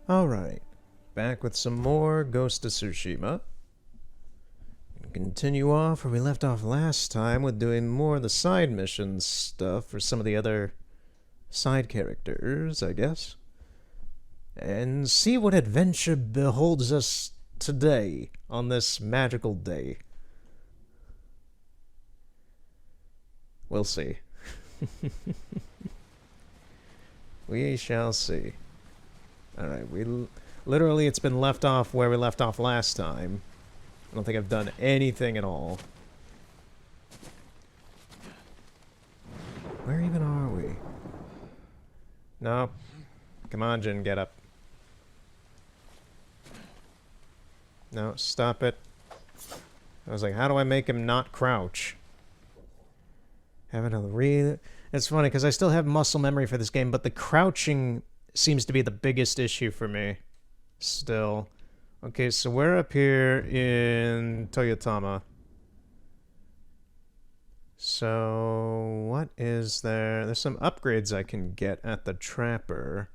Alright, back with some more Ghost of Tsushima. Continue off where we left off last time with doing more of the side missions stuff for some of the other side characters, I guess. And see what adventure beholds us today on this magical day. We'll see. We shall see. Alright, literally it's been left off where we left off last time. I don't think I've done anything at all. Where even are we? No. Come on, Jin, get up. No, stop it. I was like, how do I make him not crouch? Having a real... It's funny, because I still have muscle memory for this game, but the crouching seems to be the biggest issue for me. Still. Okay, so we're up here in Toyotama. So, what is there? There's some upgrades I can get at the Trapper.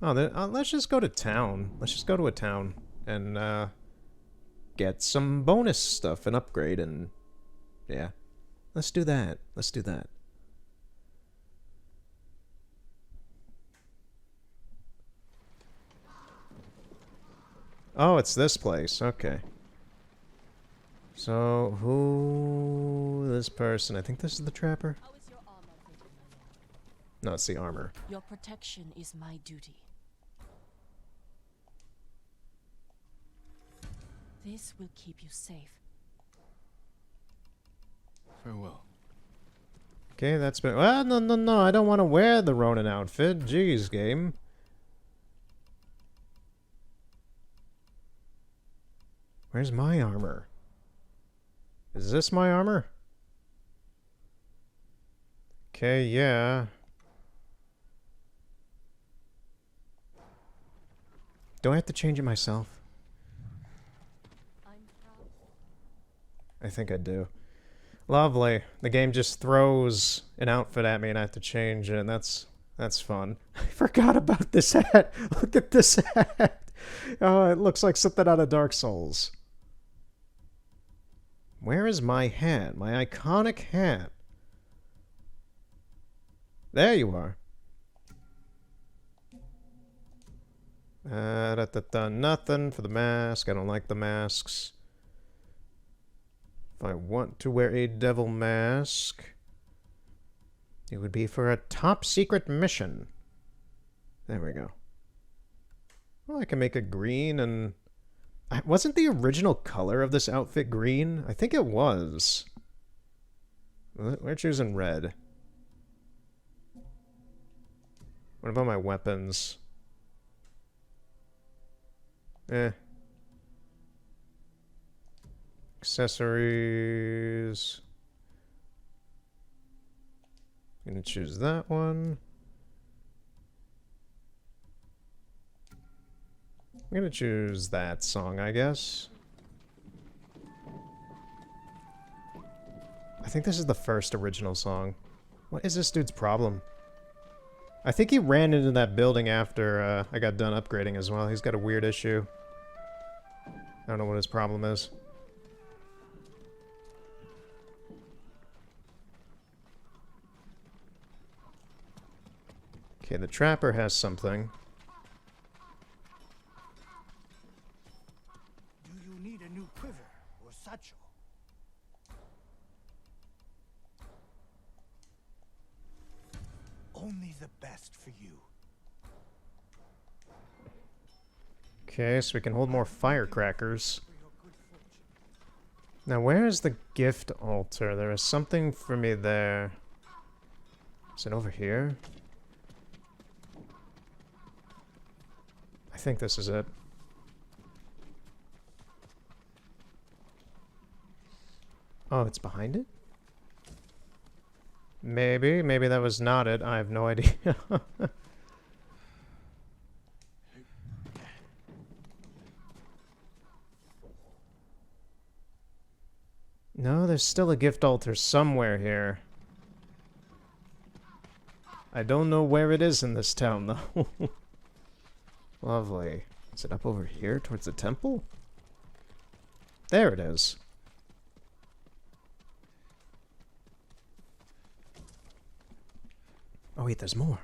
Oh, let's just go to town. Let's just go to a town and get some bonus stuff and upgrade and... yeah. Let's do that. Let's do that. Oh, it's this place. Okay. So, who... this person? I think this is the Trapper? How is your armor fitting, my lord? No, it's the armor. Your protection is my duty. This will keep you safe. Farewell. Okay, that's been... well, no, I don't want to wear the Ronin outfit. Jeez, game. Where's my armor? Is this my armor? Okay, yeah. Do I have to change it myself? I think I do. Lovely. The game just throws an outfit at me and I have to change it, and that's fun. I forgot about this hat. Look at this hat. Oh, it looks like something out of Dark Souls. Where is my hat? My iconic hat. There you are. Nothing for the mask. I don't like the masks. If I want to wear a devil mask, it would be for a top secret mission. There we go. Well, I can make a green and... wasn't the original color of this outfit green? I think it was. We're choosing red. What about my weapons? Accessories. I'm gonna choose that one. I'm gonna choose that song, I guess. I think this is the first original song. What is this dude's problem? I think he ran into that building after I got done upgrading as well. He's got a weird issue. I don't know what his problem is. Okay, the Trapper has something. Do you need a new quiver or satchel? Only the best for you. Okay, so we can hold more firecrackers. Now, where is the gift altar? There is something for me there. Is it over here? I think this is it. Oh, it's behind it? Maybe that was not it. I have no idea. No, there's still a gift altar somewhere here. I don't know where it is in this town, though. Lovely. Is it up over here towards the temple? There it is. Oh wait, there's more.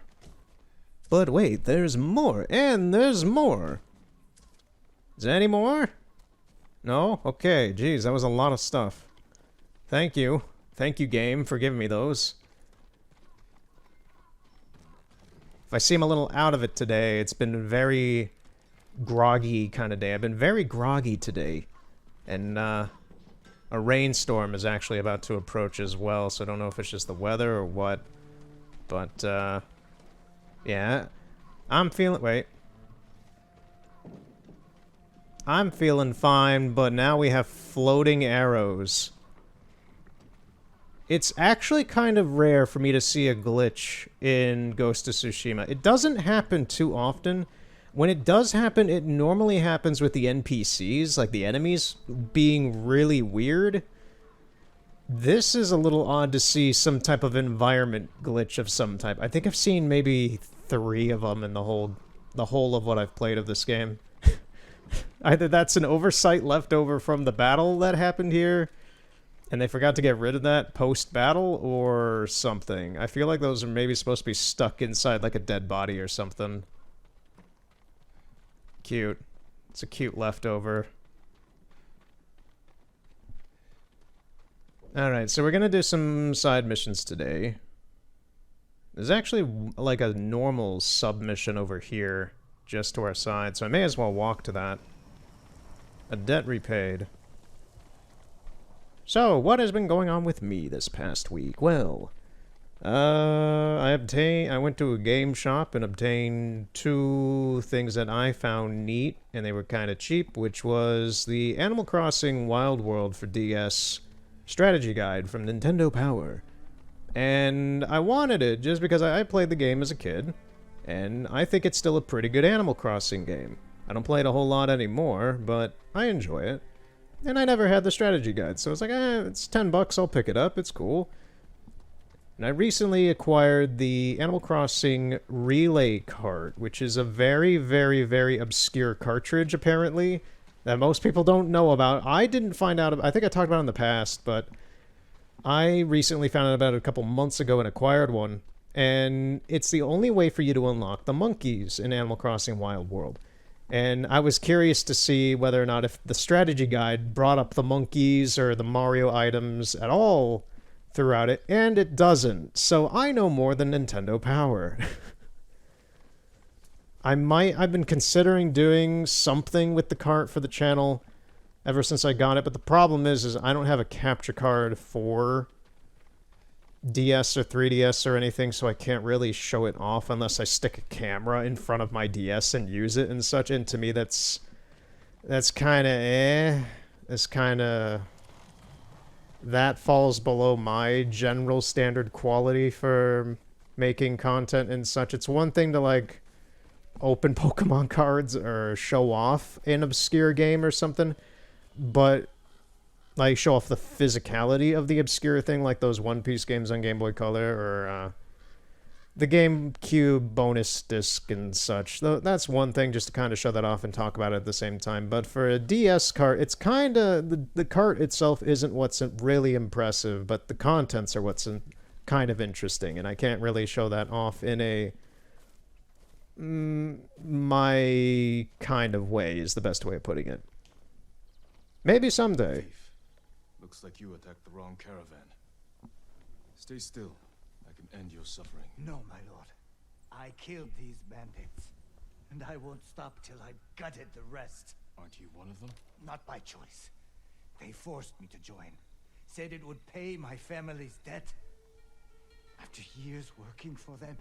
But wait, there's more, and there's more. Is there any more? No? Okay, geez, that was a lot of stuff. Thank you. Thank you, game, for giving me those. If I seem a little out of it today, it's been a very groggy kind of day. I've been very groggy today. And, a rainstorm is actually about to approach as well, so I don't know if it's just the weather or what. But, yeah. I'm feeling... Wait. I'm feeling fine, but now we have floating arrows. It's actually kind of rare for me to see a glitch in Ghost of Tsushima. It doesn't happen too often. When it does happen, it normally happens with the NPCs, like the enemies, being really weird. This is a little odd to see some type of environment glitch of some type. I think I've seen maybe 3 of them in the whole of what I've played of this game. Either that's an oversight left over from the battle that happened here, and they forgot to get rid of that post-battle, or something. I feel like those are maybe supposed to be stuck inside like a dead body or something. Cute. It's a cute leftover. Alright, so we're gonna do some side missions today. There's actually like a normal submission over here, just to our side, so I may as well walk to that. A debt repaid. So, what has been going on with me this past week? Well, I went to a game shop and obtained 2 things that I found neat, and they were kind of cheap, which was the Animal Crossing Wild World for DS strategy guide from Nintendo Power. And I wanted it just because I played the game as a kid, and I think it's still a pretty good Animal Crossing game. I don't play it a whole lot anymore, but I enjoy it. And I never had the strategy guide, so I was like, it's $10, I'll pick it up, it's cool. And I recently acquired the Animal Crossing Relay Cart, which is a very, very, very obscure cartridge, apparently, that most people don't know about. I didn't find out, I think I talked about it in the past, but I recently found out about it a couple months ago and acquired one. And it's the only way for you to unlock the monkeys in Animal Crossing Wild World. And I was curious to see whether or not if the strategy guide brought up the monkeys or the Mario items at all throughout it, and it doesn't. So I know more than Nintendo Power. I've been considering doing something with the cart for the channel ever since I got it, but the problem is I don't have a capture card for DS or 3DS or anything, so I can't really show it off unless I stick a camera in front of my DS and use it and such, and to me that's kind of It's kind of... that falls below my general standard quality for making content and such. It's one thing to, like, open Pokemon cards or show off an obscure game or something, but like show off the physicality of the obscure thing, like those One Piece games on Game Boy Color, or the GameCube bonus disc and such. That's one thing, just to kind of show that off and talk about it at the same time. But for a DS cart, it's kind of... the cart itself isn't what's really impressive, but the contents are what's kind of interesting, and I can't really show that off in a... my kind of way is the best way of putting it. Maybe someday. Thief. Looks like you attacked the wrong caravan. Stay still. I can end your suffering. No, my lord. I killed these bandits, and I won't stop till I've gutted the rest. Aren't you one of them? Not by choice. They forced me to join. Said it would pay my family's debt. After years working for them,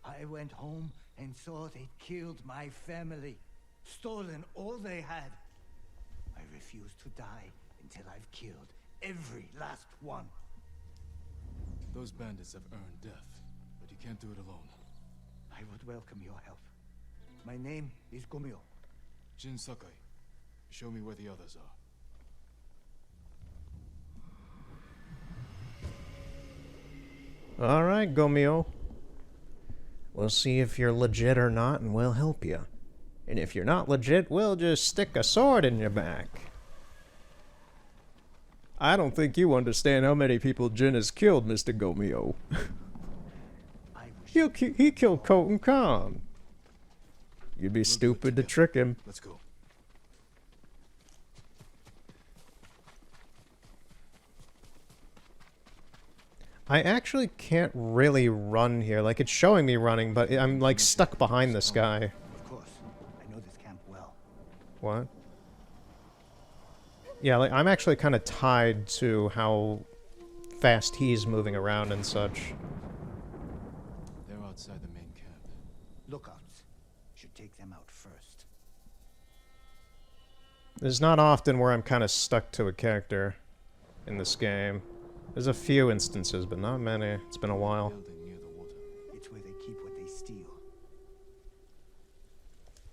I went home and saw they'd killed my family. Stolen all they had. I refuse to die until I've killed every last one. Those bandits have earned death, but you can't do it alone. I would welcome your help. My name is Gomyo. Jin Sakai, show me where the others are. Alright, Gomyo. We'll see if you're legit or not, and we'll help you. And if you're not legit, we'll just stick a sword in your back. I don't think you understand how many people Jin has killed, Mr. Gomio. He killed Koten Khan. You'd be stupid to trick him. Let's go. I actually can't really run here. Like, it's showing me running, but I'm, like, stuck behind this guy. Of course. I know this camp well. What? Yeah, like, I'm actually kind of tied to how fast he's moving around and such. They're outside the main camp. Lookouts. Should take them out first. There's not often where I'm kind of stuck to a character in this game. There's a few instances, but not many. It's been a while. Building near the water. It's where they keep what they steal.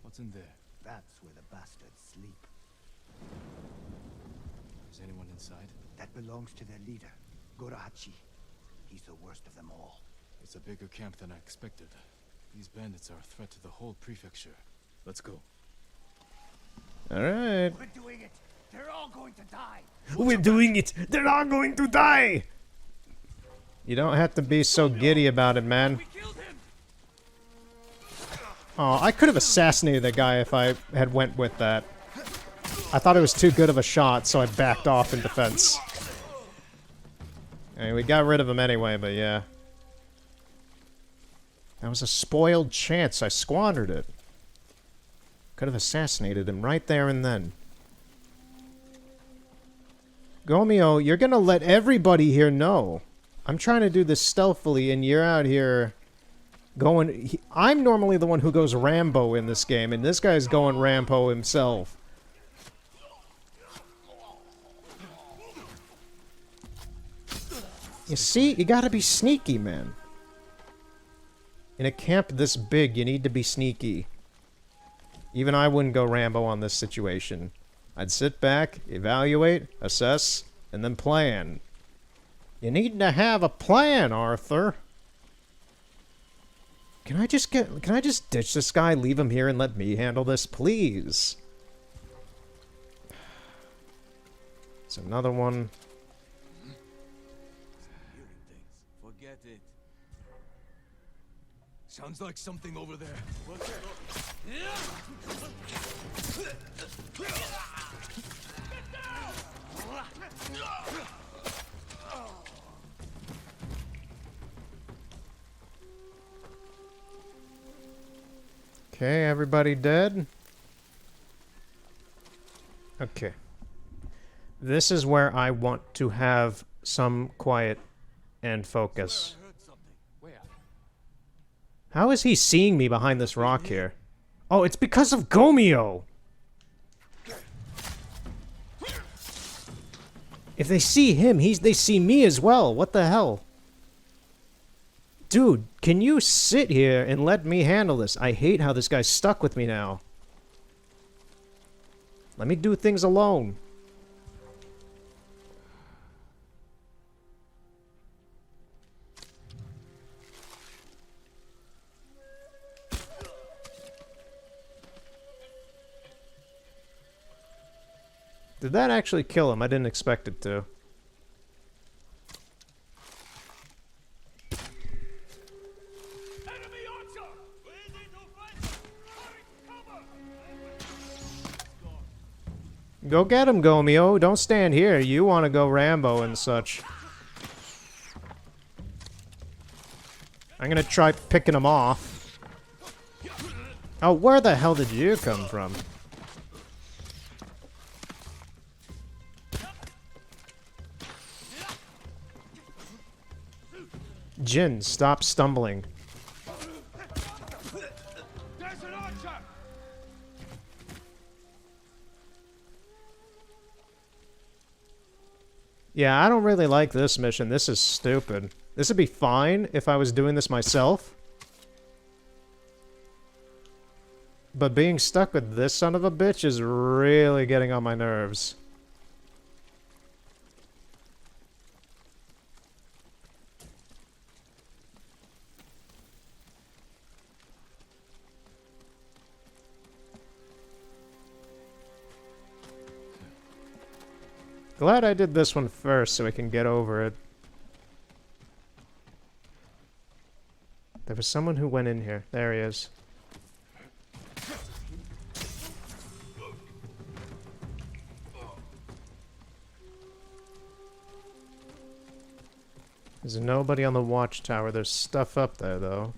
What's in there? That's where the bastards sleep. Is anyone inside? That belongs to their leader, Gorahachi. He's the worst of them all. It's a bigger camp than I expected. These bandits are a threat to the whole prefecture. Let's go. Alright. We're doing it. They're all going to die. We're doing it! They're all going to die! You don't have to be so giddy about it, man. Oh, I could have assassinated that guy if I had went with that. I thought it was too good of a shot, so I backed off in defense. I mean, we got rid of him anyway, but yeah. That was a spoiled chance. I squandered it. Could have assassinated him right there and then. Gomio, you're gonna let everybody here know. I'm trying to do this stealthily, and you're out here going... I'm normally the one who goes Rambo in this game, and this guy's going Rambo himself. You see? You gotta be sneaky, man. In a camp this big, you need to be sneaky. Even I wouldn't go Rambo on this situation. I'd sit back, evaluate, assess, and then plan. You need to have a plan, Arthur. Can I just ditch this guy, leave him here, and let me handle this, please? It's another one. Forget it. Sounds like something over there. What's it? Okay, everybody dead? Okay. This is where I want to have some quiet and focus. How is he seeing me behind this rock here? Oh, it's because of Gomio! If they see him, they see me as well. What the hell? Dude, can you sit here and let me handle this? I hate how this guy's stuck with me now. Let me do things alone. Did that actually kill him? I didn't expect it to. Go get him, Gomio. Don't stand here. You want to go Rambo and such. I'm gonna try picking him off. Oh, where the hell did you come from? Jin, stop stumbling. There's an archer! Yeah, I don't really like this mission. This is stupid. This would be fine if I was doing this myself. But being stuck with this son of a bitch is really getting on my nerves. Glad I did this one first so I can get over it. There was someone who went in here. There he is. There's nobody on the watchtower. There's stuff up there, though.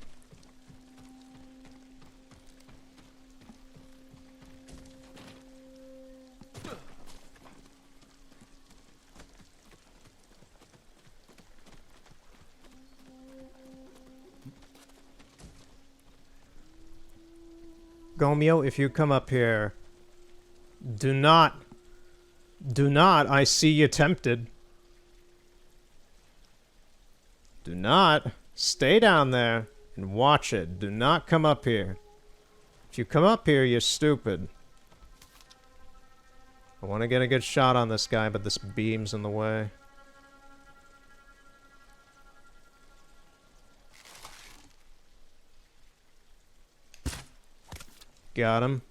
Gomeo, if you come up here, do not, I see you tempted. Do not stay down there and watch it. Do not come up here. If you come up here, you're stupid. I want to get a good shot on this guy, but this beam's in the way. Got him.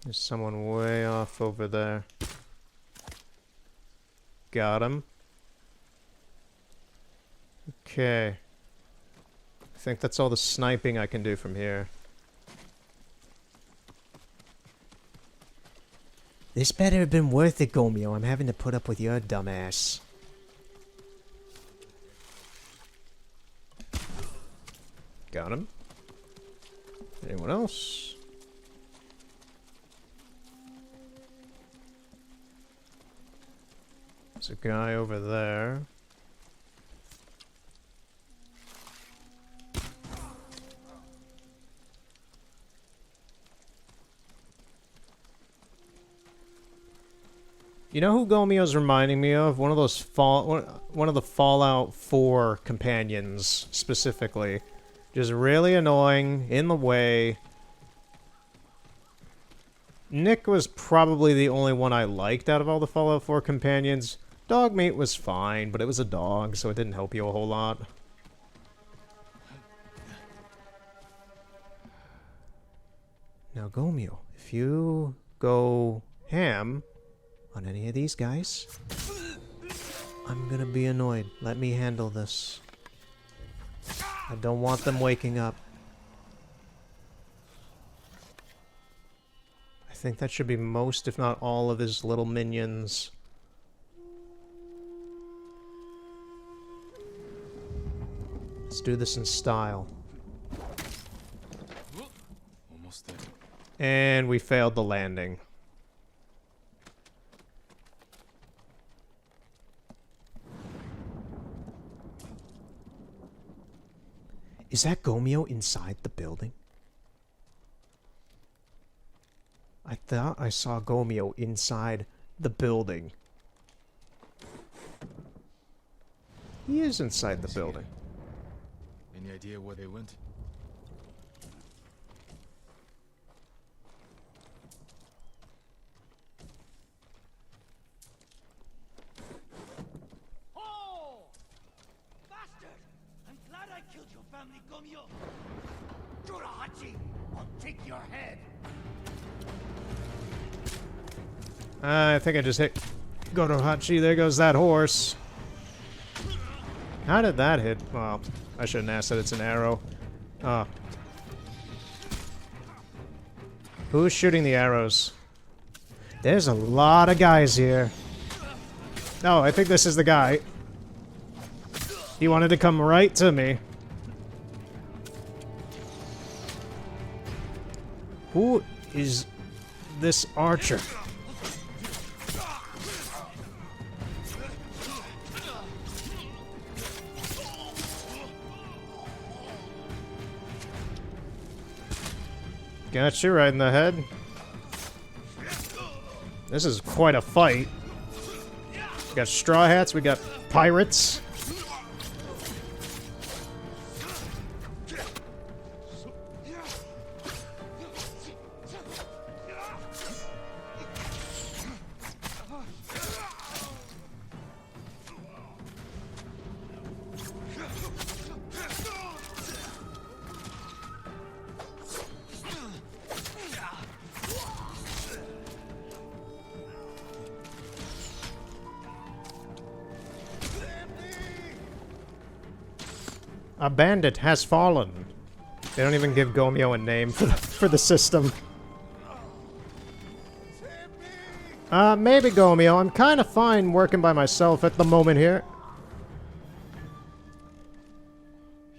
There's someone way off over there. Got him. Okay. I think that's all the sniping I can do from here. This better have been worth it, Gomeo. I'm having to put up with your dumbass. Got him. Anyone else? There's a guy over there. You know who Gomeo's reminding me of? One of those one of the Fallout 4 companions, specifically. Just really annoying, in the way. Nick was probably the only one I liked out of all the Fallout 4 companions. Dogmeat was fine, but it was a dog, so it didn't help you a whole lot. Now, Gomeo, if you go ham on any of these guys, I'm gonna be annoyed. Let me handle this. I don't want them waking up. I think that should be most, if not all, of his little minions. Let's do this in style. Almost there. And we failed the landing. Is that Gomeo inside the building? I thought I saw Gomeo inside the building. He is inside the building. Any idea where they went? Oh! Bastard! I'm glad I killed your family, Gomeo! Jurahachi! I'll take your head! I think I just hit Gorohachi. There goes that horse. How did that hit? Well, I shouldn't ask that. It's an arrow. Oh. Who's shooting the arrows? There's a lot of guys here. Oh, I think this is the guy. He wanted to come right to me. Who is this archer? Got you right in the head. This is quite a fight. We got straw hats, we got pirates. A bandit has fallen. They don't even give Gomeo a name for the system. Maybe Gomeo. I'm kind of fine working by myself at the moment here.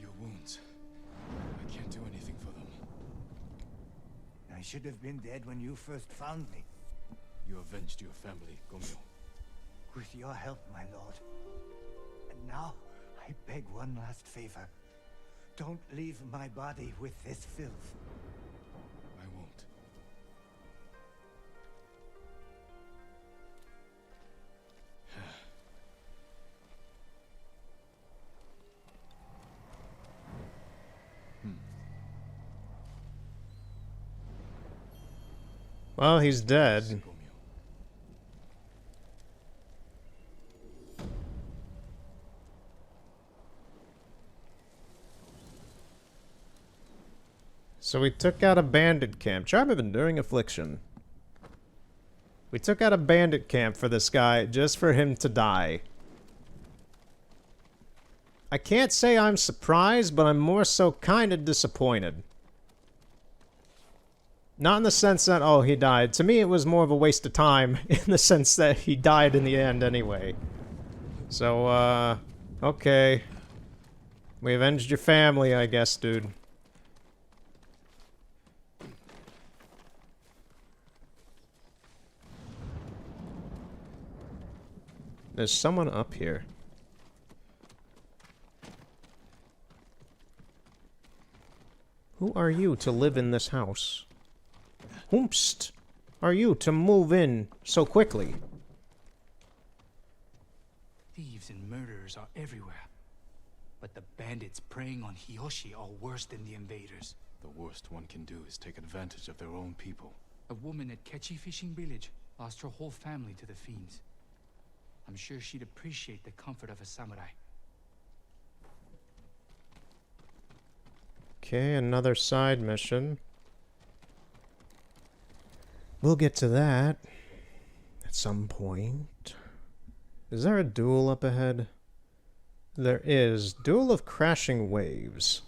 Your wounds. I can't do anything for them. I should have been dead when you first found me. You avenged your family, Gomyo. With your help, my lord. And now, I beg one last favor. Don't leave my body with this filth. I won't. Well, he's dead. Gomyo. So we took out a bandit camp. Charm of Enduring Affliction. We took out a bandit camp for this guy just for him to die. I can't say I'm surprised, but I'm more so kind of disappointed. Not in the sense that, oh, he died. To me, it was more of a waste of time in the sense that he died in the end anyway. So, okay. We avenged your family, I guess, dude. There's someone up here. Who are you to live in this house? Whomst are you to move in so quickly? Thieves and murderers are everywhere. But the bandits preying on Hiyoshi are worse than the invaders. The worst one can do is take advantage of their own people. A woman at Kechi Fishing Village lost her whole family to the fiends. I'm sure she'd appreciate the comfort of a samurai. Okay, another side mission. We'll get to that at some point. Is there a duel up ahead? There is. Duel of Crashing Waves.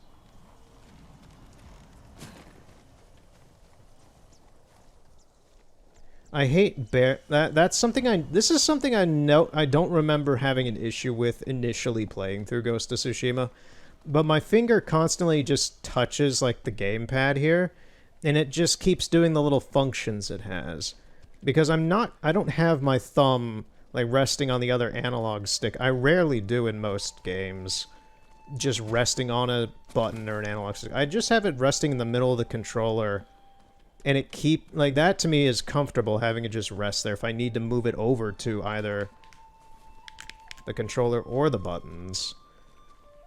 I hate bear. That's something this is something I know. I don't remember having an issue with initially playing through Ghost of Tsushima, but my finger constantly just touches like the gamepad here, and it just keeps doing the little functions it has. Because I don't have my thumb like resting on the other analog stick. I rarely do in most games, just resting on a button or an analog stick. I just have it resting in the middle of the controller. And it like, that to me is comfortable having it just rest there if I need to move it over to either the controller or the buttons.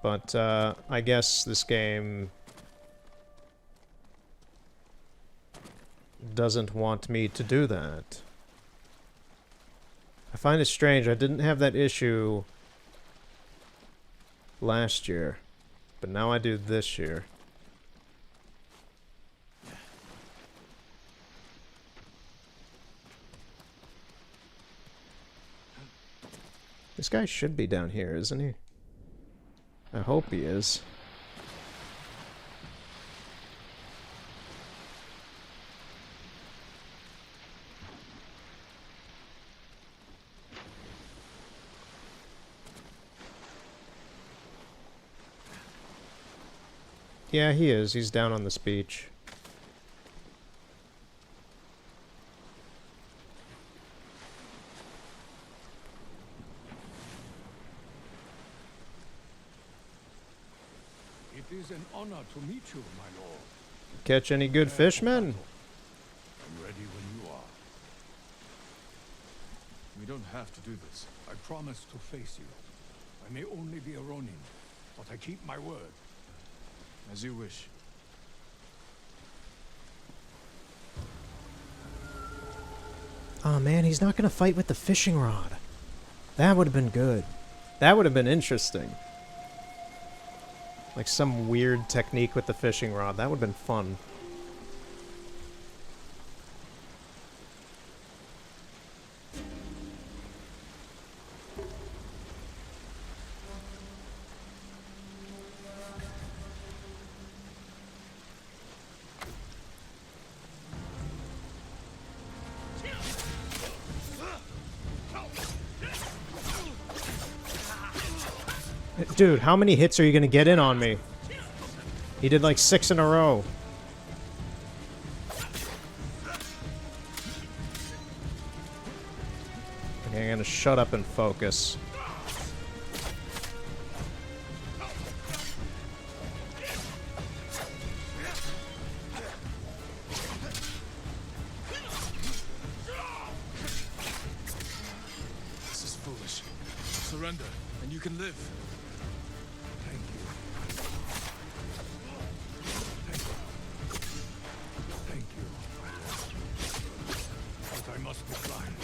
But, I guess this game doesn't want me to do that. I find it strange. I didn't have that issue last year, but now I do this year. This guy should be down here, isn't he? I hope he is. Yeah, he is. He's down on this beach. It is an honor to meet you, my lord. Catch any good fishmen? I'm ready when you are. We don't have to do this. I promise to face you. I may only be a Ronin, but I keep my word. As you wish. Oh man, he's not gonna fight with the fishing rod. That would have been good. That would have been interesting. Like some weird technique with the fishing rod. That would have been fun. Dude, how many hits are you gonna get in on me? He did like 6 in a row. Okay, I'm gonna shut up and focus. This is foolish. Surrender, and you can live. Thank you. Thank you. But I must decline.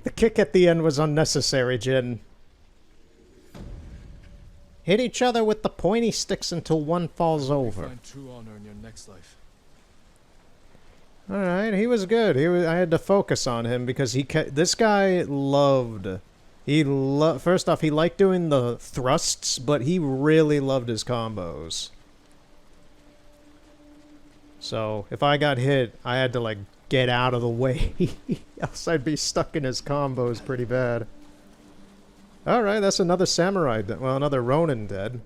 The kick at the end was unnecessary, Jin. Hit each other with the pointy sticks until one falls over. Find true honor in your next life. Alright, he was good. I had to focus on him because this guy loved... First off, he liked doing the thrusts, but he really loved his combos. So, if I got hit, I had to, like, get out of the way. Else I'd be stuck in his combos pretty bad. Alright, that's another samurai well, another Ronin dead.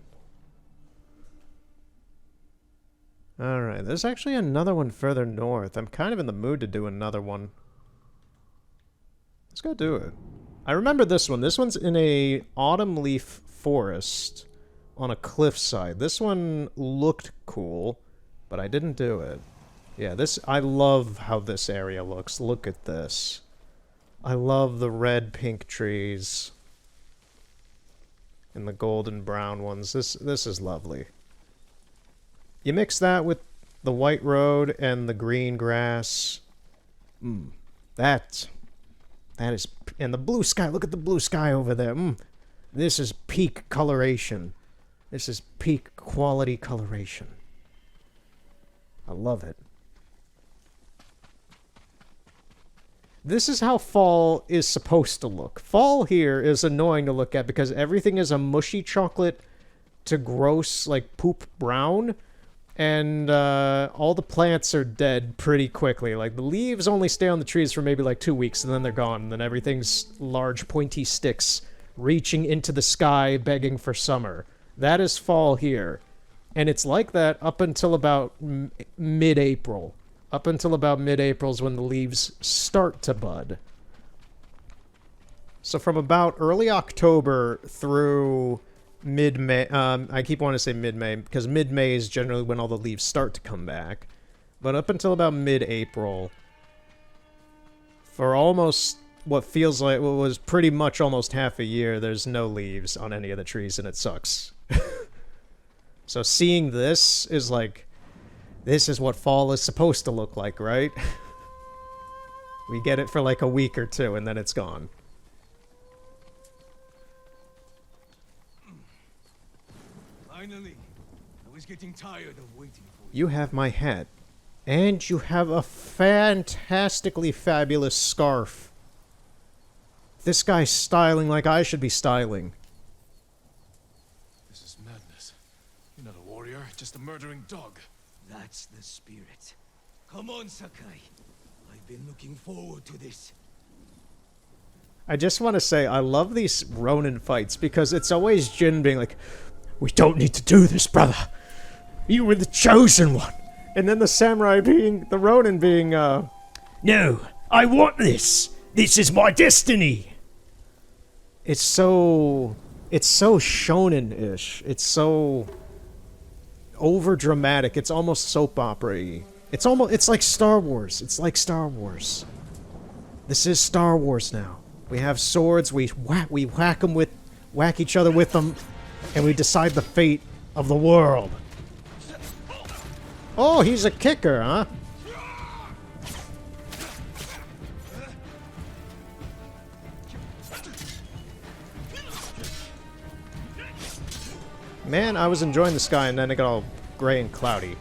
Alright, there's actually another one further north. I'm kind of in the mood to do another one. Let's go do it. I remember this one. This one's in a autumn leaf forest on a cliffside. This one looked cool, but I didn't do it. Yeah, I love how this area looks. Look at this. I love the red, pink trees. And the golden brown ones. This is lovely. You mix that with the white road and the green grass. That is... And the blue sky. Look at the blue sky over there. This is peak coloration. This is peak quality coloration. I love it. This is how fall is supposed to look. Fall here is annoying to look at because everything is a mushy chocolate to gross, like, poop brown. And all the plants are dead pretty quickly. Like, the leaves only stay on the trees for maybe, like, 2 weeks, and then they're gone. And then everything's large, pointy sticks reaching into the sky, begging for summer. That is fall here. And it's like that up until about mid-April. Up until about mid-April is when the leaves start to bud. So from about early October through mid-May... I keep wanting to say mid-May, because mid-May is generally when all the leaves start to come back. But up until about mid-April, for almost what feels like... what was pretty much almost half a year, there's no leaves on any of the trees, and it sucks. So seeing this is like... this is what fall is supposed to look like, right? We get it for like a week or two, and then it's gone. Finally, I was getting tired of waiting for You have my hat. And you have a fantastically fabulous scarf. This guy's styling like I should be styling. This is madness. You're not a warrior, just a murdering dog. That's the spirit. Come on, Sakai. I've been looking forward to this. I just want to say, I love these Ronin fights because it's always Jin being like, we don't need to do this, brother. You were the chosen one. And then the samurai being, the Ronin being, no, I want this. This is my destiny. It's so shonen-ish. It's so over-dramatic. It's almost soap opera-y. It's like Star Wars. It's like Star Wars. This is Star Wars now. We have swords, we whack each other with them, and we decide the fate of the world. Oh, he's a kicker, huh? Man, I was enjoying the sky and then it got all gray and cloudy.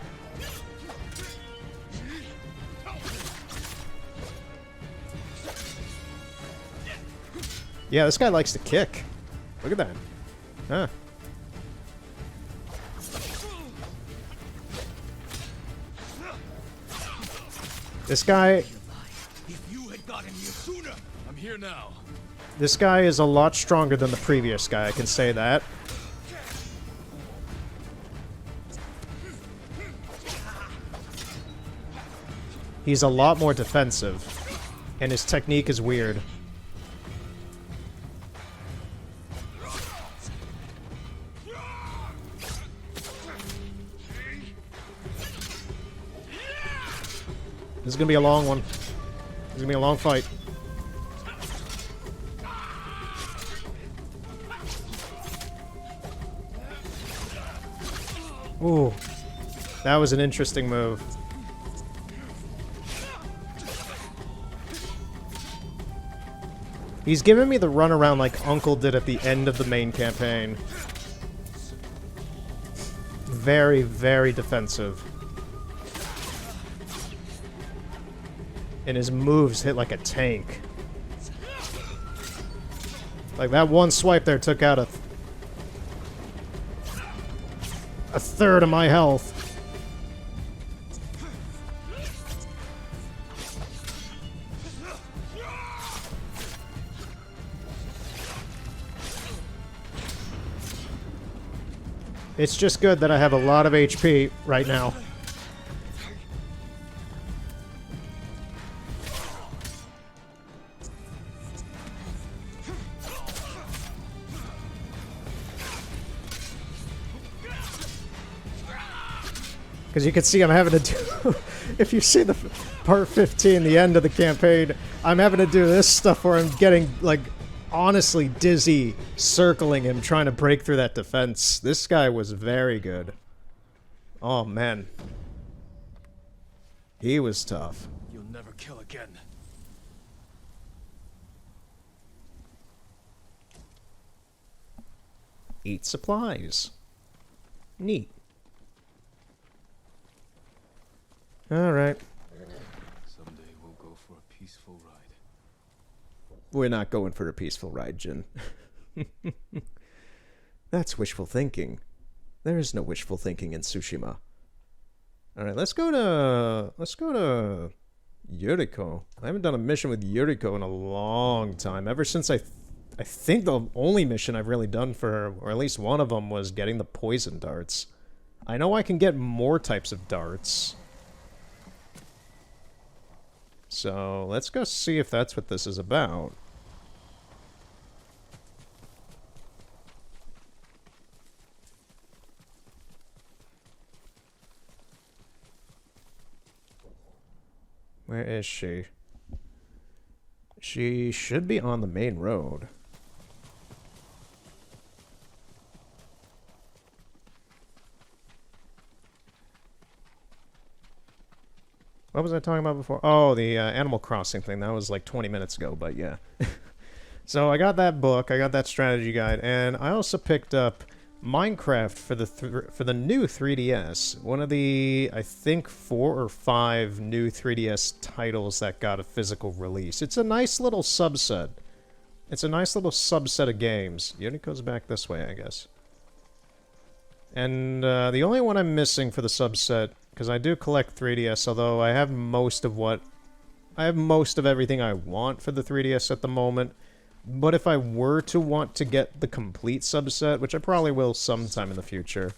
Yeah, this guy likes to kick. Look at that. Huh. This guy... If you had gotten here sooner! I'm here now. This guy is a lot stronger than the previous guy, I can say that. He's a lot more defensive, and his technique is weird. This is gonna be a long one. This is gonna be a long fight. Ooh. That was an interesting move. He's giving me the runaround like Uncle did at the end of the main campaign. Very, very defensive. And his moves hit like a tank. Like that one swipe there took out a third of my health. It's just good that I have a lot of HP right now. Because you can see I'm having to do... If you see the part 15, the end of the campaign, I'm having to do this stuff where I'm getting, like, honestly dizzy, circling him, trying to break through that defense. This guy was very good. Oh, man. He was tough. You'll never kill again. Eat supplies. Neat. Alright. Someday we'll go for a peaceful ride. We're not going for a peaceful ride, Jin. That's wishful thinking. There is no wishful thinking in Tsushima. Alright, let's go to Yuriko. I haven't done a mission with Yuriko in a long time. Ever since I think the only mission I've really done for her, or at least one of them, was getting the poison darts. I know I can get more types of darts. So, let's go see if that's what this is about. Where is she? She should be on the main road. What was I talking about before? Oh, the Animal Crossing thing. That was like 20 minutes ago, but yeah. So I got that book, I got that strategy guide, and I also picked up Minecraft for the new 3DS. One of the, I think, 4 or 5 new 3DS titles that got a physical release. It's a nice little subset. It's a nice little subset of games. Yuriko's back this way, I guess. And the only one I'm missing for the subset, because I do collect 3DS, although I have most of everything I want for the 3DS at the moment. But if I were to want to get the complete subset, which I probably will sometime in the future,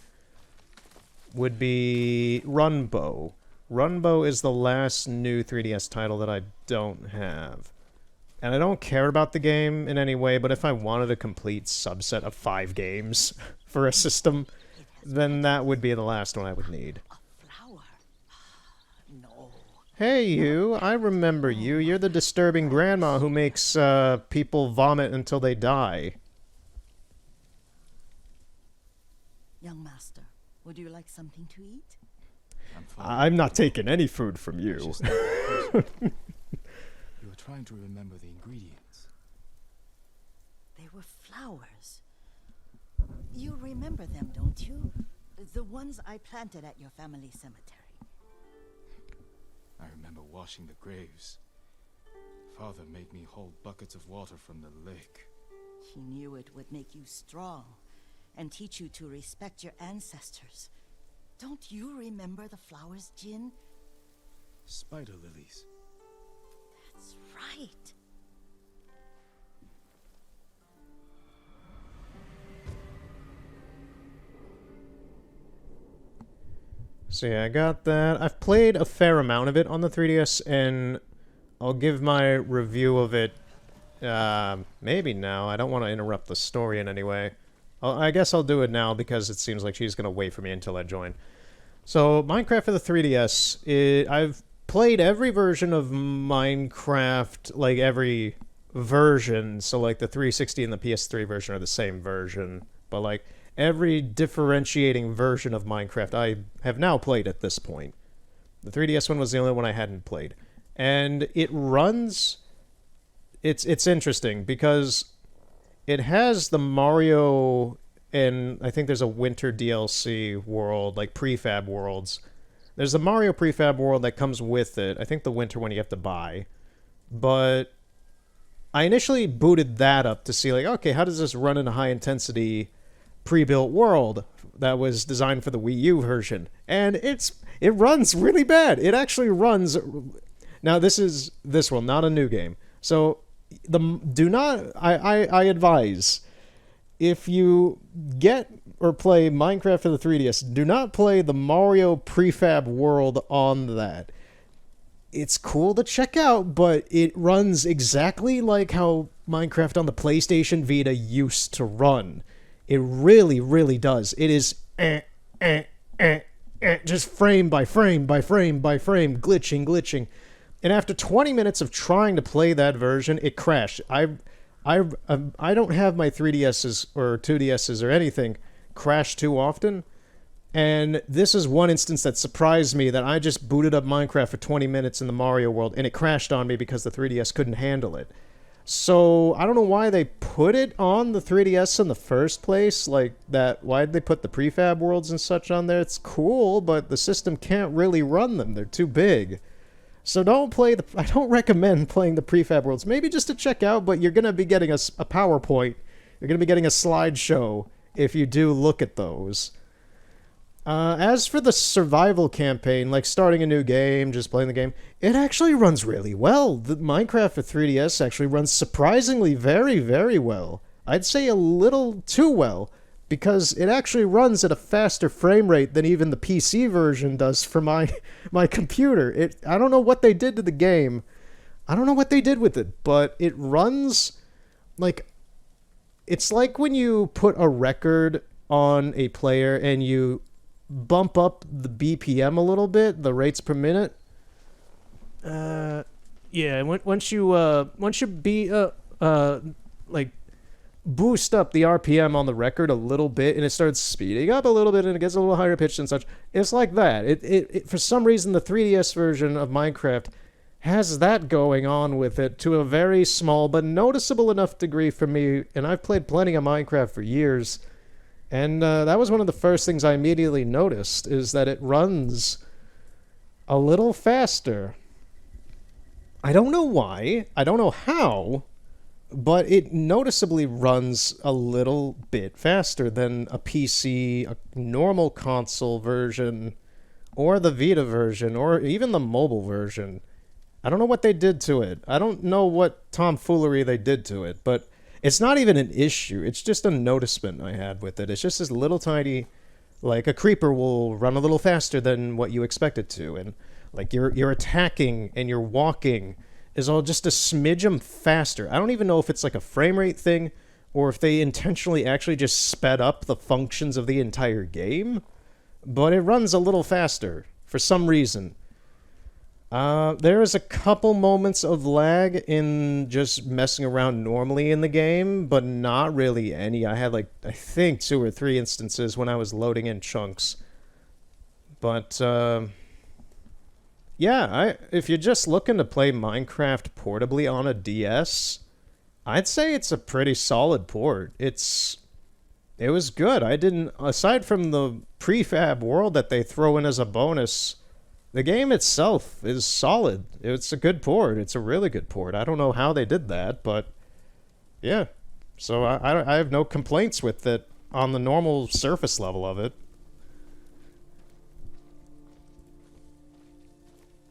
would be Runbow. Runbow is the last new 3DS title that I don't have. And I don't care about the game in any way, but if I wanted a complete subset of 5 games for a system, then that would be the last one I would need. Hey, you. I remember you. You're the disturbing grandma who makes people vomit until they die. Young master, would you like something to eat? I'm not taking any food from you. You were trying to remember the ingredients. They were flowers. You remember them, don't you? The ones I planted at your family cemetery. I remember washing the graves. Father made me hold buckets of water from the lake. He knew it would make you strong and teach you to respect your ancestors. Don't you remember the flowers, Jin? Spider lilies. That's right. So yeah, I got that. I've played a fair amount of it on the 3DS, and I'll give my review of it, maybe now. I don't want to interrupt the story in any way. I guess I'll do it now because it seems like she's going to wait for me until I join. So, Minecraft for the 3DS, I've played every version of Minecraft, like every version, so like the 360 and the PS3 version are the same version, but like every differentiating version of Minecraft I have now played at this point. The 3DS one was the only one I hadn't played. And it runs... It's interesting because it has the Mario, and I think there's a winter DLC world, like prefab worlds. There's a Mario prefab world that comes with it. I think the winter one you have to buy. But I initially booted that up to see, like, okay, how does this run in a high-intensity pre-built world that was designed for the Wii U version? And it runs really bad. It actually runs... Now, this is this one, not a new game. So, I advise, if you get or play Minecraft for the 3DS, do not play the Mario prefab world on that. It's cool to check out, but it runs exactly like how Minecraft on the PlayStation Vita used to run. It really, really does. It is just frame by frame by frame by frame, glitching. And after 20 minutes of trying to play that version, it crashed. I don't have my 3DSs or 2DSs or anything crash too often. And this is one instance that surprised me, that I just booted up Minecraft for 20 minutes in the Mario world, and it crashed on me because the 3DS couldn't handle it. So, I don't know why they put it on the 3DS in the first place. Like, why did they put the prefab worlds and such on there? It's cool, but the system can't really run them. They're too big. So I don't recommend playing the prefab worlds. Maybe just to check out, but you're going to be getting a PowerPoint. You're going to be getting a slideshow if you do look at those. As for the survival campaign, like starting a new game, just playing the game, it actually runs really well. The Minecraft for 3DS actually runs surprisingly very, very well. I'd say a little too well, because it actually runs at a faster frame rate than even the PC version does for my computer. I don't know what they did to the game. I don't know what they did with it, but it runs like... It's like when you put a record on a player and you bump up the BPM a little bit, the rates per minute. Yeah, once you boost up the RPM on the record a little bit, and it starts speeding up a little bit, and it gets a little higher pitched and such. It's like that. It for some reason, the 3DS version of Minecraft has that going on with it to a very small but noticeable enough degree for me, and I've played plenty of Minecraft for years, and that was one of the first things I immediately noticed, is that it runs a little faster. I don't know why, I don't know how, but it noticeably runs a little bit faster than a PC, a normal console version, or the Vita version, or even the mobile version. I don't know what they did to it. I don't know what tomfoolery they did to it, but it's not even an issue. It's just a noticement I had with it. It's just this little tiny, like a creeper will run a little faster than what you expect it to, and like you're attacking and you're walking is all just a smidgen faster. I don't even know if it's like a frame rate thing or if they intentionally actually just sped up the functions of the entire game, but it runs a little faster for some reason. There is a couple moments of lag in just messing around normally in the game, but not really any. I had I think 2 or 3 instances when I was loading in chunks. But, yeah, if you're just looking to play Minecraft portably on a DS, I'd say it's a pretty solid port. It It was good. I didn't, aside from the prefab world that they throw in as a bonus, the game itself is solid. It's a good port. It's a really good port. I don't know how they did that, but yeah. So I have no complaints with it on the normal surface level of it.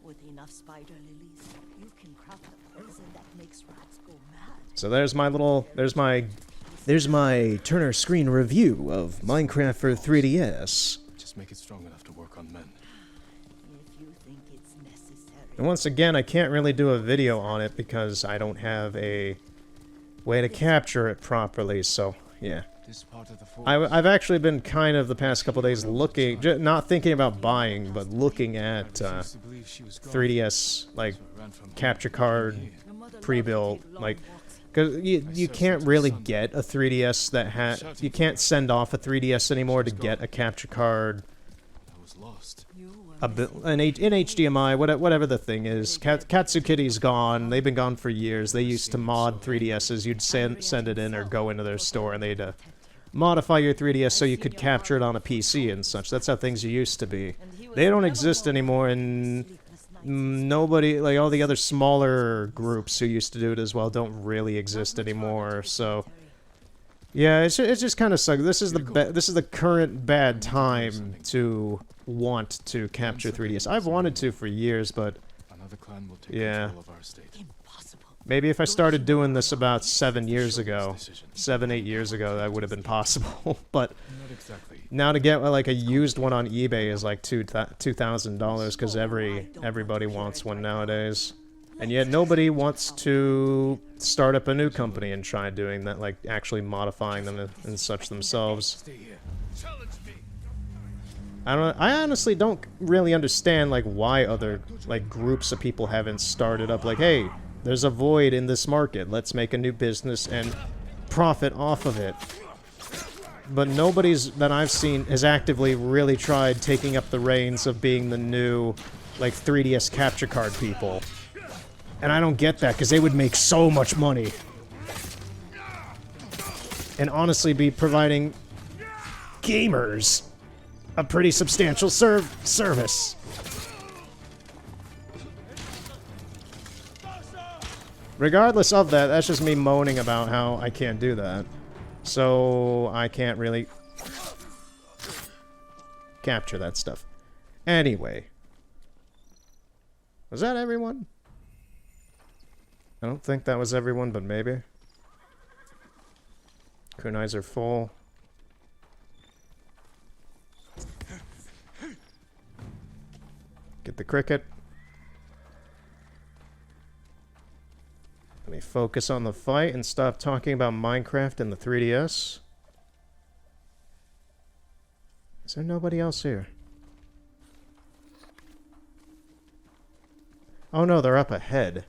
With enough spider lilies, you can craft a poison that makes rats go mad. So there's my little, there's my Turner screen review of Minecraft for 3DS. Just make it strong enough to work on men. If you think it's necessary. And once again, I can't really do a video on it because I don't have a way to capture it properly, so yeah. This part of the I've actually been kind of the past couple days looking, not thinking about buying, but looking at 3DS, like, capture card pre-built, like, because you can't really get a 3DS that you can't send off a 3DS anymore to get a capture card in HDMI, whatever the thing is. Katsukitty's gone. They've been gone for years. They used to mod 3DSs. You'd send it in or go into their store and they'd modify your 3DS so you could capture it on a PC and such. That's how things used to be. They don't exist anymore, and nobody, like all the other smaller groups who used to do it as well, don't really exist anymore. So yeah, it's just kind of sucks. This is the current bad time to want to capture 3DS. I've wanted to for years, but yeah. Maybe if I started doing this about 7 years ago, 8 years ago, that would have been possible. But now to get like a used one on eBay is like $2,000 because everybody wants one nowadays. And yet nobody wants to start up a new company and try doing that, like actually modifying them and such themselves. I honestly don't really understand like why other like groups of people haven't started up like, hey, there's a void in this market, let's make a new business and profit off of it. But nobody's that I've seen has actively really tried taking up the reins of being the new like 3DS capture card people. And I don't get that because they would make so much money. And honestly be providing gamers a pretty substantial service. Regardless of that, that's just me moaning about how I can't do that. So I can't really capture that stuff. Anyway. Was that everyone? I don't think that was everyone, but maybe. Kunais are full. Get the cricket. Let me focus on the fight and stop talking about Minecraft and the 3DS. Is there nobody else here? Oh no, they're up ahead.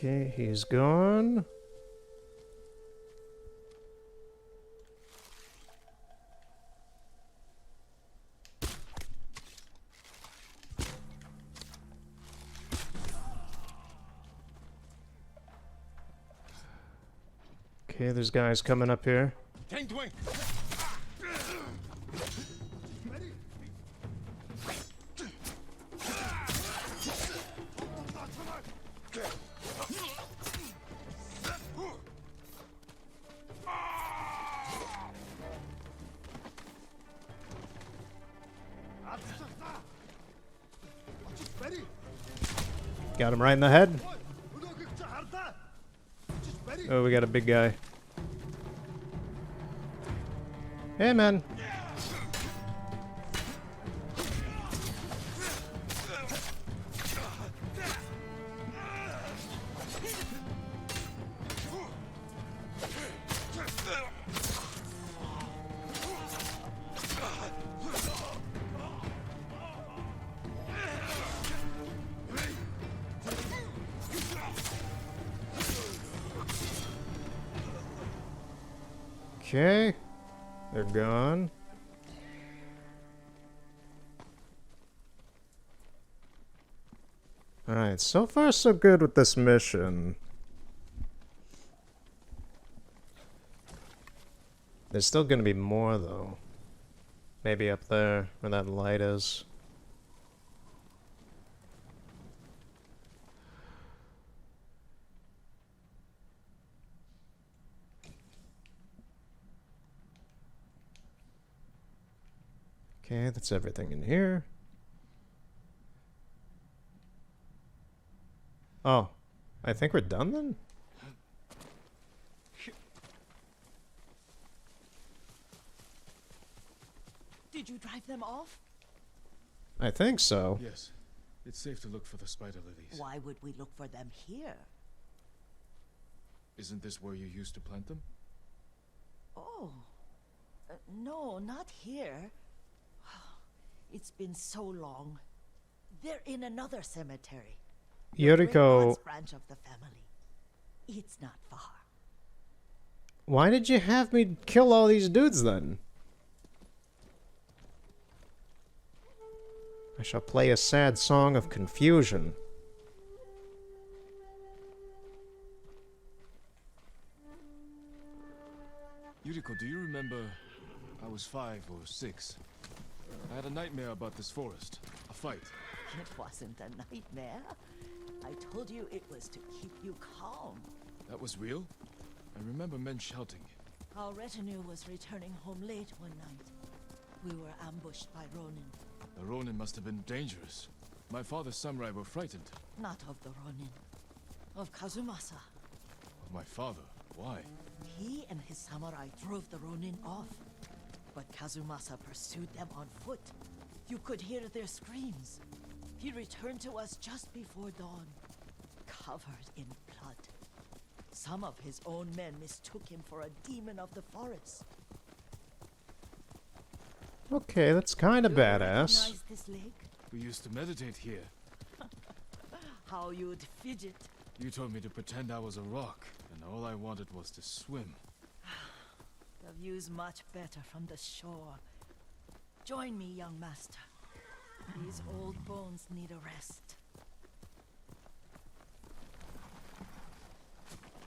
Okay, he's gone. Okay, there's guys coming up here. Got him right in the head. Oh, we got a big guy. Hey, man. Okay. They're gone. Alright, so far so good with this mission. There's still gonna be more, though. Maybe up there, where that light is. Okay, that's everything in here. Oh, I think we're done then? Did you drive them off? I think so. Yes. It's safe to look for the spider lilies. Why would we look for them here? Isn't this where you used to plant them? Oh. No, not here. It's been so long. They're in another cemetery. The Great Yuriko, Gods branch of the family. It's not far. why did you have me kill all these dudes then? I shall play a sad song of confusion. Yuriko, do you remember? I was 5 or 6. I had a nightmare about this forest. A fight. It wasn't a nightmare. I told you it was to keep you calm. That was real? I remember men shouting. Our retinue was returning home late one night. We were ambushed by Ronin. The Ronin must have been dangerous. My father's samurai were frightened. Not of the Ronin. Of Kazumasa. Of my father. Why? He and his samurai drove the Ronin off. But Kazumasa pursued them on foot. You could hear their screams. He returned to us just before dawn, covered in blood. Some of his own men mistook him for a demon of the forest. Okay, that's kind of Do you badass. recognize this lake? We used to meditate here. How you'd fidget. You told me to pretend I was a rock, and all I wanted was to swim. The view's much better from the shore. Join me, young master. These old bones need a rest.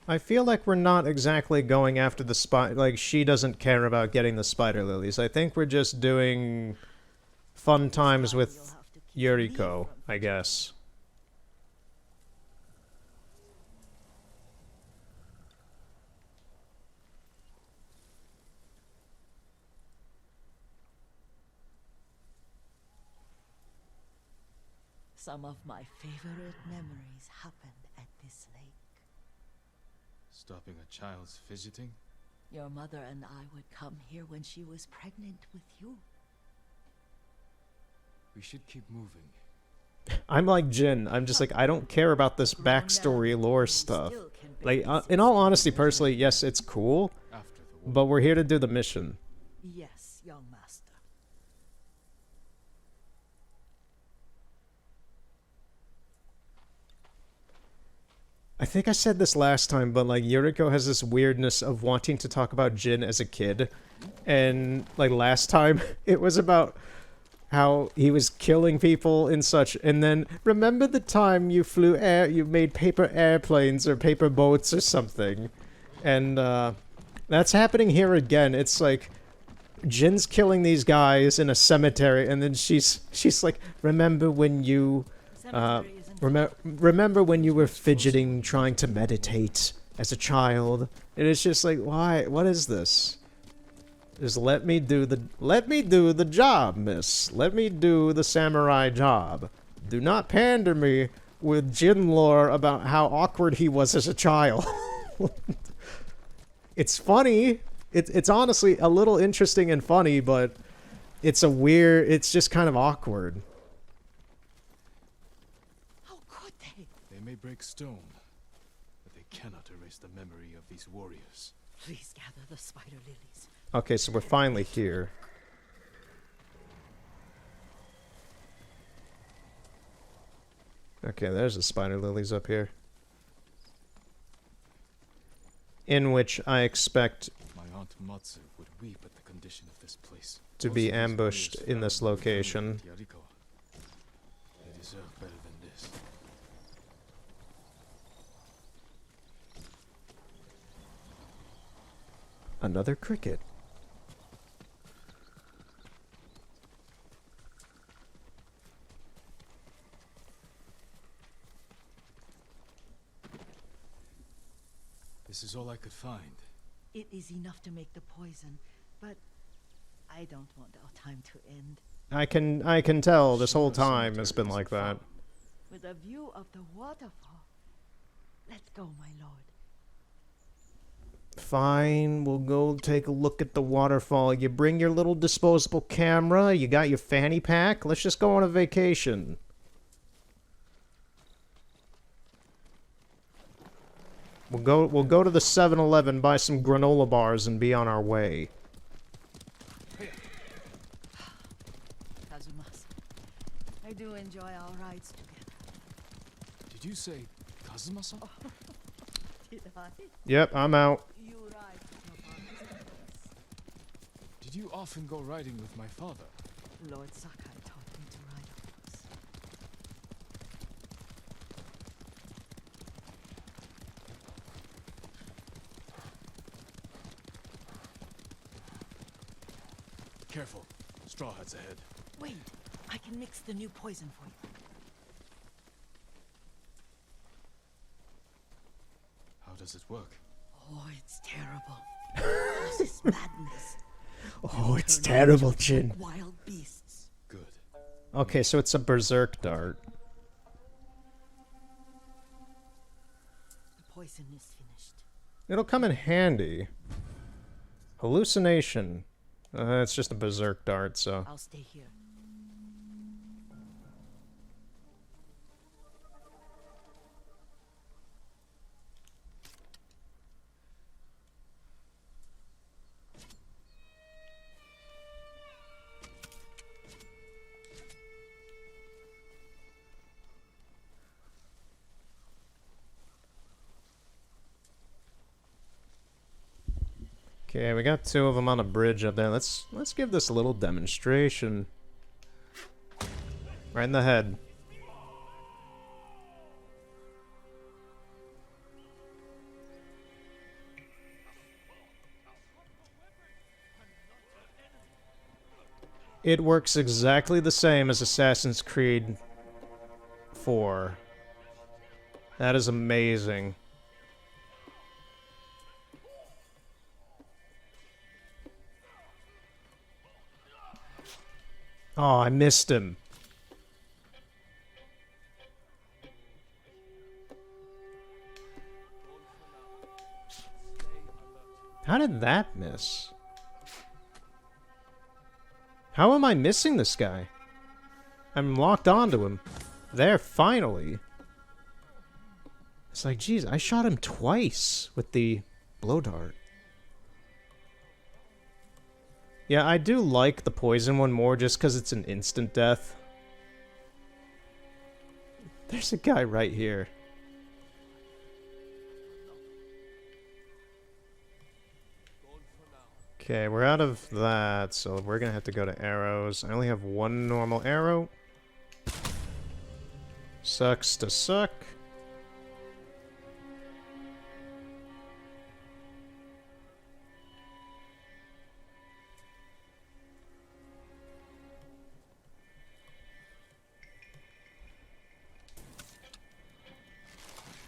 I feel like we're not exactly going after the spider. Like, she doesn't care about getting the spider lilies. I think we're just doing fun times with Yuriko, I guess. Some of my favorite memories happened at this lake. Stopping a child's fidgeting? Your mother and I would come here when she was pregnant with you. We should keep moving. I'm like Jin. I'm just like, I don't care about this backstory lore stuff. Like, in all honesty, personally, yes, it's cool, After the war. but we're here to do the mission. Yes, young master. I think I said this last time, but like Yuriko has this weirdness of wanting to talk about Jin as a kid. And like last time, it was about how he was killing people and such. And then remember the time you you made paper airplanes or paper boats or something. And that's happening here again. It's like Jin's killing these guys in a cemetery, and then she's like, remember when you Cemetery isn't remember when you were fidgeting, trying to meditate as a child? And it's just like, why? What is this? Just let me do the job, miss. Let me do the samurai job. Do not pander me with Jin lore about how awkward he was as a child. It's funny. It's honestly a little interesting and funny, but it's just kind of awkward. How could they? They may break stone, but they cannot erase the memory of these warriors. Please gather the spider lilies. Okay, so we're finally here. Okay, there's the spider lilies up here. In which I expect My honor. Aunt Matsu would weep at the condition of this place. To Most be of these ambushed warriors in this fell before location. the Yarikawa. They deserve better than this. Another cricket. This is all I could find. It is enough to make the poison, but I don't want our time to end. I can tell this whole Shiva time has been cemetery like isn't far. that. With a view of the waterfall. Let's go, my lord. Fine, we'll go take a look at the waterfall. You bring your little disposable camera, you got your fanny pack, let's just go on a vacation. We'll go to the 7-Eleven, buy some granola bars, and be on our way. Kazumasa, I do enjoy our rides together. Did you say Kazuma-san? Did I? Yep, I'm out. You ride with your father's horse. Did you often go riding with my father? Lord Sakai taught me to ride a horse. Careful. Straw Hat's ahead. Wait, I can mix the new poison for you. How does it work? Oh, it's terrible. This is madness. Oh, it's Turn terrible, into Jin. Wild beasts. Good. Okay, so it's a berserk dart. The poison is finished. It'll come in handy. Hallucination. It's just a berserk dart, so... I'll stay here. Okay, we got two of them on a bridge up there. Let's give this a little demonstration. Right in the head. It works exactly the same as Assassin's Creed 4. That is amazing. Oh, I missed him. How did that miss? How am I missing this guy? I'm locked onto him. There, finally. It's like, geez, I shot him twice with the blow dart. Yeah, I do like the poison one more just because it's an instant death. There's a guy right here. Okay, we're out of that, so we're gonna have to go to arrows. I only have one normal arrow. Sucks to suck.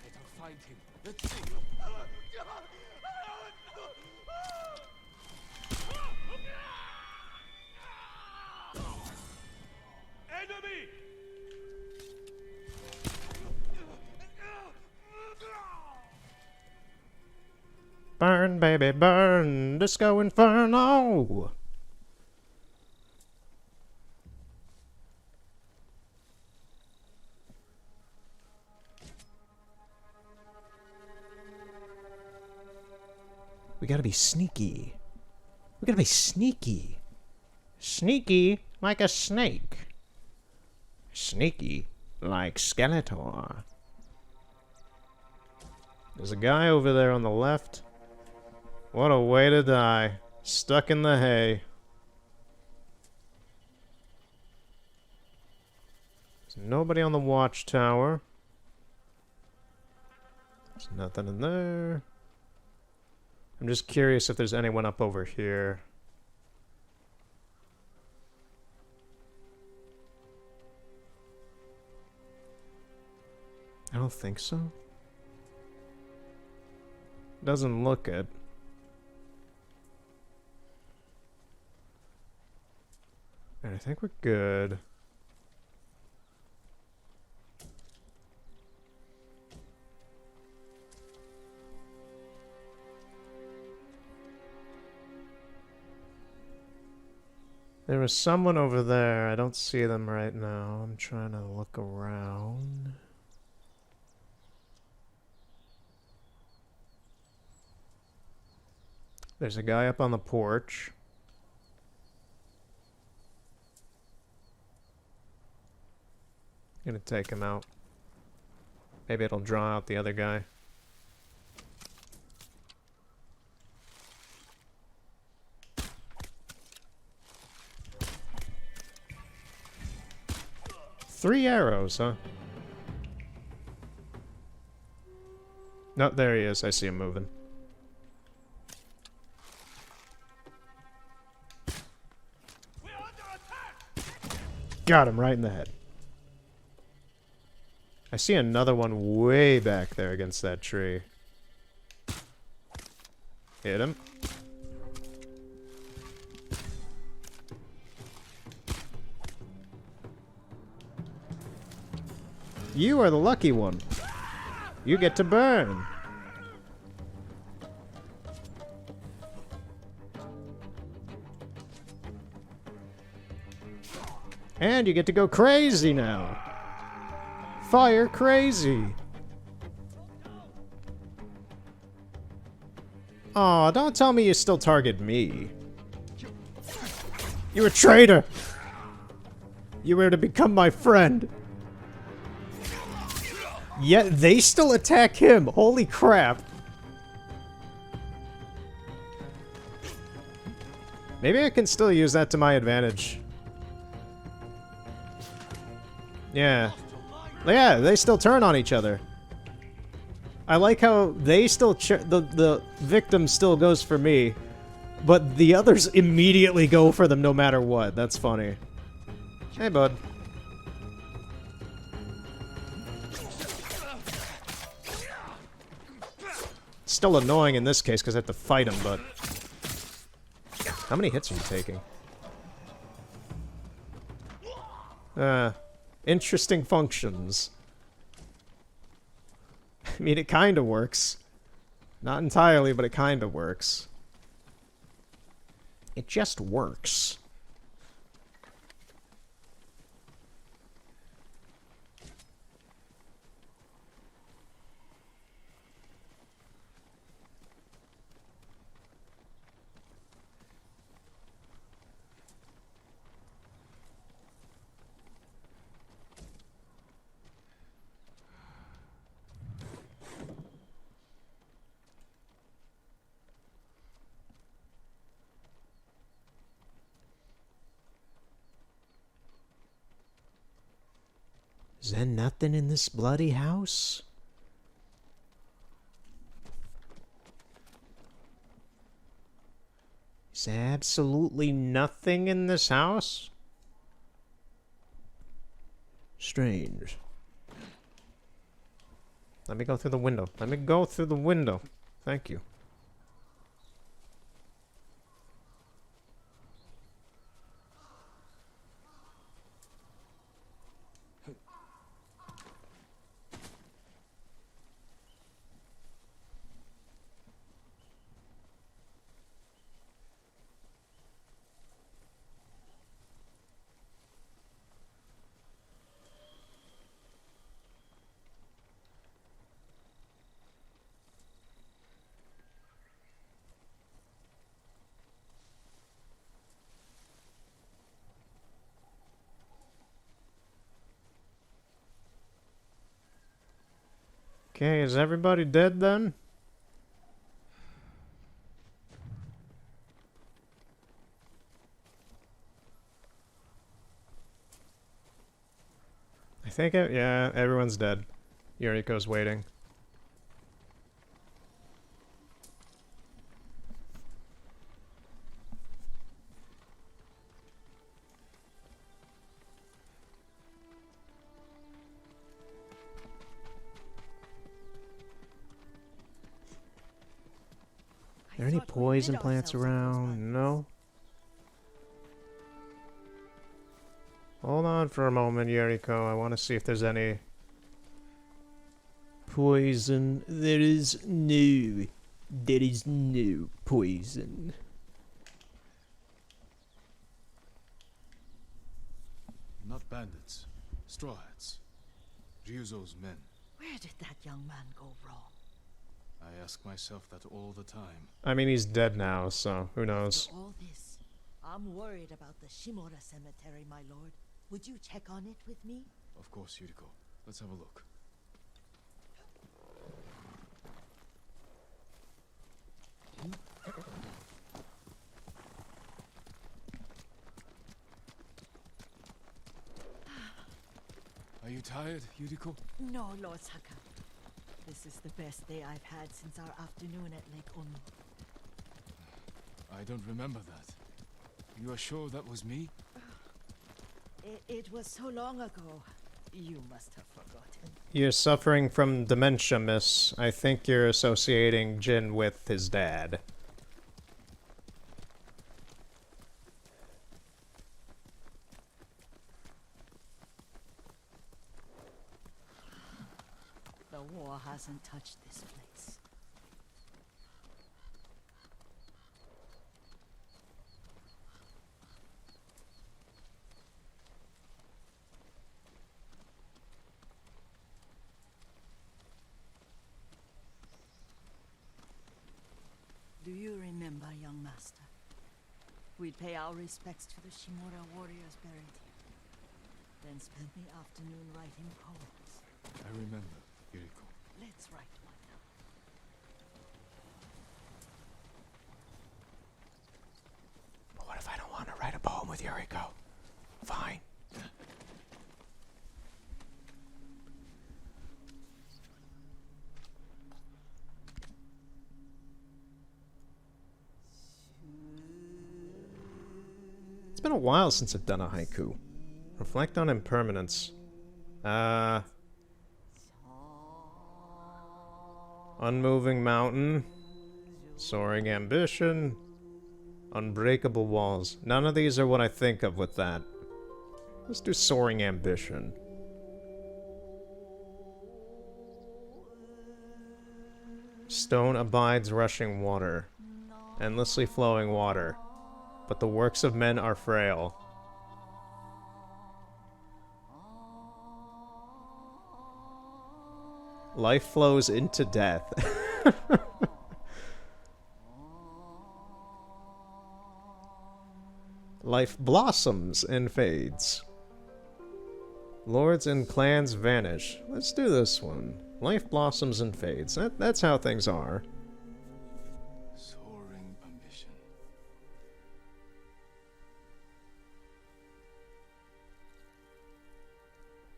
Better find him. Let's see. Enemy! Burn, baby, burn! Disco Inferno! We gotta be sneaky. We gotta be sneaky. Sneaky like a snake. Sneaky like Skeletor. There's a guy over there on the left. What a way to die. Stuck in the hay. There's nobody on the watchtower. There's nothing in there. I'm just curious if there's anyone up over here. I don't think so. Doesn't look it. And I think we're good. There was someone over there. I don't see them right now. I'm trying to look around. There's a guy up on the porch. Gonna take him out. Maybe it'll draw out the other guy. Three arrows, huh? No, there he is. I see him moving. Got him right in the head. I see another one way back there against that tree. Hit him. You are the lucky one. You get to burn. And you get to go crazy now. Fire crazy. Aw, don't tell me you still target me. You're a traitor. You were to become my friend. Yet they still attack him. Holy crap. Maybe I can still use that to my advantage. Yeah. Yeah, they still turn on each other. I like how they still the victim still goes for me, but the others immediately go for them no matter what. That's funny. Hey, bud. Still annoying in this case because I have to fight him, but... How many hits are you taking? Interesting functions. I mean, it kinda works. Not entirely, but it kinda works. It just works. Is there nothing in this bloody house? Is there absolutely nothing in this house? Strange. Let me go through the window. Let me go through the window. Thank you. Okay, is everybody dead then? think it, yeah, everyone's dead. Yuriko's waiting. Are there any thought we poison rid plants ourselves of those around? bugs. No? Hold on for a moment, Yuriko. I want to see if there's any poison. There is no. There is no poison. Not bandits. Straw hats. Ryuzo's men. Where did that young man go wrong? I ask myself that all the time. I mean, he's dead now, so who knows? After all this, I'm worried about the Shimura cemetery, my lord. Would you check on it with me? Of course, Yuriko. Let's have a look. Are you tired, Yuriko? No, Lord Saka. This is the best day I've had since our afternoon at Lake Unu. I don't remember that. You are sure that was me? It was so long ago. You must have forgotten. You're suffering from dementia, miss. I think you're associating Jin with his dad. The war hasn't touched this place. Do you remember, young master? We'd pay our respects to the Shimura warriors buried here, then spend the afternoon writing poems. I remember, Yuriko. Let's write one now. But what if I don't want to write a poem with Yuriko? Fine. It's been a while since I've done a haiku. Reflect on impermanence. Unmoving mountain. Soaring ambition. Unbreakable walls. None of these are what I think of with that. Let's do soaring ambition. Stone abides rushing water. Endlessly flowing water. But the works of men are frail. Life flows into death. Life blossoms and fades. Lords and clans vanish. Let's do this one. Life blossoms and fades. That's how things are. Soaring ambition.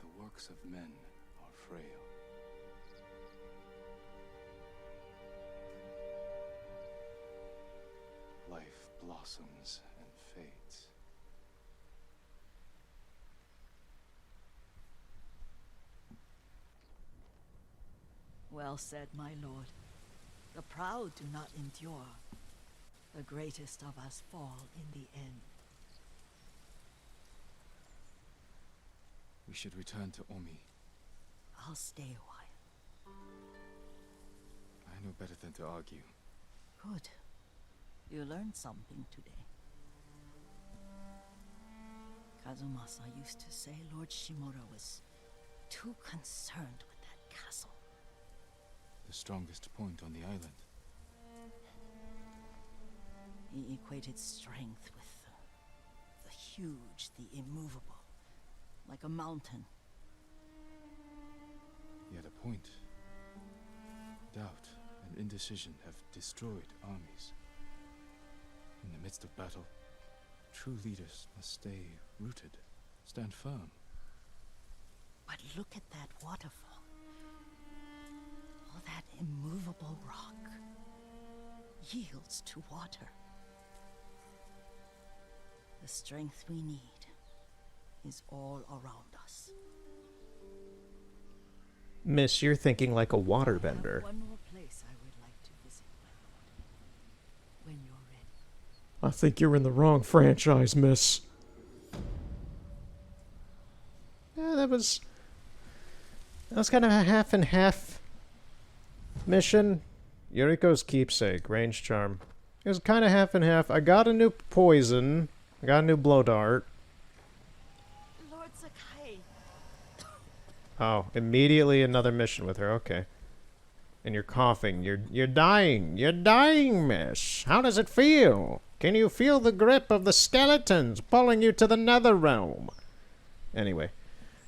The works of men are frail. Life blossoms and fades. Well said, my lord. The proud do not endure. The greatest of us fall in the end. We should return to Omi. I'll stay a while. I know better than to argue. Good. You learned something today. Kazumasa used to say Lord Shimura was too concerned with that castle. The strongest point on the island. He equated strength with the huge, the immovable, like a mountain. Yet a point. Doubt and indecision have destroyed armies. In the midst of battle, true leaders must stay rooted, stand firm. But But look at that waterfall. All that immovable rock yields to water. The strength we need is all around us. Miss, you're thinking like a I have waterbender. one more place I would like to visit, my lord. When you're ready. I think you're in the wrong franchise, miss. Yeah, that was kind of a half and half mission. Yuriko's keepsake, range charm. It was kind of half and half. I got a new poison. I got a new blow dart. Lord Sakai. Oh, immediately another mission with her. Okay. And you're coughing. You're dying. You're dying, miss. How does it feel? Can you feel the grip of the skeletons pulling you to the nether realm? Anyway.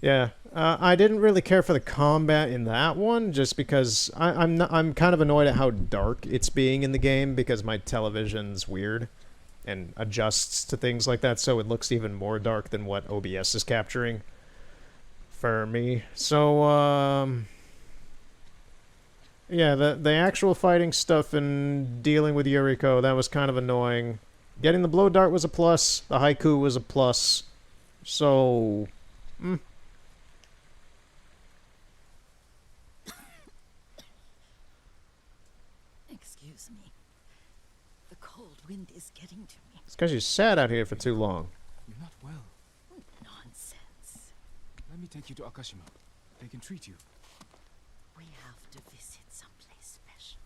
Yeah, I didn't really care for the combat in that one, just because I'm kind of annoyed at how dark it's being in the game, because my television's weird and adjusts to things like that, so it looks even more dark than what OBS is capturing for me. So, yeah, the actual fighting stuff and dealing with Yuriko, that was kind of annoying. Getting the blow dart was a plus, the haiku was a plus, so... Excuse me. The cold wind is getting to me. It's because you sat out here for too long. You're not well. Nonsense. Let me take you to Akashima. They can treat you. We have to visit someplace special.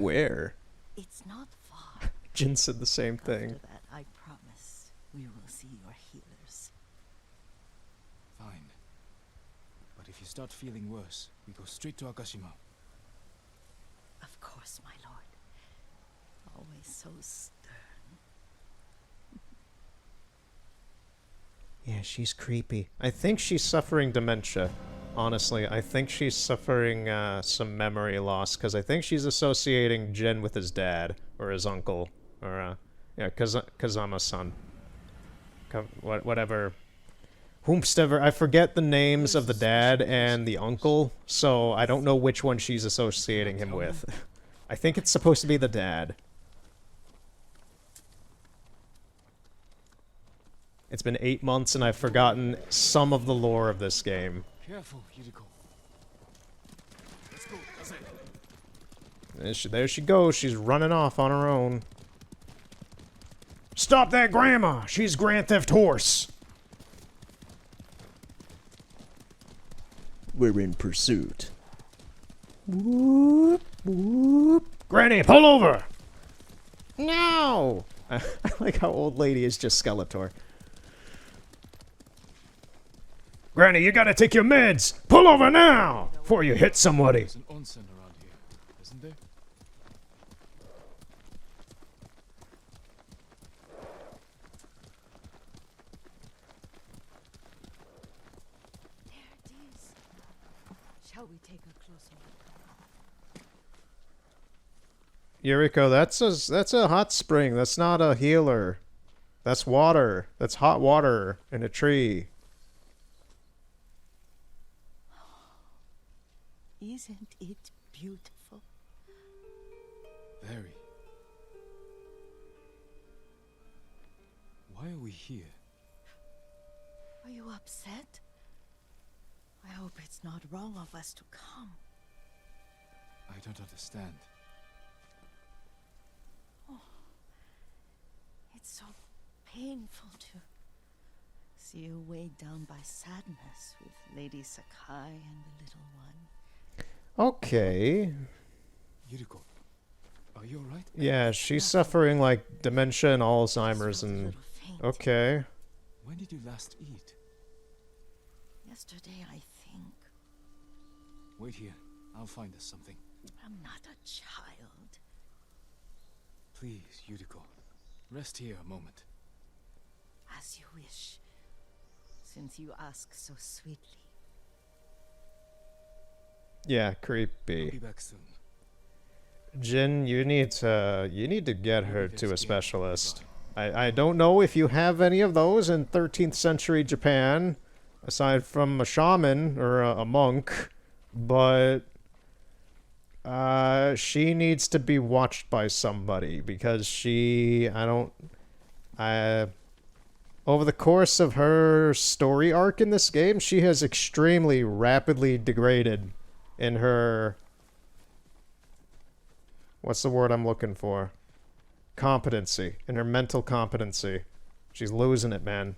Where? It's not far. Jin said the same thing. After that, I promise we will see your healers. Fine. But if you start feeling worse, we go straight to Akashima. Of course, my lord. Always so stern. Yeah, she's creepy. I think she's suffering dementia. Honestly, I think she's suffering some memory loss, because I think she's associating Jin with his dad, or his uncle, or, yeah, Kazama's son. Whatever. Whomstever, I forget the names of the dad and the uncle, so I don't know which one she's associating him with. I think it's supposed to be the dad. It's been 8 months and I've forgotten some of the lore of this game. Careful, Yuriko. Let's go, Kaze. There she goes, she's running off on her own. Stop that grandma! She's Grand Theft Horse! We're in pursuit. Whoop, whoop. Granny, pull over! No! I like how old lady is just Skeletor. Granny, you gotta take your meds! Pull over now! Before you hit somebody! There's an onsen around here, isn't there? There it is. Shall we take a closer look? Yuriko, that's a hot spring. That's not a healer. That's water. That's hot water in a tree. Isn't it beautiful? Very. Why are we here? Are you upset? I hope it's not wrong of us to come. I don't understand. It's so painful to see you weighed down by sadness with Lady Sakai and the little one. Okay. Yuriko, are you alright? Yeah, she's suffering like dementia and Alzheimer's Just felt a and... little faint. Okay. When did you last eat? Yesterday, I think. Wait here. I'll find us something. I'm not a child. Please, Yuriko. Rest here a moment. As you wish. Since you ask so sweetly. Yeah, I'll creepy. be back soon. Jin, you need to get her to a specialist. I don't know if you have any of those in 13th century Japan, aside from a shaman or a monk, but she needs to be watched by somebody because over the course of her story arc in this game, she has extremely rapidly degraded in her, what's the word I'm looking for? Competency, in her mental competency. She's losing it, man.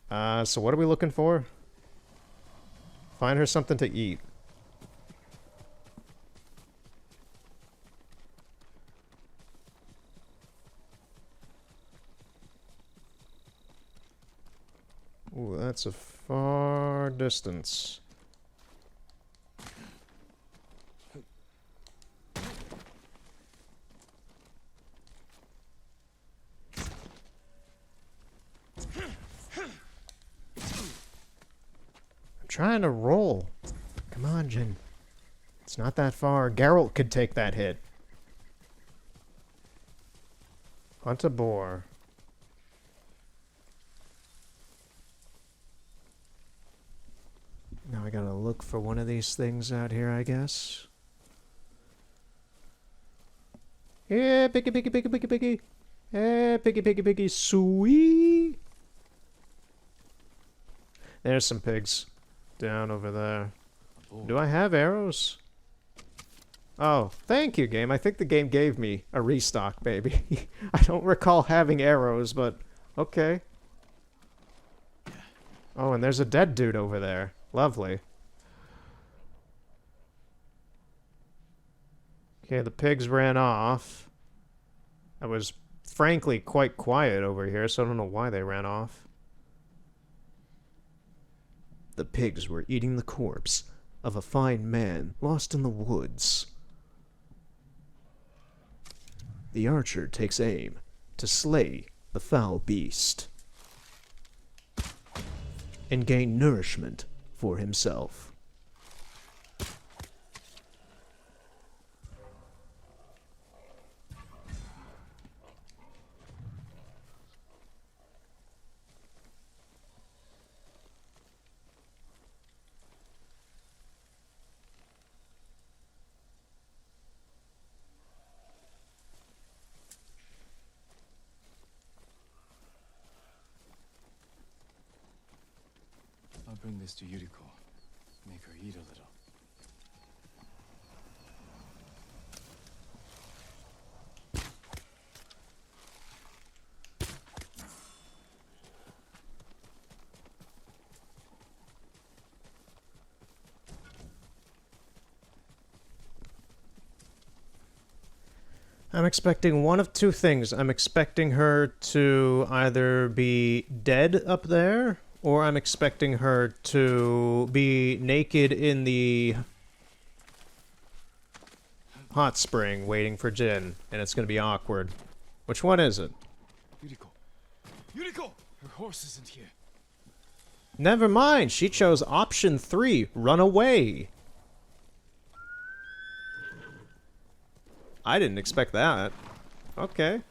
So what are we looking for? Find her something to eat. Ooh, that's a far distance. I'm trying to roll. Come on, Jin. It's not that far. Geralt could take that hit. Hunt a boar. Now I gotta look for one of these things out here, I guess. Yeah, piggy, piggy, piggy, piggy, piggy. Yeah, piggy, piggy, piggy, sweet. There's some pigs down over there. Do I have arrows? Oh, thank you, game. I think the game gave me a restock, baby. I don't recall having arrows, but okay. Oh, and there's a dead dude over there. Lovely. Okay, the pigs ran off. I was frankly quite quiet over here, so I don't know why they ran off. The pigs were eating the corpse of a fine man lost in the woods. The archer takes aim to slay the foul beast and gain nourishment for himself. I'll bring this to Yuriko. Make her eat a little. I'm expecting one of two things. I'm expecting her to either be dead up there, or I'm expecting her to be naked in the hot spring waiting for Jin, and it's going to be awkward. Which one is it? Yuriko! Yuriko! Her horse isn't here. Never mind, she chose option 3, run away. I didn't expect that. Okay.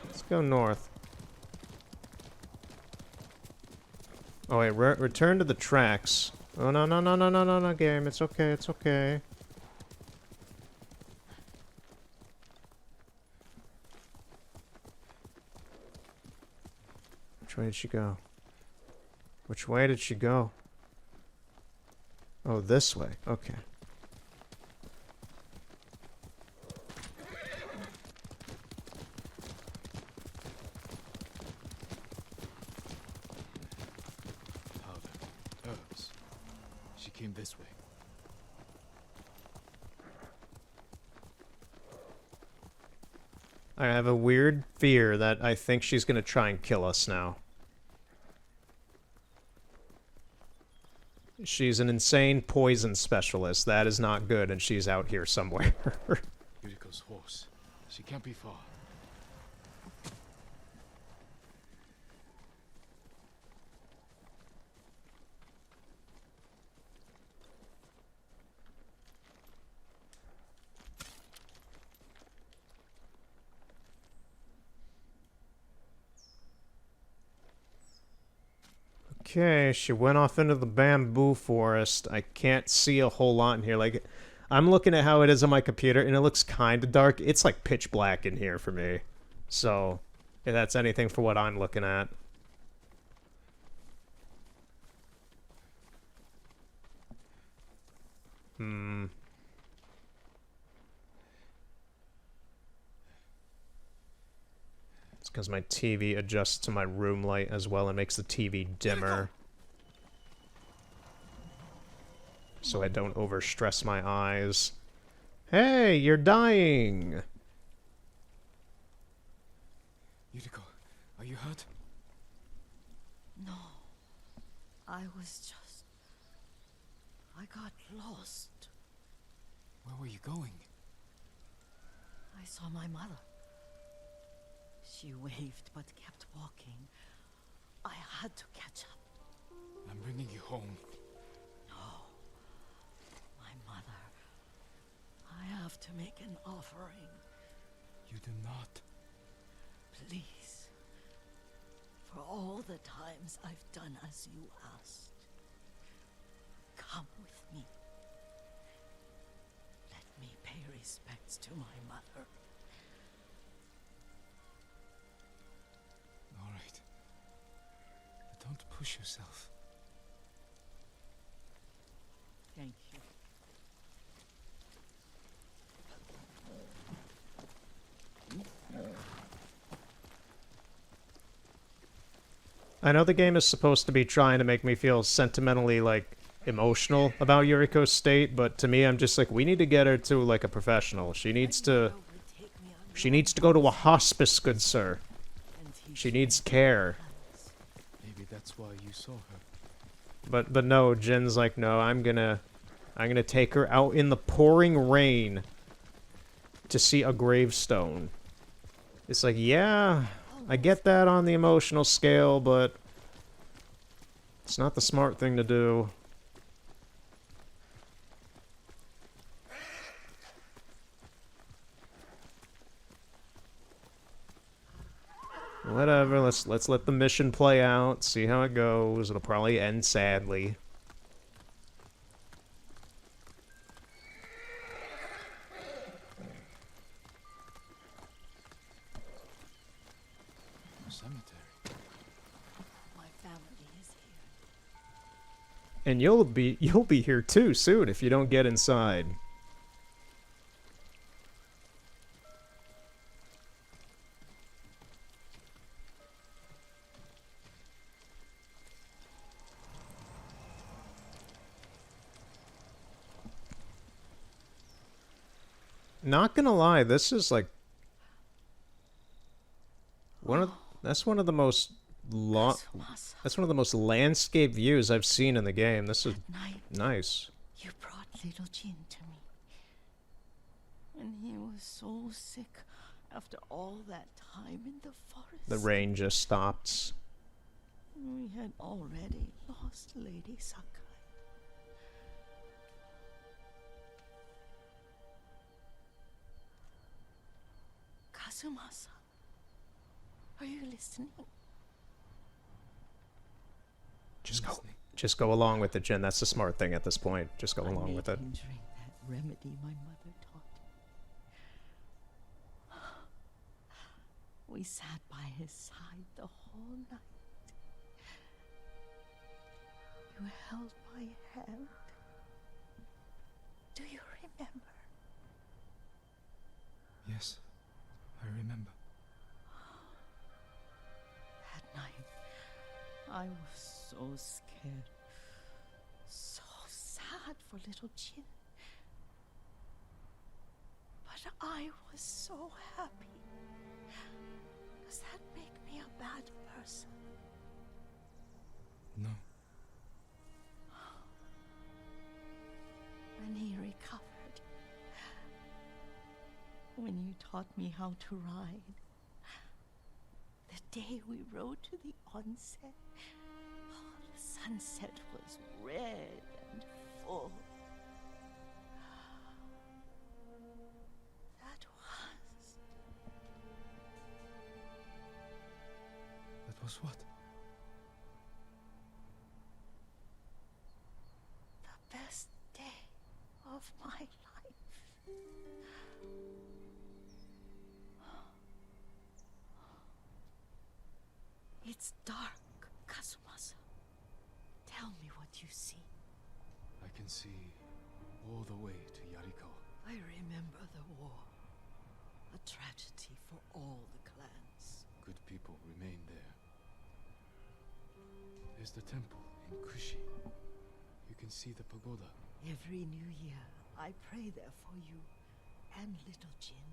Let's go north. Oh wait, return to the tracks. Oh no no no no no no no game, it's okay, it's okay. Which way did she go? Which way did she go? Oh, this way. Okay. Powder. Herbs. She came this way. I have a weird fear that I think she's gonna try and kill us now. She's an insane poison specialist. That is not good, and she's out here somewhere. Yuriko's horse. She can't be far. Okay, she went off into the bamboo forest. I can't see a whole lot in here. Like, I'm looking at how it is on my computer, and it looks kind of dark. It's like pitch black in here for me. So, if that's anything for what I'm looking at. It's because my TV adjusts to my room light as well and makes the TV dimmer. So I don't overstress my eyes. Hey, you're dying! Yuriko, are you hurt? No. I got lost. Where were you going? I saw my mother. She waved but kept walking. I had to catch up. I'm bringing you home. No. My mother. I have to make an offering. You do not. Please. For all the times I've done as you asked. Come with me. Let me pay respects to my mother. All right. But don't push yourself. Thank you. I know the game is supposed to be trying to make me feel sentimentally, like, emotional about Yuriko's state, but to me, I'm just like, we need to get her to, like, a professional. She needs to go to a hospice, good sir. She needs care. Maybe that's why you saw her. But no, Jin's like, no, I'm gonna take her out in the pouring rain to see a gravestone. It's like, yeah, I get that on the emotional scale, but it's not the smart thing to do. Whatever, let's let the mission play out, see how it goes. It'll probably end sadly. A cemetery. My family is here. And you'll be here too soon if you don't get inside. Not gonna lie, this is like that's one of the most that's one of the most landscape views I've seen in the game. This is Night, nice. you brought little Jin to me. And he was so sick after all that time in the forest. The rain just stops. We had already lost Lady Sakai. Kazumasa, are you listening? Just go along with it, Jin. That's the smart thing at this point. Just go I along made with it. him drink that remedy my mother taught him. We sat by his side the whole night. You held my hand. Do you remember? Yes, I remember. That night, I was so scared. So sad for little Jin. But I was so happy. Does that make me a bad person? No. When he recovered, when you taught me how to ride, the day we rode to the onsen, the sunset was red and full. That was what? It's dark, Kazumasa. Tell me what you see. I can see all the way to Yariko. I remember the war. A tragedy for all the clans. Good people remain there. There's the temple in Kushi. You can see the pagoda. Every new year, I pray there for you and little Jin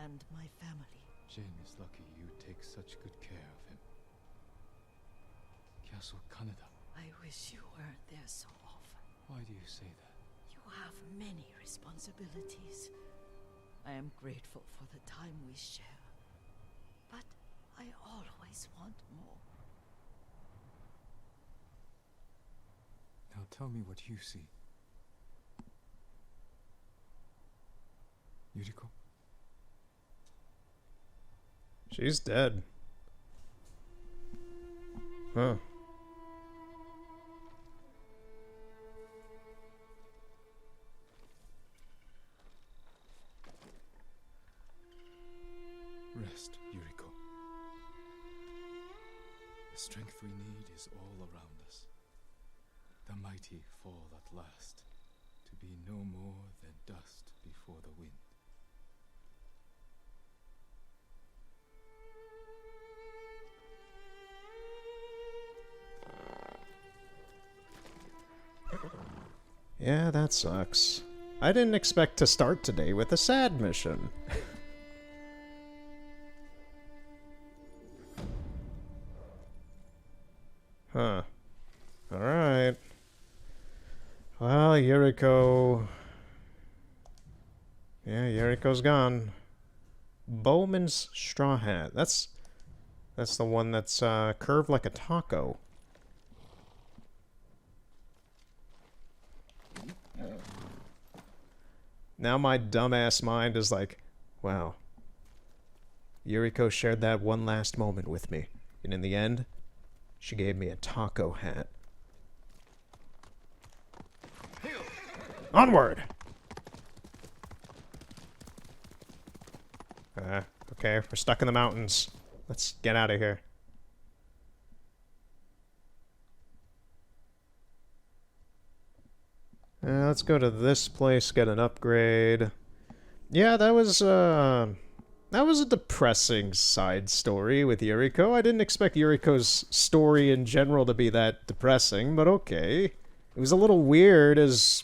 and my family. Jin is lucky you take such good care of him. Castle Kaneda. I wish you weren't there so often. Why do you say that? You have many responsibilities. I am grateful for the time we share, but I always want more. Now tell me what you see. Yuriko? She's dead. Huh. Rest, Yuriko. The strength we need is all around us. The mighty fall at last, to be no more than dust before the wind. Yeah, that sucks. I didn't expect to start today with a sad mission. Huh. Alright. Well, Yuriko... Yeah, Yuriko's gone. Bowman's straw hat. That's the one that's curved like a taco. Now my dumbass mind is like, wow. Yuriko shared that one last moment with me. And in the end, she gave me a taco hat. Onward! Okay, we're stuck in the mountains. Let's get out of here. Let's go to this place, get an upgrade. Yeah, that was a depressing side story with Yuriko. I didn't expect Yuriko's story in general to be that depressing, but okay. It was a little weird as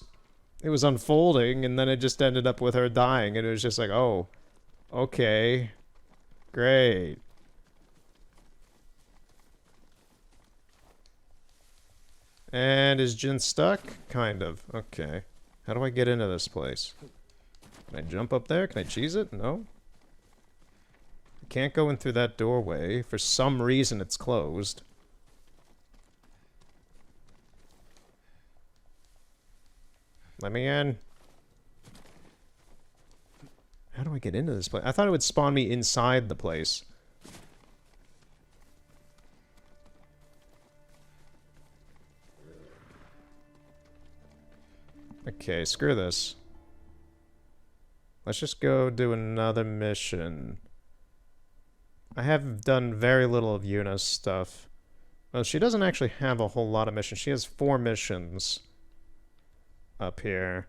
it was unfolding, and then it just ended up with her dying, and it was just like, oh, okay, great. And is Jin stuck? Kind of. Okay. How do I get into this place? Can I jump up there? Can I cheese it? No. I can't go in through that doorway. For some reason it's closed. Let me in. How do I get into this place? I thought it would spawn me inside the place. Okay, screw this. Let's just go do another mission. I have done very little of Yuna's stuff. Well, she doesn't actually have a whole lot of missions. She has 4 missions up here.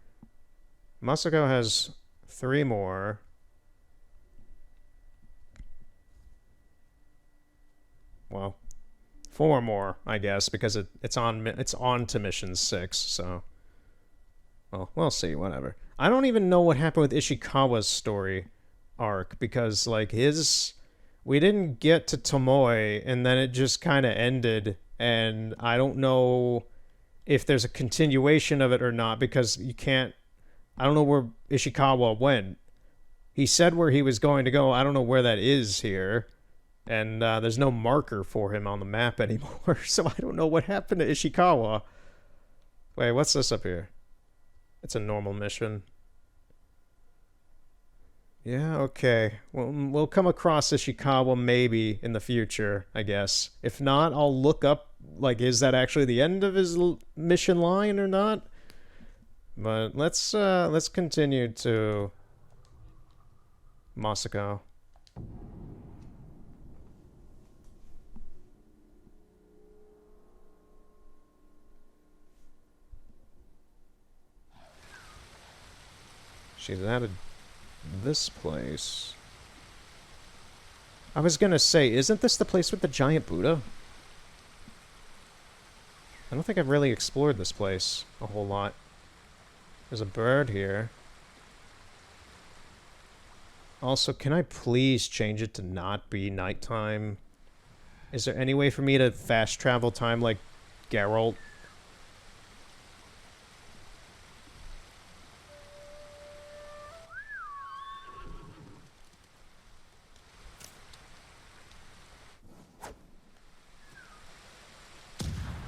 Masako has 3 more. Well, 4 more, I guess, because it's on to mission 6, so... Well, we'll see, whatever. I don't even know what happened with Ishikawa's story arc, because, like, we didn't get to Tomoe, and then it just kind of ended, and I don't know if there's a continuation of it or not, because I don't know where Ishikawa went. He said where he was going to go, I don't know where that is here, and there's no marker for him on the map anymore, so I don't know what happened to Ishikawa. Wait, what's this up here? It's a normal mission. Yeah, okay. Well, we'll come across Ishikawa maybe in the future, I guess. If not, I'll look up, like, is that actually the end of his mission line or not? But let's continue to Masako. She's added this place. I was gonna say, isn't this the place with the giant Buddha? I don't think I've really explored this place a whole lot. There's a bird here. Also, can I please change it to not be nighttime? Is there any way for me to fast travel time like Geralt?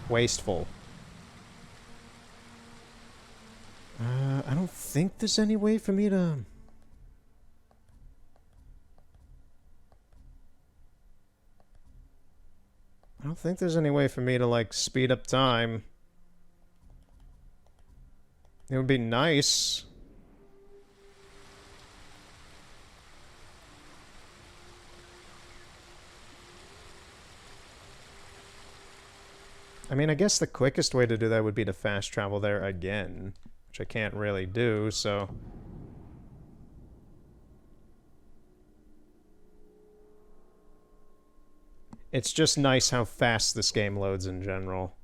Wasteful. I don't think there's any way for me to... I don't think there's any way for me to, like, speed up time. It would be nice. I mean, I guess the quickest way to do that would be to fast travel there again, which I can't really do, so... It's just nice how fast this game loads in general.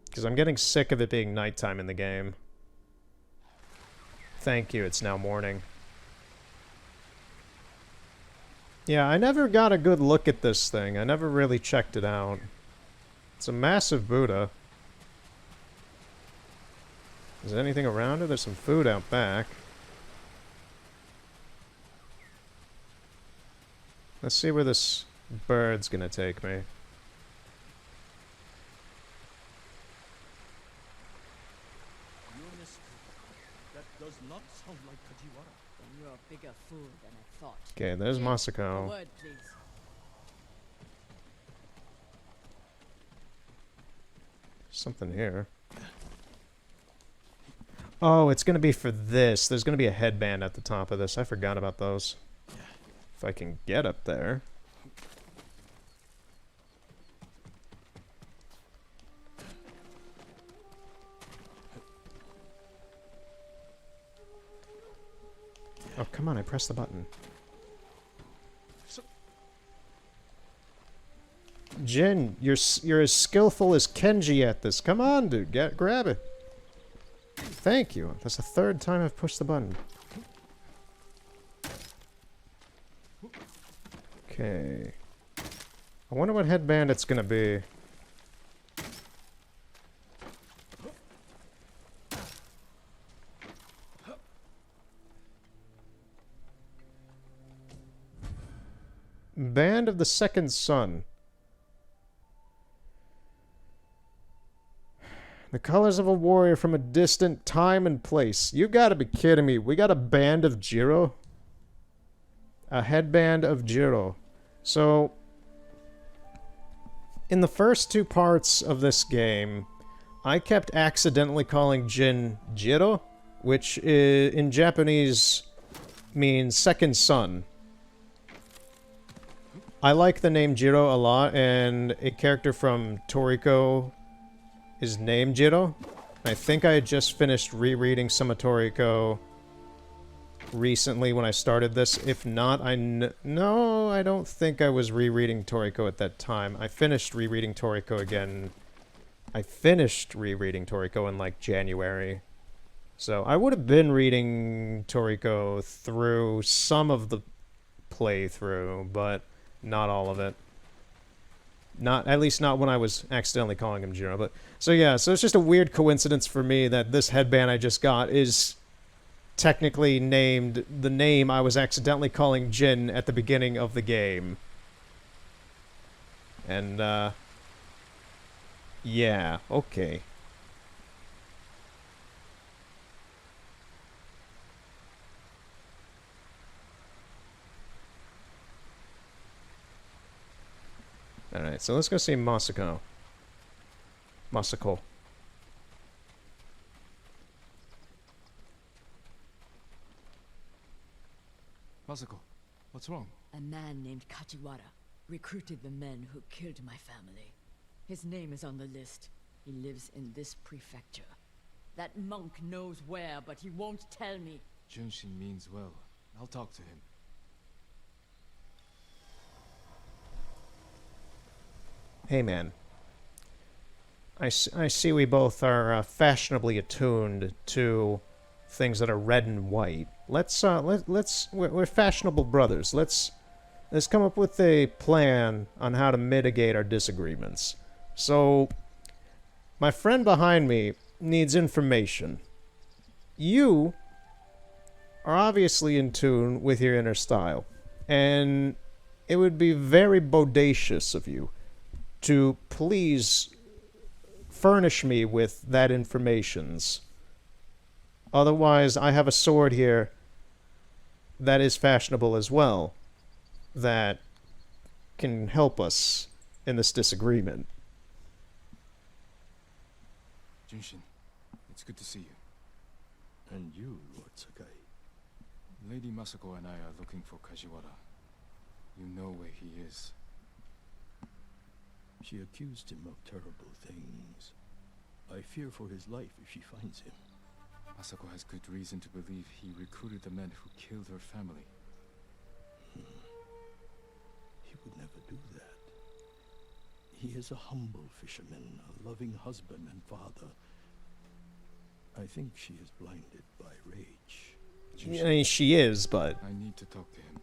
Because I'm getting sick of it being nighttime in the game. Thank you, it's now morning. Yeah, I never got a good look at this thing. I never really checked it out. It's a massive Buddha. Is there anything around it? There's some food out back. Let's see where this bird's gonna take me. That does not sound like Kajiwara. Then you're a bigger fool than I thought. Okay, there's A Masako. word, please. Something here. Oh, it's gonna be for this. There's gonna be a headband at the top of this. I forgot about those. If I can get up there. Oh, come on, I pressed the button. Jin, you're as skillful as Kenji at this. Come on, dude, grab it. Thank you. That's the third time I've pushed the button. Okay. I wonder what headband it's gonna be. Band of the Second Sun. The colors of a warrior from a distant time and place. You gotta be kidding me. We got a band of Jiro? A headband of Jiro. So, in the first two parts of this game, I kept accidentally calling Jin Jiro, which in Japanese means second sun. I like the name Jiro a lot, and a character from Toriko is named Jiro. I think I had just finished rereading some of Toriko recently when I started this. If not, no, I don't think I was rereading Toriko at that time. I finished rereading Toriko again. I finished rereading Toriko in, like, January. So I would have been reading Toriko through some of the playthrough, but not all of it. At least not when I was accidentally calling him Jiro. But so yeah, so it's just a weird coincidence for me that this headband I just got is technically named the name I was accidentally calling Jin at the beginning of the game. And yeah, okay. Alright, so let's go see Masako. Masako. Masako, what's wrong? A man named Kajiwara recruited the men who killed my family. His name is on the list. He lives in this prefecture. That monk knows where, but he won't tell me. Junshin means well. I'll talk to him. Hey, man. I see we both are fashionably attuned to things that are red and white. We're fashionable brothers. Let's come up with a plan on how to mitigate our disagreements. So, my friend behind me needs information. You are obviously in tune with your inner style, and it would be very bodacious of you to please furnish me with that informations. Otherwise, I have a sword here that is fashionable as well, that can help us in this disagreement. Junshin, it's good to see you. And you, Lord Sakai. Lady Masako and I are looking for Kajiwara. You know where he is. She accused him of terrible things. I fear for his life if she finds him. Masako has good reason to believe he recruited the men who killed her family. He would never do that. He is a humble fisherman, a loving husband and father. I think she is blinded by rage. I mean, she is, but... I need to talk to him.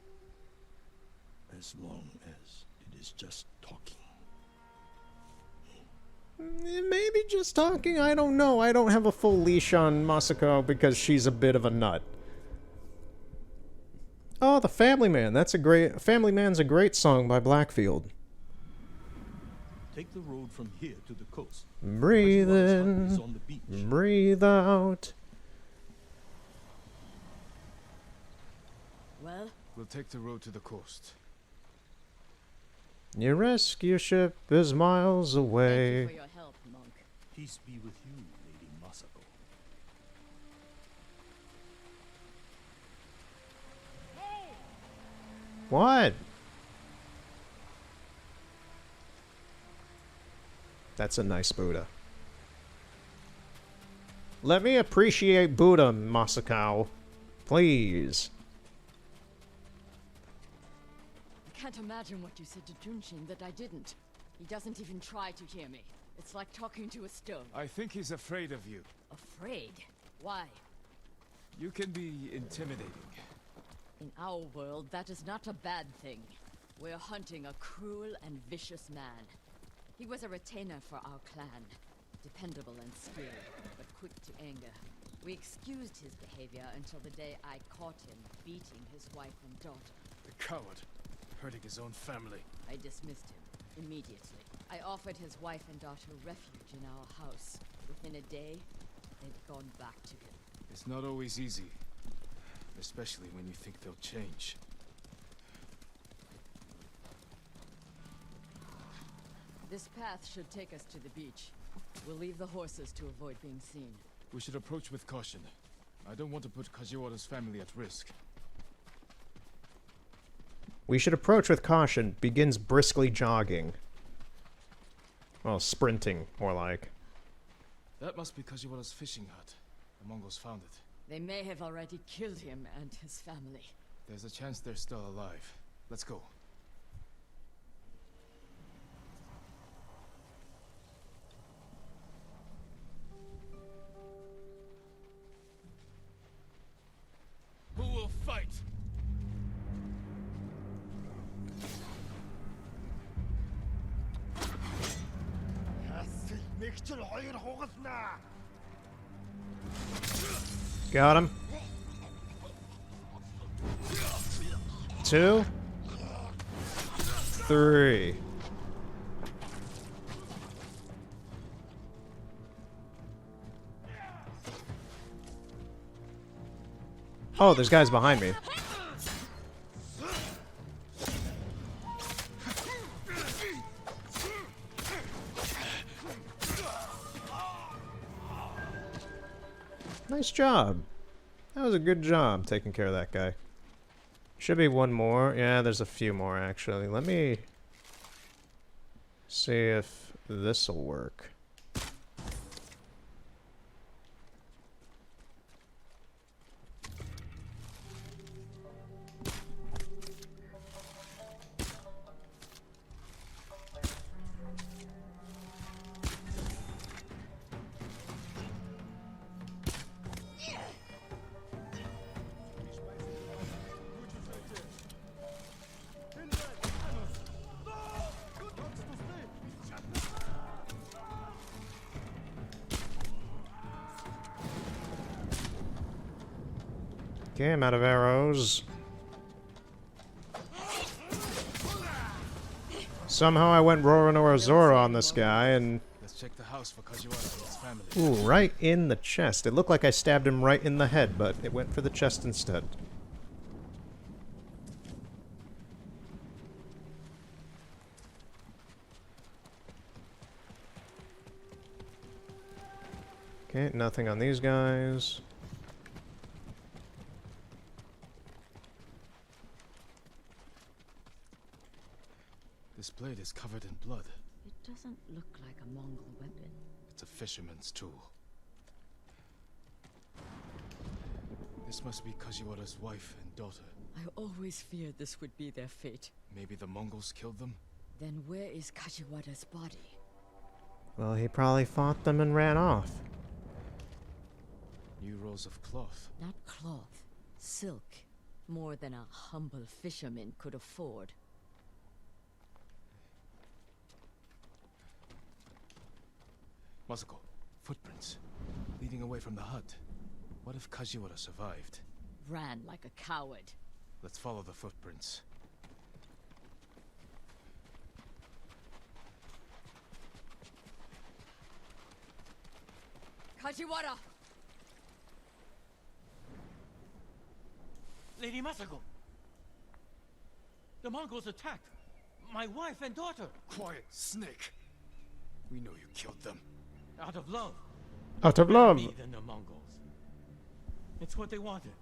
As long as it is just talking. Maybe just talking, I don't know. I don't have a full leash on Masako because she's a bit of a nut. Oh, The Family Man. Family Man's a great song by Blackfield. Take the road from here to the coast. Breathe Kajiwara's hut is in, on the beach. breathe out. Well, We'll take the road to the coast. Your rescue ship is miles thank away. you for your help, monk. Peace be with you, Lady Masako. What? That's a nice Buddha. Let me appreciate Buddha, Masako. Please. I can't imagine what you said to Junshin that I didn't. He doesn't even try to hear me. It's like talking to a stone. I think he's afraid of you. Afraid? Why? You can be intimidating. In our world, that is not a bad thing. We're hunting a cruel and vicious man. He was a retainer for our clan. Dependable and skilled, but quick to anger. We excused his behavior until the day I caught him beating his wife and daughter. The coward. Hurting his own family. I dismissed him immediately. I offered his wife and daughter refuge in our house. Within a day, they'd gone back to him. It's not always easy. Especially when you think they'll change. This path should take us to the beach. We'll leave the horses to avoid being seen. We should approach with caution. I don't want to put Kajiwara's family at risk. We should approach with caution. Begins briskly jogging. Well, sprinting, more like. That must be Kajiwara's fishing hut. The Mongols found it. They may have already killed him and his family. There's a chance they're still alive. Let's go. Who will fight? Got him. 2, 3. Oh, there's guys behind me. Nice job. That was a good job taking care of that guy. Should be one more. Yeah, there's a few more actually. Let me see if this'll work. Okay, I'm out of arrows. Somehow I went Roronorazora on this guy, and... Let's check the house for Kajiwara and his family. Ooh, right in the chest. It looked like I stabbed him right in the head, but it went for the chest instead. Okay, nothing on these guys. This blade is covered in blood. It doesn't look like a Mongol weapon. It's a fisherman's tool. This must be Kajiwara's wife and daughter. I always feared this would be their fate. Maybe the Mongols killed them? Then where is Kajiwara's body? Well, he probably fought them and ran off. New rolls of cloth. Not cloth, silk. More than a humble fisherman could afford. Masako, footprints. Leading away from the hut. What if Kajiwara survived? Ran like a coward. Let's follow the footprints. Kajiwara! Lady Masako! The Mongols attacked my wife and daughter Quiet, snake! We know you killed them. out of love. Out of love! Me than the Mongols. It's what they wanted.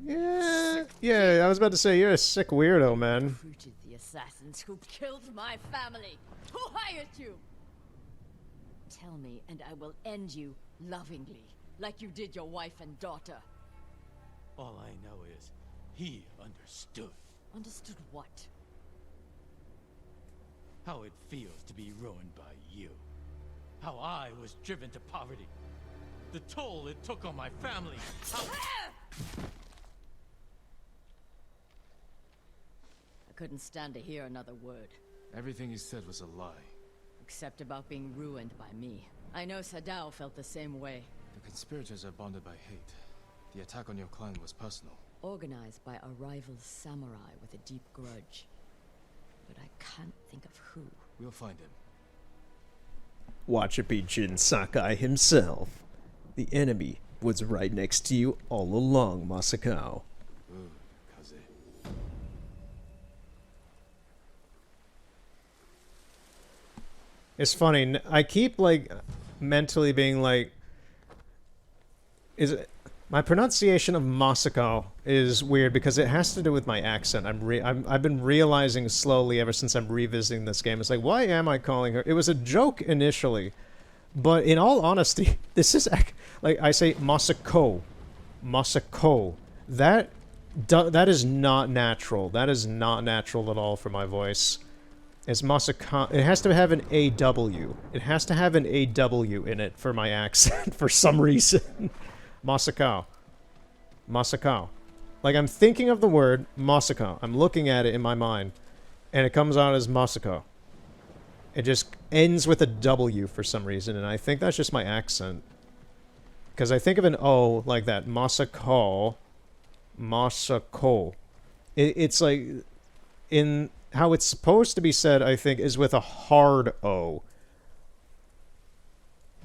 Yeah, yeah, I was about to say, you're a sick weirdo, man. Recruited the assassins who killed my family. Who hired you? Tell me, and I will end you lovingly, like you did your wife and daughter. All I know is he understood Understood what? how it feels to be ruined by you. How I was driven to poverty. The toll it took on my family. How... I couldn't stand to hear another word, Everything you said was a lie. except about being ruined by me. I know Sadao felt the same way. The conspirators are bonded by hate. The attack on your clan was personal. Organized by a rival samurai with a deep grudge. But I can't think of who. We'll find him. Watch it be Jin Sakai himself. The enemy was right next to you all along, Masako. Ooh, Kaze. It's funny, I keep, like, mentally being like... My pronunciation of Masako is weird because it has to do with my accent. I've been realizing slowly ever since I'm revisiting this game. It's like, why am I calling her? It was a joke initially, but in all honesty, this is like I say Masako, Masako. That is not natural. That is not natural at all for my voice. It's Masako. It has to have an AW. It has to have an AW in it for my accent for some reason. Masako. Masako. Like, I'm thinking of the word Masako. I'm looking at it in my mind. And it comes out as Masako. It just ends with a W for some reason. And I think that's just my accent. Because I think of an O like that. Masako. Masako. It's like... In how it's supposed to be said, I think, is with a hard O.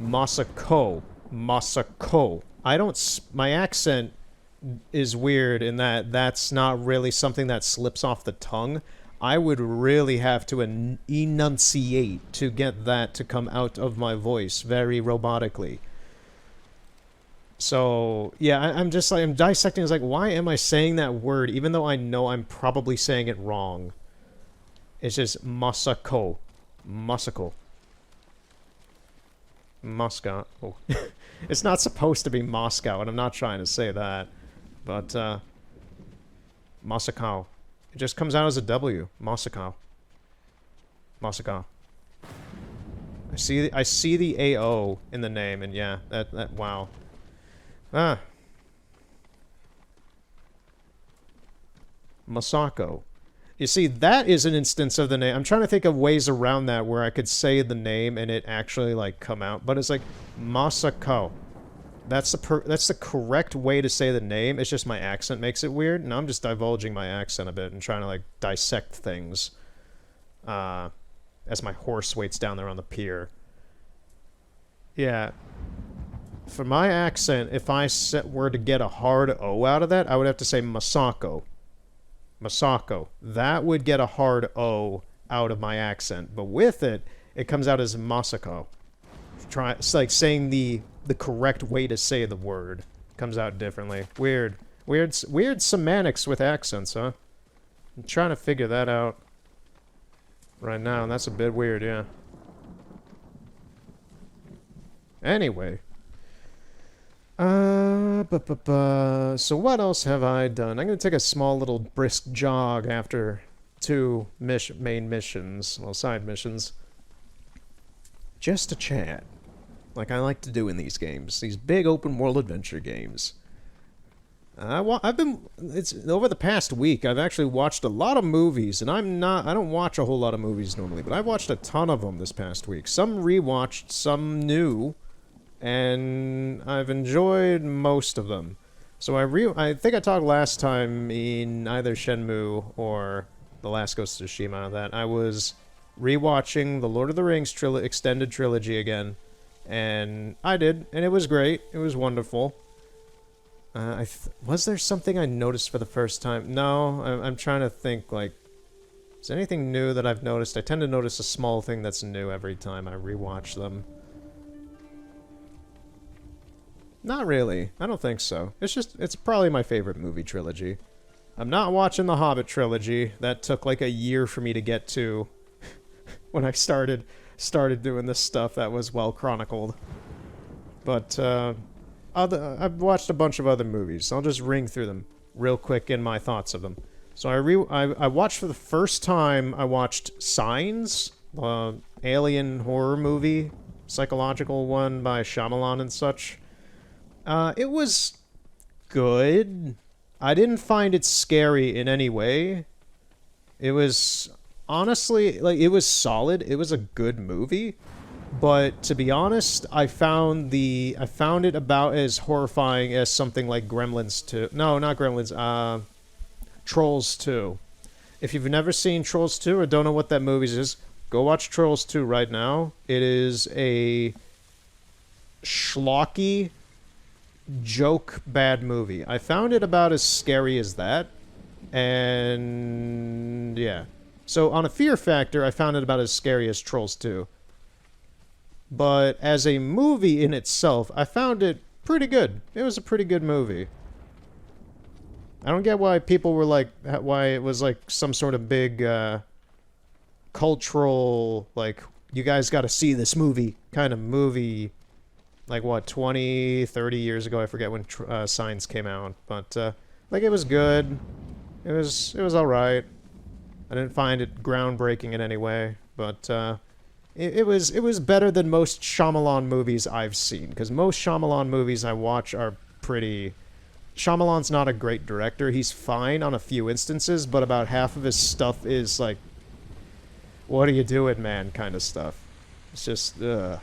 Masako. Masako. My accent is weird in that that's not really something that slips off the tongue. I would really have to enunciate to get that to come out of my voice very robotically. So, yeah, I'm just like, I'm dissecting, it's like, why am I saying that word even though I know I'm probably saying it wrong? It's just Masako. Masako. Moscow. Oh. It's not supposed to be Moscow, and I'm not trying to say that. But, Moscow. It just comes out as a W. Moscow. Moscow. I see the AO in the name, and yeah, that wow. Ah. Masako. You see, that is an instance of the name. I'm trying to think of ways around that where I could say the name and it actually, like, come out. But it's like, Masako. That's the correct way to say the name. It's just my accent makes it weird. And I'm just divulging my accent a bit and trying to, like, dissect things. As my horse waits down there on the pier. Yeah. For my accent, if I were to get a hard O out of that, I would have to say Masako. Masako. That would get a hard O out of my accent. But with it, it comes out as Masako. It's like saying the correct way to say the word. Comes out differently. Weird. Weird semantics with accents, huh? I'm trying to figure that out right now, and that's a bit weird, yeah. Anyway. So what else have I done? I'm going to take a small little brisk jog after 2 main missions, well, side missions. Just to chat. Like I like to do in these games. These big open world adventure games. It's over the past week, I've actually watched a lot of movies, and I don't watch a whole lot of movies normally, but I've watched a ton of them this past week. Some rewatched, some new. And I've enjoyed most of them. So I think I talked last time in either Shenmue or The Last Ghost of Tsushima that I was rewatching the Lord of the Rings extended trilogy again. And I did, and it was great. It was wonderful. Was there something I noticed for the first time? No, I'm trying to think, like, is there anything new that I've noticed? I tend to notice a small thing that's new every time I rewatch them. Not really. I don't think so. It's probably my favorite movie trilogy. I'm not watching the Hobbit trilogy. That took like a year for me to get to when I started doing this stuff that was well chronicled. But I've watched a bunch of other movies. So I'll just ring through them real quick in my thoughts of them. So I watched for the first time, I watched Signs, the alien horror movie, psychological one by Shyamalan and such. It was good. I didn't find it scary in any way. It was honestly, like, it was solid. It was a good movie. But to be honest, I found it about as horrifying as something like Gremlins 2. No, not Gremlins. Trolls 2. If you've never seen Trolls 2 or don't know what that movie is, go watch Trolls 2 right now. It is a schlocky joke bad movie. I found it about as scary as that. And yeah. So on a fear factor, I found it about as scary as Trolls 2. But as a movie in itself, I found it pretty good. It was a pretty good movie. I don't get why people were like, why it was like some sort of big cultural, like, you guys gotta see this movie kind of movie. Like, what, 20, 30 years ago? I forget when Signs came out. But, like, it was good. It was alright. I didn't find it groundbreaking in any way. But, it was better than most Shyamalan movies I've seen. Because most Shyamalan movies I watch are pretty... Shyamalan's not a great director. He's fine on a few instances, but about half of his stuff is, like, what are you doing, man, kind of stuff. It's just, ugh.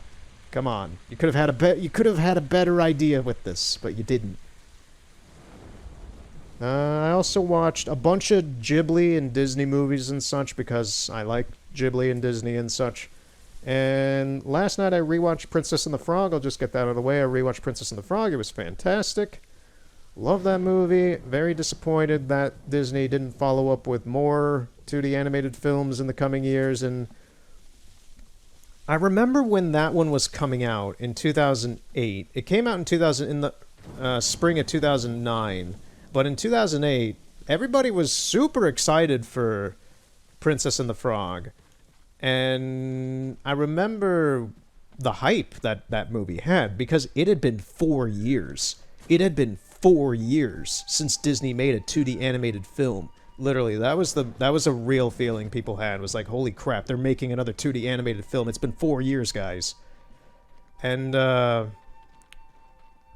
Come on. You could have had a better idea with this, but you didn't. I also watched a bunch of Ghibli and Disney movies and such because I like Ghibli and Disney and such. And last night I rewatched Princess and the Frog. I'll just get that out of the way. I rewatched Princess and the Frog. It was fantastic. Love that movie. Very disappointed that Disney didn't follow up with more 2D animated films in the coming years. And I remember when that one was coming out in 2008. It came out in the spring of 2009. But in 2008, everybody was super excited for Princess and the Frog. And I remember the hype that that movie had, because it had been 4 years. It had been 4 years since Disney made a 2D animated film. Literally, that was a real feeling people had. Was like, holy crap, they're making another 2D animated film. It's been 4 years, guys. And I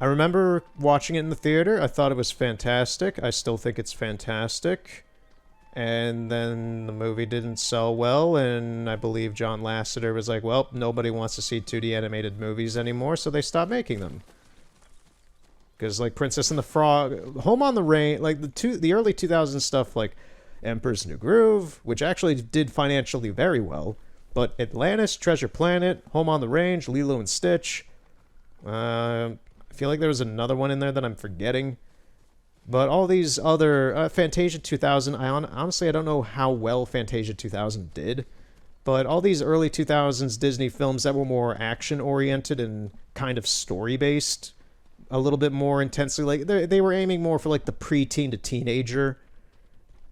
remember watching it in the theater. I thought it was fantastic. I still think it's fantastic. And then the movie didn't sell well, and I believe John Lasseter was like, well, nobody wants to see 2D animated movies anymore, so they stopped making them. Because, like, Princess and the Frog, Home on the Range, like, the early 2000s stuff, like Emperor's New Groove, which actually did financially very well, but Atlantis, Treasure Planet, Home on the Range, Lilo and Stitch, I feel like there was another one in there that I'm forgetting. But all these other... Fantasia 2000, honestly, I don't know how well Fantasia 2000 did. But all these early 2000s Disney films that were more action-oriented and kind of story-based, a little bit more intensely, like, they were aiming more for, like, the preteen to teenager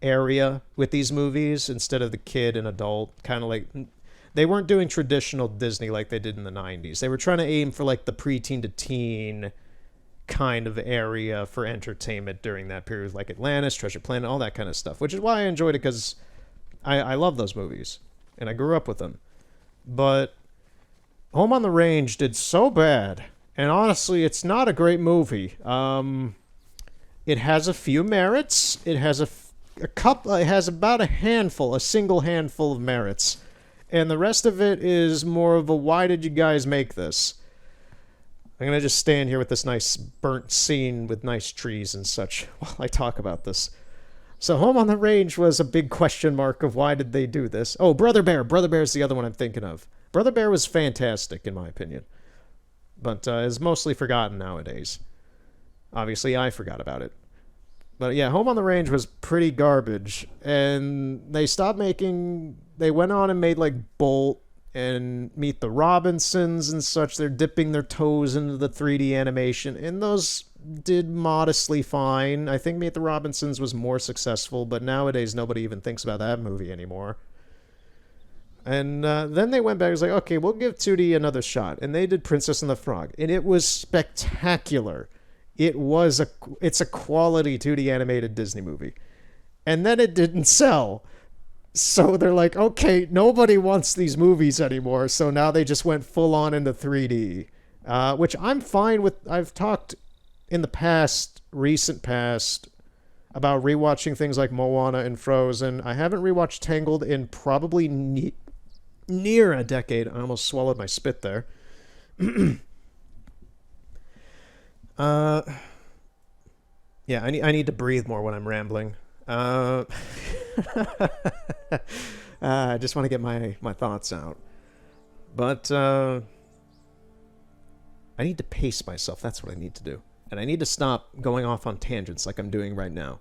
area with these movies, instead of the kid and adult, kind of like... They weren't doing traditional Disney like they did in the 90s. They were trying to aim for, like, the preteen to teen kind of area for entertainment during that period, like Atlantis, Treasure Planet, all that kind of stuff, which is why I enjoyed it, because I love those movies, and I grew up with them. But Home on the Range did so bad, and honestly, it's not a great movie. It has a few merits. It has a couple. It has about a single handful of merits, and the rest of it is more of a, why did you guys make this? I'm going to just stand here with this nice burnt scene with nice trees and such while I talk about this. So Home on the Range was a big question mark of why did they do this. Oh, Brother Bear. Brother Bear's the other one I'm thinking of. Brother Bear was fantastic, in my opinion. But is mostly forgotten nowadays. Obviously, I forgot about it. But yeah, Home on the Range was pretty garbage. And they stopped making... They went on and made, like, Bolt and Meet the Robinsons and such. They're dipping their toes into the 3D animation, and those did modestly fine. I think Meet the Robinsons was more successful, but nowadays nobody even thinks about that movie anymore. And then they went back and was like, okay, we'll give 2D another shot. And they did Princess and the Frog, and it was spectacular. It's a quality 2D animated Disney movie. And then it didn't sell. So they're like, okay, nobody wants these movies anymore, so now they just went full on into 3D, which I'm fine with. I've talked in the recent past, about rewatching things like Moana and Frozen. I haven't rewatched Tangled in probably near a decade. I almost swallowed my spit there. Yeah, I need to breathe more when I'm rambling. I just want to get my thoughts out. But I need to pace myself. That's what I need to do. And I need to stop going off on tangents like I'm doing right now.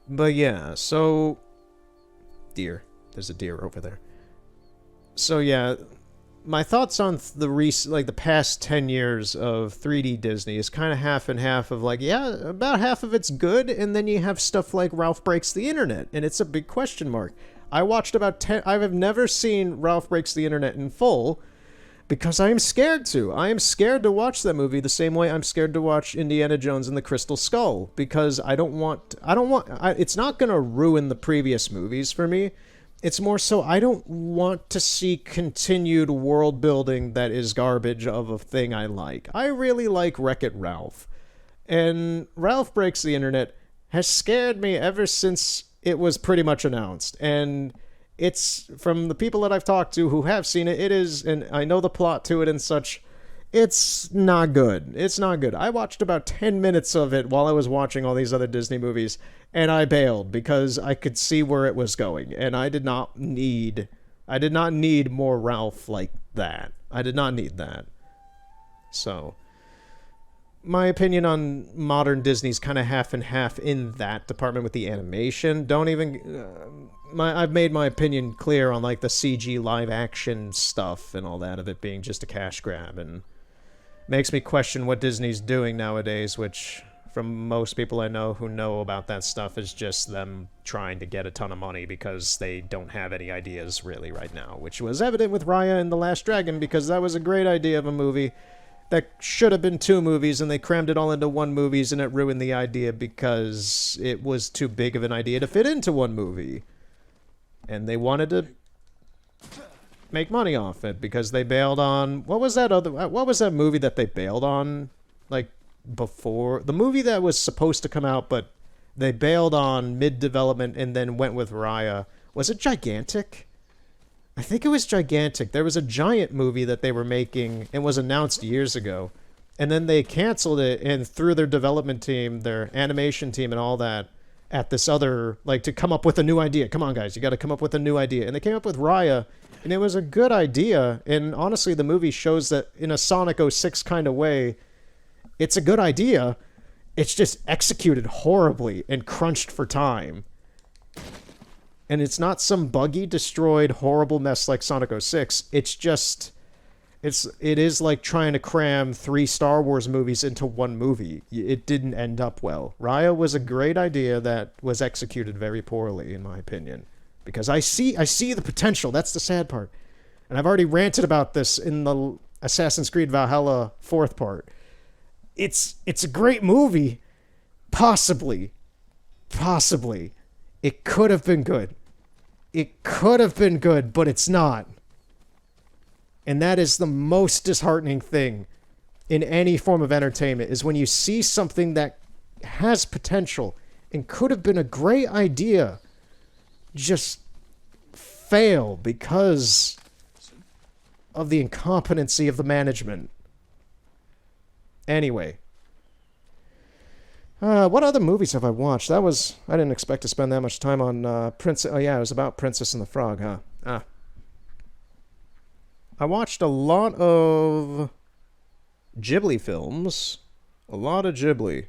But yeah, so... Deer. There's a deer over there. So yeah, my thoughts on the past 10 years of 3D Disney is kind of half and half of like, yeah, about half of it's good, and then you have stuff like Ralph Breaks the Internet, and it's a big question mark. I watched about 10... I have never seen Ralph Breaks the Internet in full, because I am scared to. I am scared to watch that movie the same way I'm scared to watch Indiana Jones and the Crystal Skull, because it's not going to ruin the previous movies for me. It's more so I don't want to see continued world building that is garbage of a thing I like. I really like Wreck-It Ralph. And Ralph Breaks the Internet has scared me ever since it was pretty much announced. And it's, from the people that I've talked to who have seen it, it is, and I know the plot to it and such, it's not good. It's not good. I watched about 10 minutes of it while I was watching all these other Disney movies, and I bailed because I could see where it was going, and I did not need more Ralph like that. I did not need that. So, my opinion on modern Disney's kind of half and half in that department with the animation. I've made my opinion clear on like the CG live action stuff and all that of it being just a cash grab, and makes me question what Disney's doing nowadays, which from most people I know who know about that stuff is just them trying to get a ton of money because they don't have any ideas really right now, which was evident with Raya and The Last Dragon because that was a great idea of a movie that should have been 2 movies and they crammed it all into 1 movie and it ruined the idea because it was too big of an idea to fit into 1 movie. And they wanted to make money off it because they bailed on... What was that movie that they bailed on? Like, before... The movie that was supposed to come out, but they bailed on mid-development and then went with Raya. Was it Gigantic? I think it was Gigantic. There was a giant movie that they were making and was announced years ago. And then they canceled it and threw their development team, their animation team and all that at this other... Like, to come up with a new idea. Come on, guys. You got to come up with a new idea. And they came up with Raya... And it was a good idea, and honestly, the movie shows that in a Sonic 06 kind of way, it's a good idea. It's just executed horribly and crunched for time. And it's not some buggy, destroyed, horrible mess like Sonic 06. It's just... It is like trying to cram 3 Star Wars movies into 1 movie. It didn't end up well. Raya was a great idea that was executed very poorly, in my opinion. Because I see the potential. That's the sad part. And I've already ranted about this in the Assassin's Creed Valhalla 4th part. It's a great movie. Possibly. It could have been good. It could have been good, but it's not. And that is the most disheartening thing in any form of entertainment, is when you see something that has potential and could have been a great idea just fail because of the incompetency of the management. Anyway. What other movies have I watched? I didn't expect to spend that much time on Princess... Oh yeah, it was about Princess and the Frog, huh? I watched a lot of Ghibli films. A lot of Ghibli.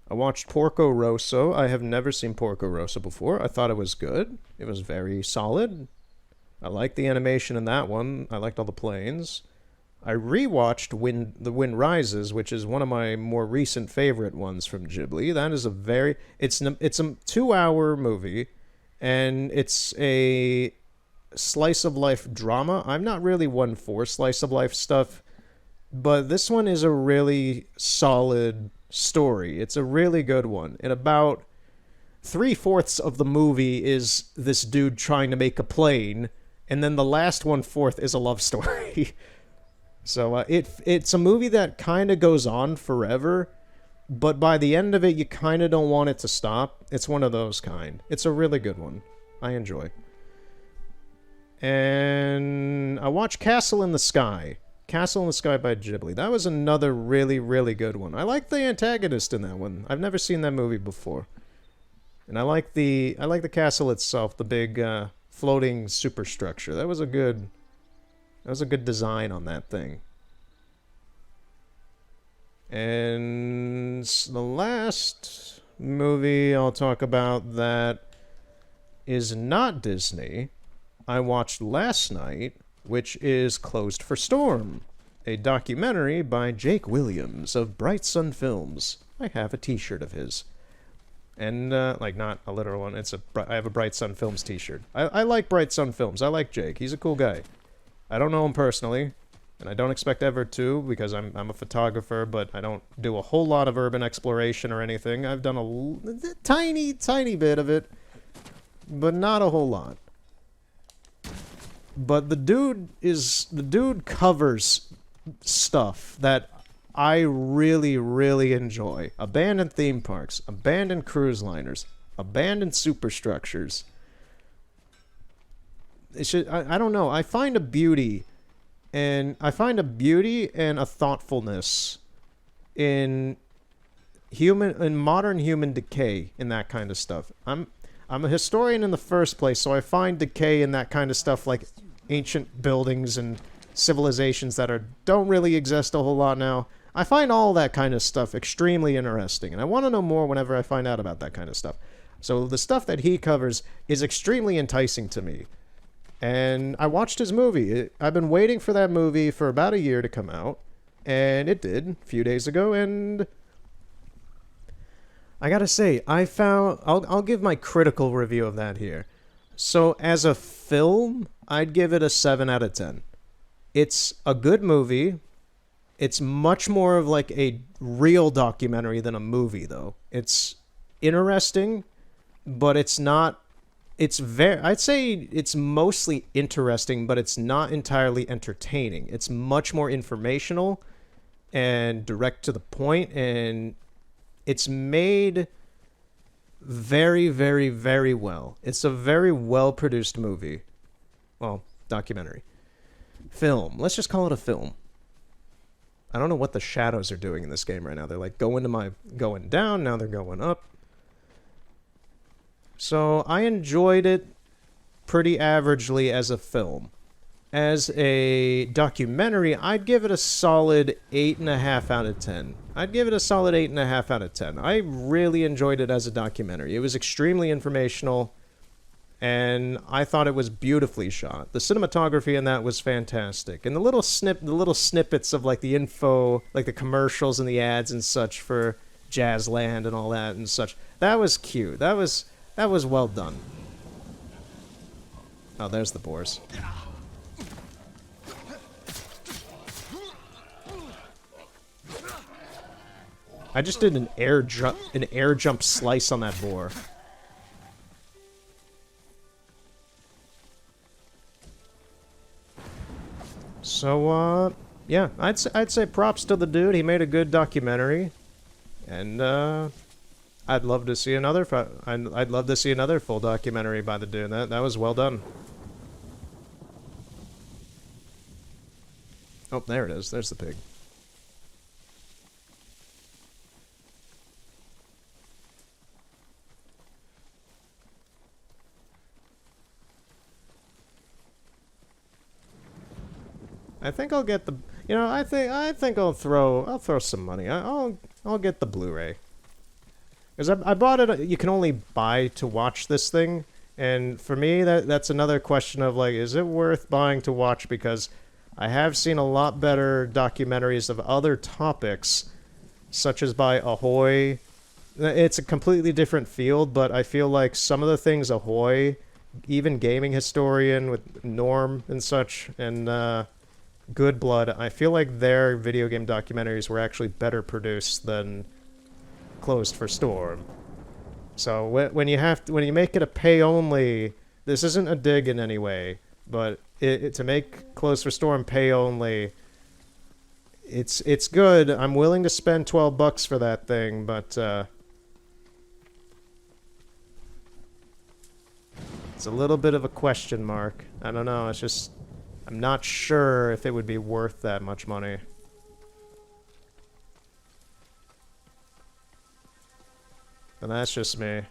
I watched Porco Rosso. I have never seen Porco Rosso before. I thought it was good. It was very solid. I liked the animation in that one. I liked all the planes. I rewatched The Wind Rises, which is one of my more recent favorite ones from Ghibli. That is a very... It's a 2-hour movie, and it's a slice-of-life drama. I'm not really one for slice-of-life stuff, but this one is a really solid story. It's a really good one. And about 3/4 of the movie is this dude trying to make a plane, and then the last 1/4 is a love story. So it's a movie that kind of goes on forever, but by the end of it, you kind of don't want it to stop. It's one of those kind. It's a really good one. I enjoy. And I watched Castle in the Sky. Castle in the Sky by Ghibli. That was another really, really good one. I like the antagonist in that one. I've never seen that movie before. And I like the castle itself, the big floating superstructure. That was a good design on that thing. And the last movie I'll talk about that is not Disney, I watched last night, which is Closed for Storm, a documentary by Jake Williams of Bright Sun Films. I have a t-shirt of his. And, like, not a literal one, I have a Bright Sun Films t-shirt. I like Bright Sun Films. I like Jake. He's a cool guy. I don't know him personally, and I don't expect ever to, because I'm a photographer, but I don't do a whole lot of urban exploration or anything. I've done a tiny, tiny bit of it, but not a whole lot. But the dude covers stuff that I really, really enjoy. Abandoned theme parks, abandoned cruise liners, abandoned superstructures. I don't know. I find a beauty and a thoughtfulness in modern human decay in that kind of stuff. I'm a historian in the first place, so I find decay in that kind of stuff, like ancient buildings and civilizations that don't really exist a whole lot now. I find all that kind of stuff extremely interesting, and I want to know more whenever I find out about that kind of stuff. So the stuff that he covers is extremely enticing to me. And I watched his movie. I've been waiting for that movie for about a year to come out, and it did a few days ago, and I gotta say, I'll give my critical review of that here. So, as a film, I'd give it a 7 out of 10. It's a good movie. It's much more of like a real documentary than a movie, though. It's interesting, but it's not... I'd say it's mostly interesting, but it's not entirely entertaining. It's much more informational and direct to the point, and it's made very, very, very well. It's a very well-produced movie. Well, documentary. Film. Let's just call it a film. I don't know what the shadows are doing in this game right now. They're like going down, now they're going up. So I enjoyed it pretty averagely as a film. As a documentary, I'd give it a solid 8.5 out of 10. I'd give it a solid 8.5 out of 10. I really enjoyed it as a documentary. It was extremely informational, and I thought it was beautifully shot. The cinematography in that was fantastic. And the little snippets of like the info, like the commercials and the ads and such for Jazzland and all that and such. That was cute. That was well done. Oh, there's the boars. I just did an air jump slice on that boar. So, yeah, I'd say props to the dude. He made a good documentary, and I'd love to see another. I'd love to see another full documentary by the dude. That was well done. Oh, there it is. There's the pig. I think I'll get the, I think I'll throw some money. I'll get the Blu-ray. Because I bought it, you can only buy to watch this thing, and for me that's another question of like, is it worth buying to watch? Because I have seen a lot better documentaries of other topics, such as by Ahoy. It's a completely different field, but I feel like some of the things Ahoy, even Gaming Historian with Norm and such, and Good Blood, I feel like their video game documentaries were actually better produced than Closed for Storm. So when you make it a pay only, this isn't a dig in any way, but to make Closed for Storm pay only, it's good. I'm willing to spend $12 for that thing, but it's a little bit of a question mark. I don't know. It's just, I'm not sure if it would be worth that much money. But that's just me.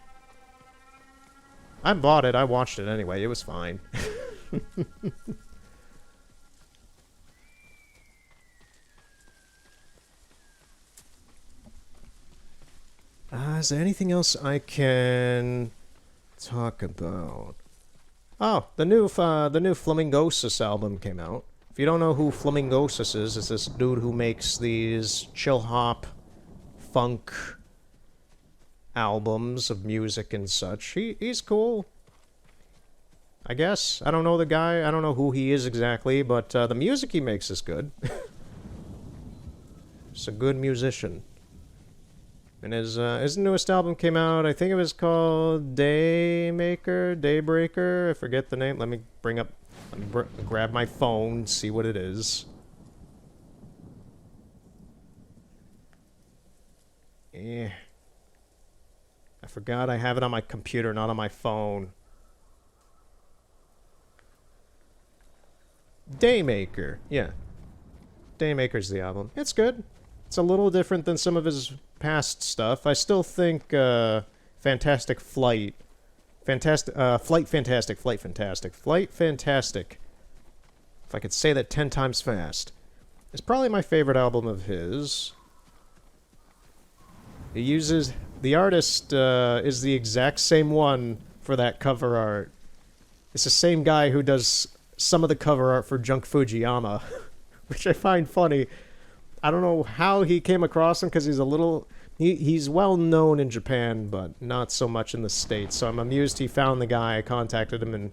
I bought it. I watched it anyway. It was fine. Is there anything else I can talk about? Oh, the new Flamingosis album came out. If you don't know who Flamingosis is, it's this dude who makes these chill hop, funk albums of music and such. He's cool, I guess. I don't know the guy. I don't know who he is exactly, but the music he makes is good. He's a good musician. And his newest album came out, I think it was called Daybreaker. I forget the name. Let me grab my phone, see what it is. I forgot I have it on my computer, not on my phone. Daymaker, yeah. Daymaker's the album. It's good. It's a little different than some of his past stuff. I still think Fantastic. Flight Fantastic. If I could say that 10 times fast. It's probably my favorite album of his. He uses... The artist is the exact same one for that cover art. It's the same guy who does some of the cover art for Junk Fujiyama, which I find funny. I don't know how he came across him, because he's a little... He's well known in Japan, but not so much in the States. So I'm amused he found the guy. I contacted him, and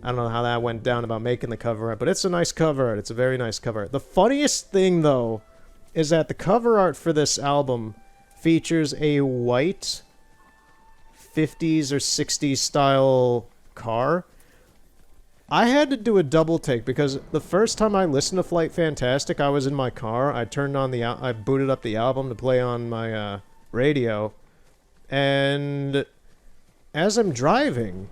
I don't know how that went down about making the cover art, but it's a nice cover art. It's a very nice cover art. The funniest thing, though, is that the cover art for this album features a white 50s or 60s style car. I had to do a double take because the first time I listened to Flight Fantastic, I was in my car. I turned on I booted up the album to play on my radio, and as I'm driving,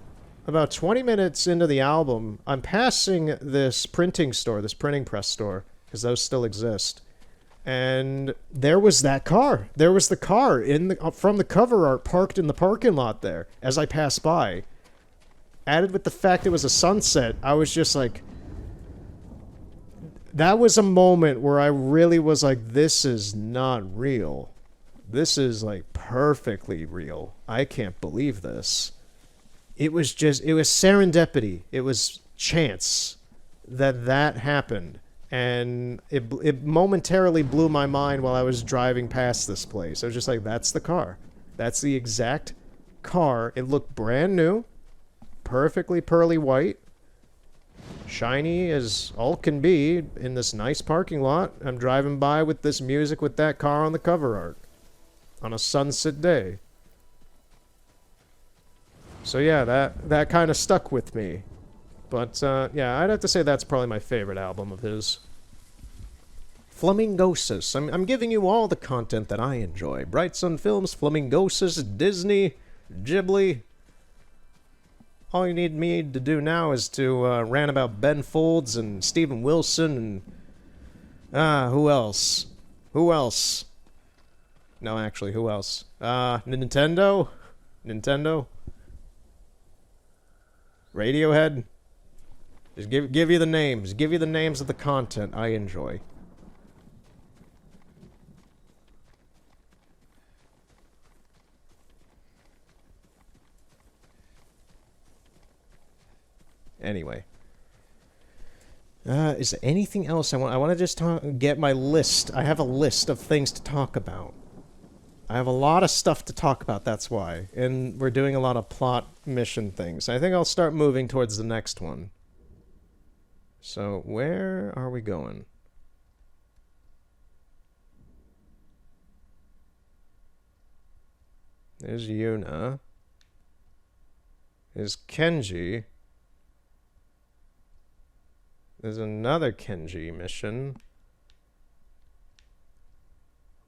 about 20 minutes into the album, I'm passing this printing store, this printing press store, because those still exist, and there was that car. There was the car from the cover art parked in the parking lot there as I passed by. Added with the fact it was a sunset, I was just like... That was a moment where I really was like, this is not real. This is, like, perfectly real. I can't believe this. It was serendipity. It was chance that happened. And it momentarily blew my mind while I was driving past this place. I was just like, that's the car. That's the exact car. It looked brand new. Perfectly pearly white, shiny as all can be in this nice parking lot. I'm driving by with this music with that car on the cover art on a sunset day. So yeah, that kind of stuck with me. But yeah, I'd have to say that's probably my favorite album of his. Flamingosis. I'm giving you all the content that I enjoy. Bright Sun Films, Flamingosis, Disney, Ghibli. All you need me to do now is to rant about Ben Folds and Steven Wilson and... who else? Who else? No, actually, who else? Nintendo? Nintendo? Radiohead? Just give you the names. Give you the names of the content I enjoy. Anyway. Is there anything else I want? I want to just get my list. I have a list of things to talk about. I have a lot of stuff to talk about, that's why. And we're doing a lot of plot mission things. I think I'll start moving towards the next one. So, where are we going? There's Yuna. There's Kenji. There's another Kenji mission.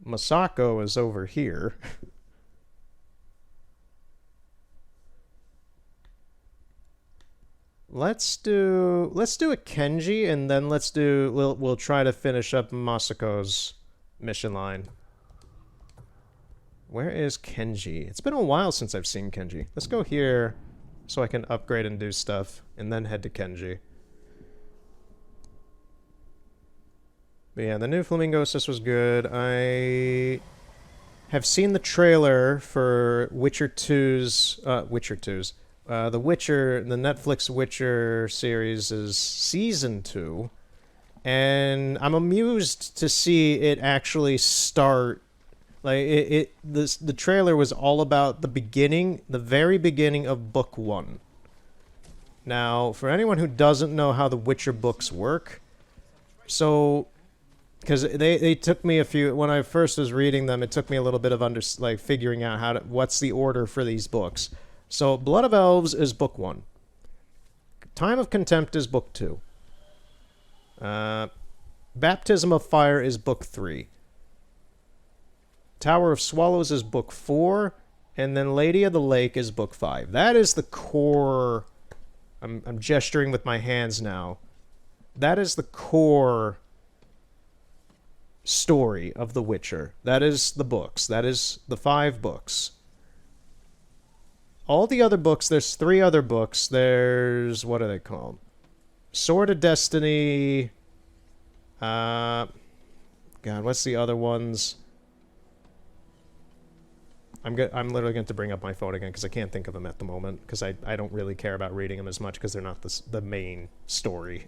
Masako is over here. Let's do a Kenji, and then we'll try to finish up Masako's mission line. Where is Kenji? It's been a while since I've seen Kenji. Let's go here so I can upgrade and do stuff, and then head to Kenji. But yeah, the new Flamingosis was good. I have seen the trailer for Witcher 2's... The Witcher... The Netflix Witcher series is Season 2. And I'm amused to see it actually start... Like, the trailer was all about the beginning, the very beginning of Book 1. Now, for anyone who doesn't know how the Witcher books work... So... Because they took me a few... When I first was reading them, it took me a little bit of figuring out what's the order for these books. So, Blood of Elves is Book 1. Time of Contempt is Book 2. Baptism of Fire is Book 3. Tower of Swallows is Book 4. And then Lady of the Lake is Book 5. That is the core... I'm gesturing with my hands now. That is the core... story of The Witcher. That is the books. That is the 5 books. All the other books, there's 3 other books. There's... what are they called? Sword of Destiny... God, what's the other ones? I'm literally going to bring up my phone again because I can't think of them at the moment because I don't really care about reading them as much because they're not the main story.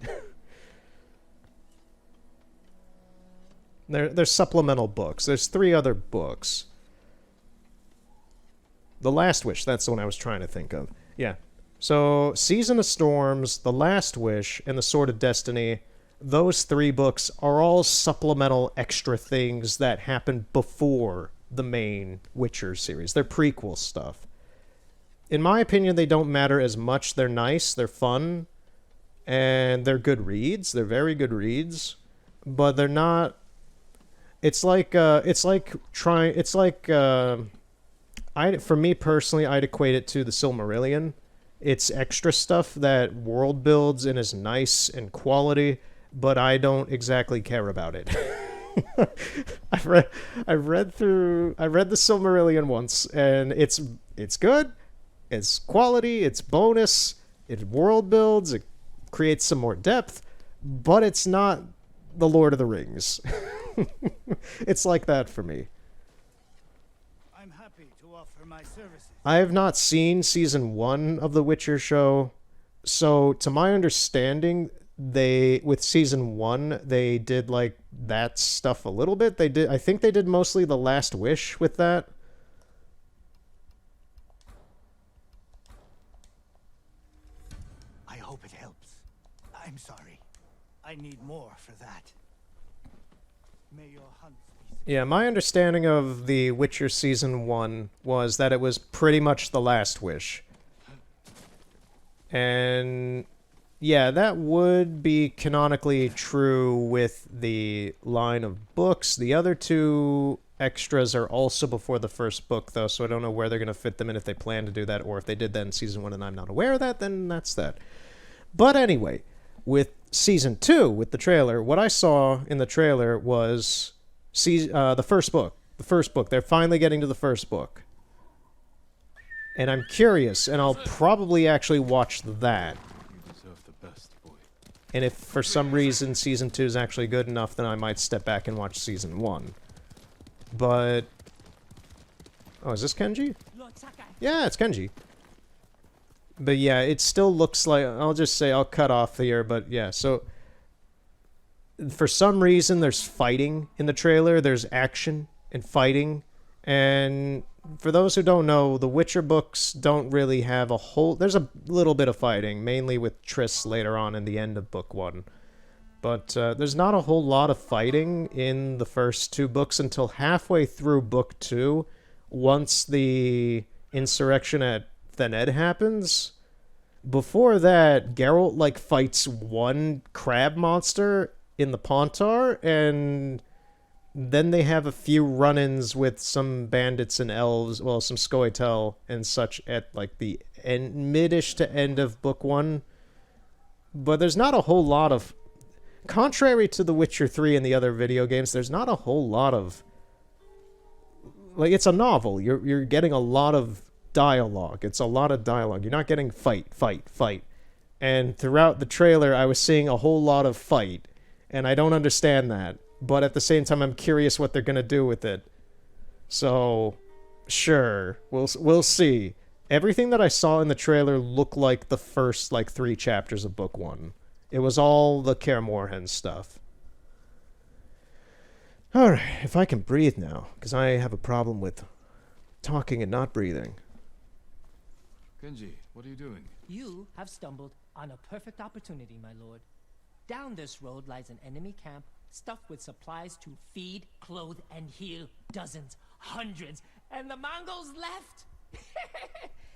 They're supplemental books. There's 3 other books. The Last Wish, that's the one I was trying to think of. Yeah. So, Season of Storms, The Last Wish, and The Sword of Destiny, those 3 books are all supplemental extra things that happen before the main Witcher series. They're prequel stuff. In my opinion, they don't matter as much. They're nice, they're fun, and they're good reads. They're very good reads, but they're not... for me personally, I'd equate it to the Silmarillion. It's extra stuff that world builds and is nice and quality, but I don't exactly care about it. I've read the Silmarillion once, and it's good. It's quality. It's bonus. It world builds. It creates some more depth, but it's not the Lord of the Rings. It's like that for me. I'm happy to offer my services. I have not seen season 1 of The Witcher show, so to my understanding, with season 1 they did like that stuff a little bit. I think they did mostly The Last Wish with that. I hope it helps. I'm sorry. I need more for that. May your hunts be... Yeah, my understanding of The Witcher season 1 was that it was pretty much The Last Wish. And yeah, that would be canonically true with the line of books. The other 2 extras are also before the first book, though, so I don't know where they're going to fit them in, if they plan to do that, or if they did that in season 1 and I'm not aware of that, then that's that. But anyway, with season 2, with the trailer, what I saw in the trailer was the first book. The first book. They're finally getting to the first book. And I'm curious, and I'll probably actually watch that. You deserve the best, boy. And if for some reason season 2 is actually good enough, then I might step back and watch season 1. But... oh, is this Kenji? Yeah, it's Kenji. But yeah, it still looks like... I'll just say, I'll cut off here, but yeah, so... for some reason, there's fighting in the trailer. There's action and fighting. And for those who don't know, the Witcher books don't really have a whole... there's a little bit of fighting, mainly with Triss later on in the end of book 1. But there's not a whole lot of fighting in the first 2 books until halfway through book 2, once the insurrection at Thened happens. Before that, Geralt, like, fights one crab monster in the Pontar, and then they have a few run-ins with some bandits and elves, well, some Scoia'tael and such at, like, the mid-ish to end of book 1. But there's not a whole lot of... contrary to The Witcher 3 and the other video games, there's not a whole lot of... like, it's a novel. You're getting a lot of dialogue. It's a lot of dialogue. You're not getting fight, fight, fight. And throughout the trailer, I was seeing a whole lot of fight. And I don't understand that. But at the same time, I'm curious what they're going to do with it. So, sure. We'll see. Everything that I saw in the trailer looked like the first, like, 3 chapters of book 1. It was all the Kaer Morhen stuff. Alright, if I can breathe now, because I have a problem with talking and not breathing. Kenji, what are you doing? You have stumbled on a perfect opportunity, my lord. Down this road lies an enemy camp stuffed with supplies to feed, clothe, and heal dozens, hundreds, and the Mongols left.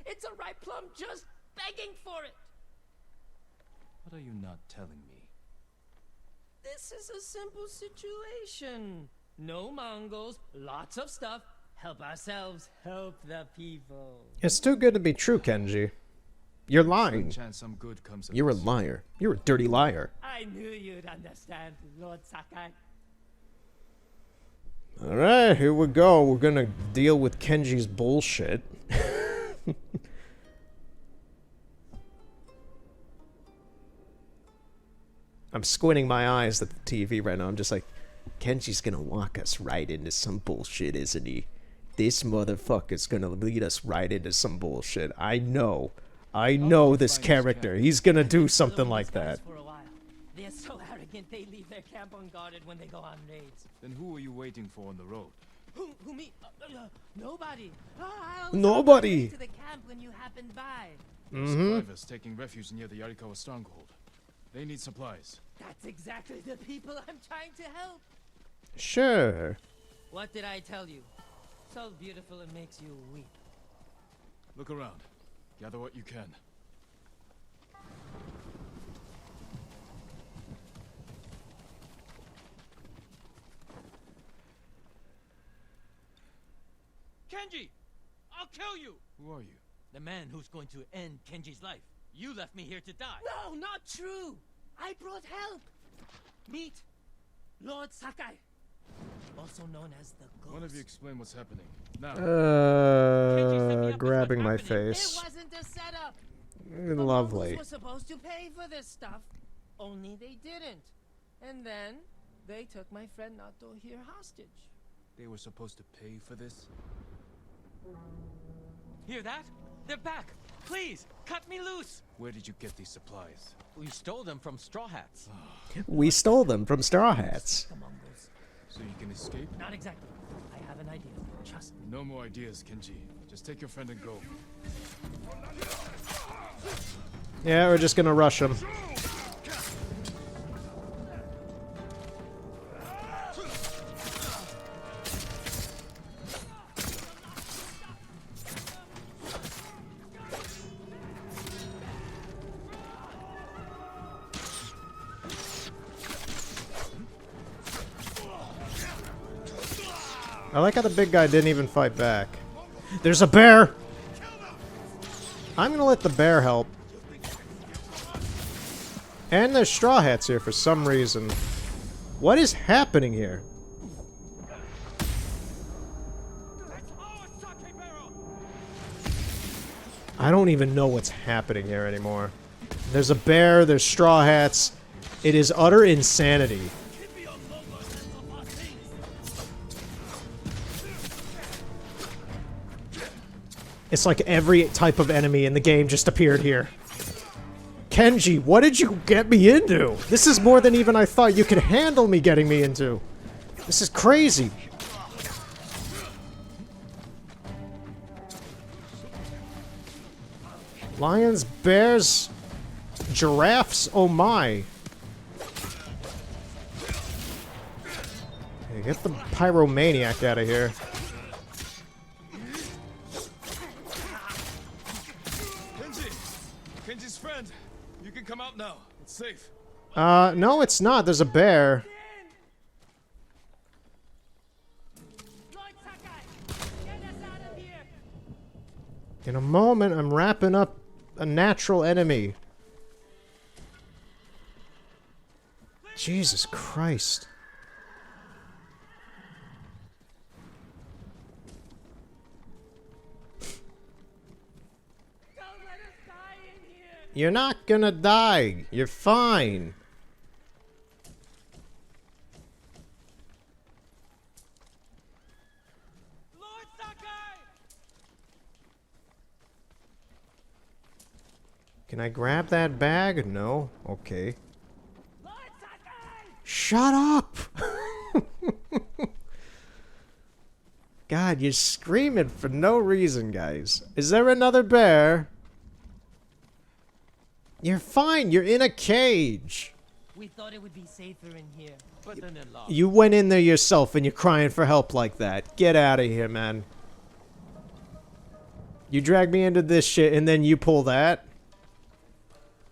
It's a ripe plum just begging for it. What are you not telling me? This is a simple situation. No Mongols, lots of stuff. Help ourselves, help the people. It's too good to be true, Kenji. You're lying. Chance some good comes of You're a this. liar. You're a dirty liar. I knew you'd understand, Lord Sakai. Alright, here we go. We're gonna deal with Kenji's bullshit. I'm squinting my eyes at the TV right now. I'm just like, Kenji's gonna walk us right into some bullshit, isn't he? This motherfucker's gonna lead us right into some bullshit. I know this character. He's gonna do something like that. They're so arrogant. hint they leave their camp unguarded when they go on raids. Then who are you waiting for on the road? Who me? Nobody. I was Nobody. on my way to the camp when you happened by. Survivors taking refuge near the Yarikawa stronghold. They need supplies. That's exactly the people I'm trying to help. Sure. What did I tell you? So beautiful it makes you weep. Look around. Gather what you can. Kenji! I'll kill you! Who are you? The man who's going to end Kenji's life. You left me here to die. No, not true. I brought help. Meet Lord Sakai, also known as the Ghost. One of you explain what's happening. Now. Grabbing my It face. wasn't a setup. The Lovely. Mongols were supposed to pay for this stuff, only they didn't. And then they took my friend Nato here hostage. They were supposed to pay for this? Hear that? They're back! Please, cut me loose! Where did you get these supplies? We stole them from Straw Hats. We stole them from Straw Hats. The Mongols. So you can escape? Not exactly. I have an idea. Trust me. No more ideas, Kenji. Just take your friend and go. Yeah, we're just gonna rush them. I like how the big guy didn't even fight back. There's a bear! I'm gonna let the bear help. And there's Straw Hats here for some reason. What is happening here? I don't even know what's happening here anymore. There's a bear, there's Straw Hats. It is utter insanity. It's like every type of enemy in the game just appeared here. Kenji, what did you get me into? This is more than even I thought you could handle me getting me into. This is crazy. Lions, bears, giraffes, oh my. Hey, get the pyromaniac out of here. Kenji's friend! You can come out now. It's safe. No, it's not. There's a bear. Lord Sakai, get us out of here. In a moment, I'm wrapping up a natural enemy. Jesus Christ. Don't let us die in here. You're not gonna die. You're fine. Lord Sakai! Can I grab that bag? No? Okay. Lord Sakai! Shut up! God, you're screaming for no reason, guys. Is there another bear? You're fine. You're in a cage. We thought it would be safer in here. But then it locked. You went in there yourself and you're crying for help like that. Get out of here, man. You dragged me into this shit and then you pull that?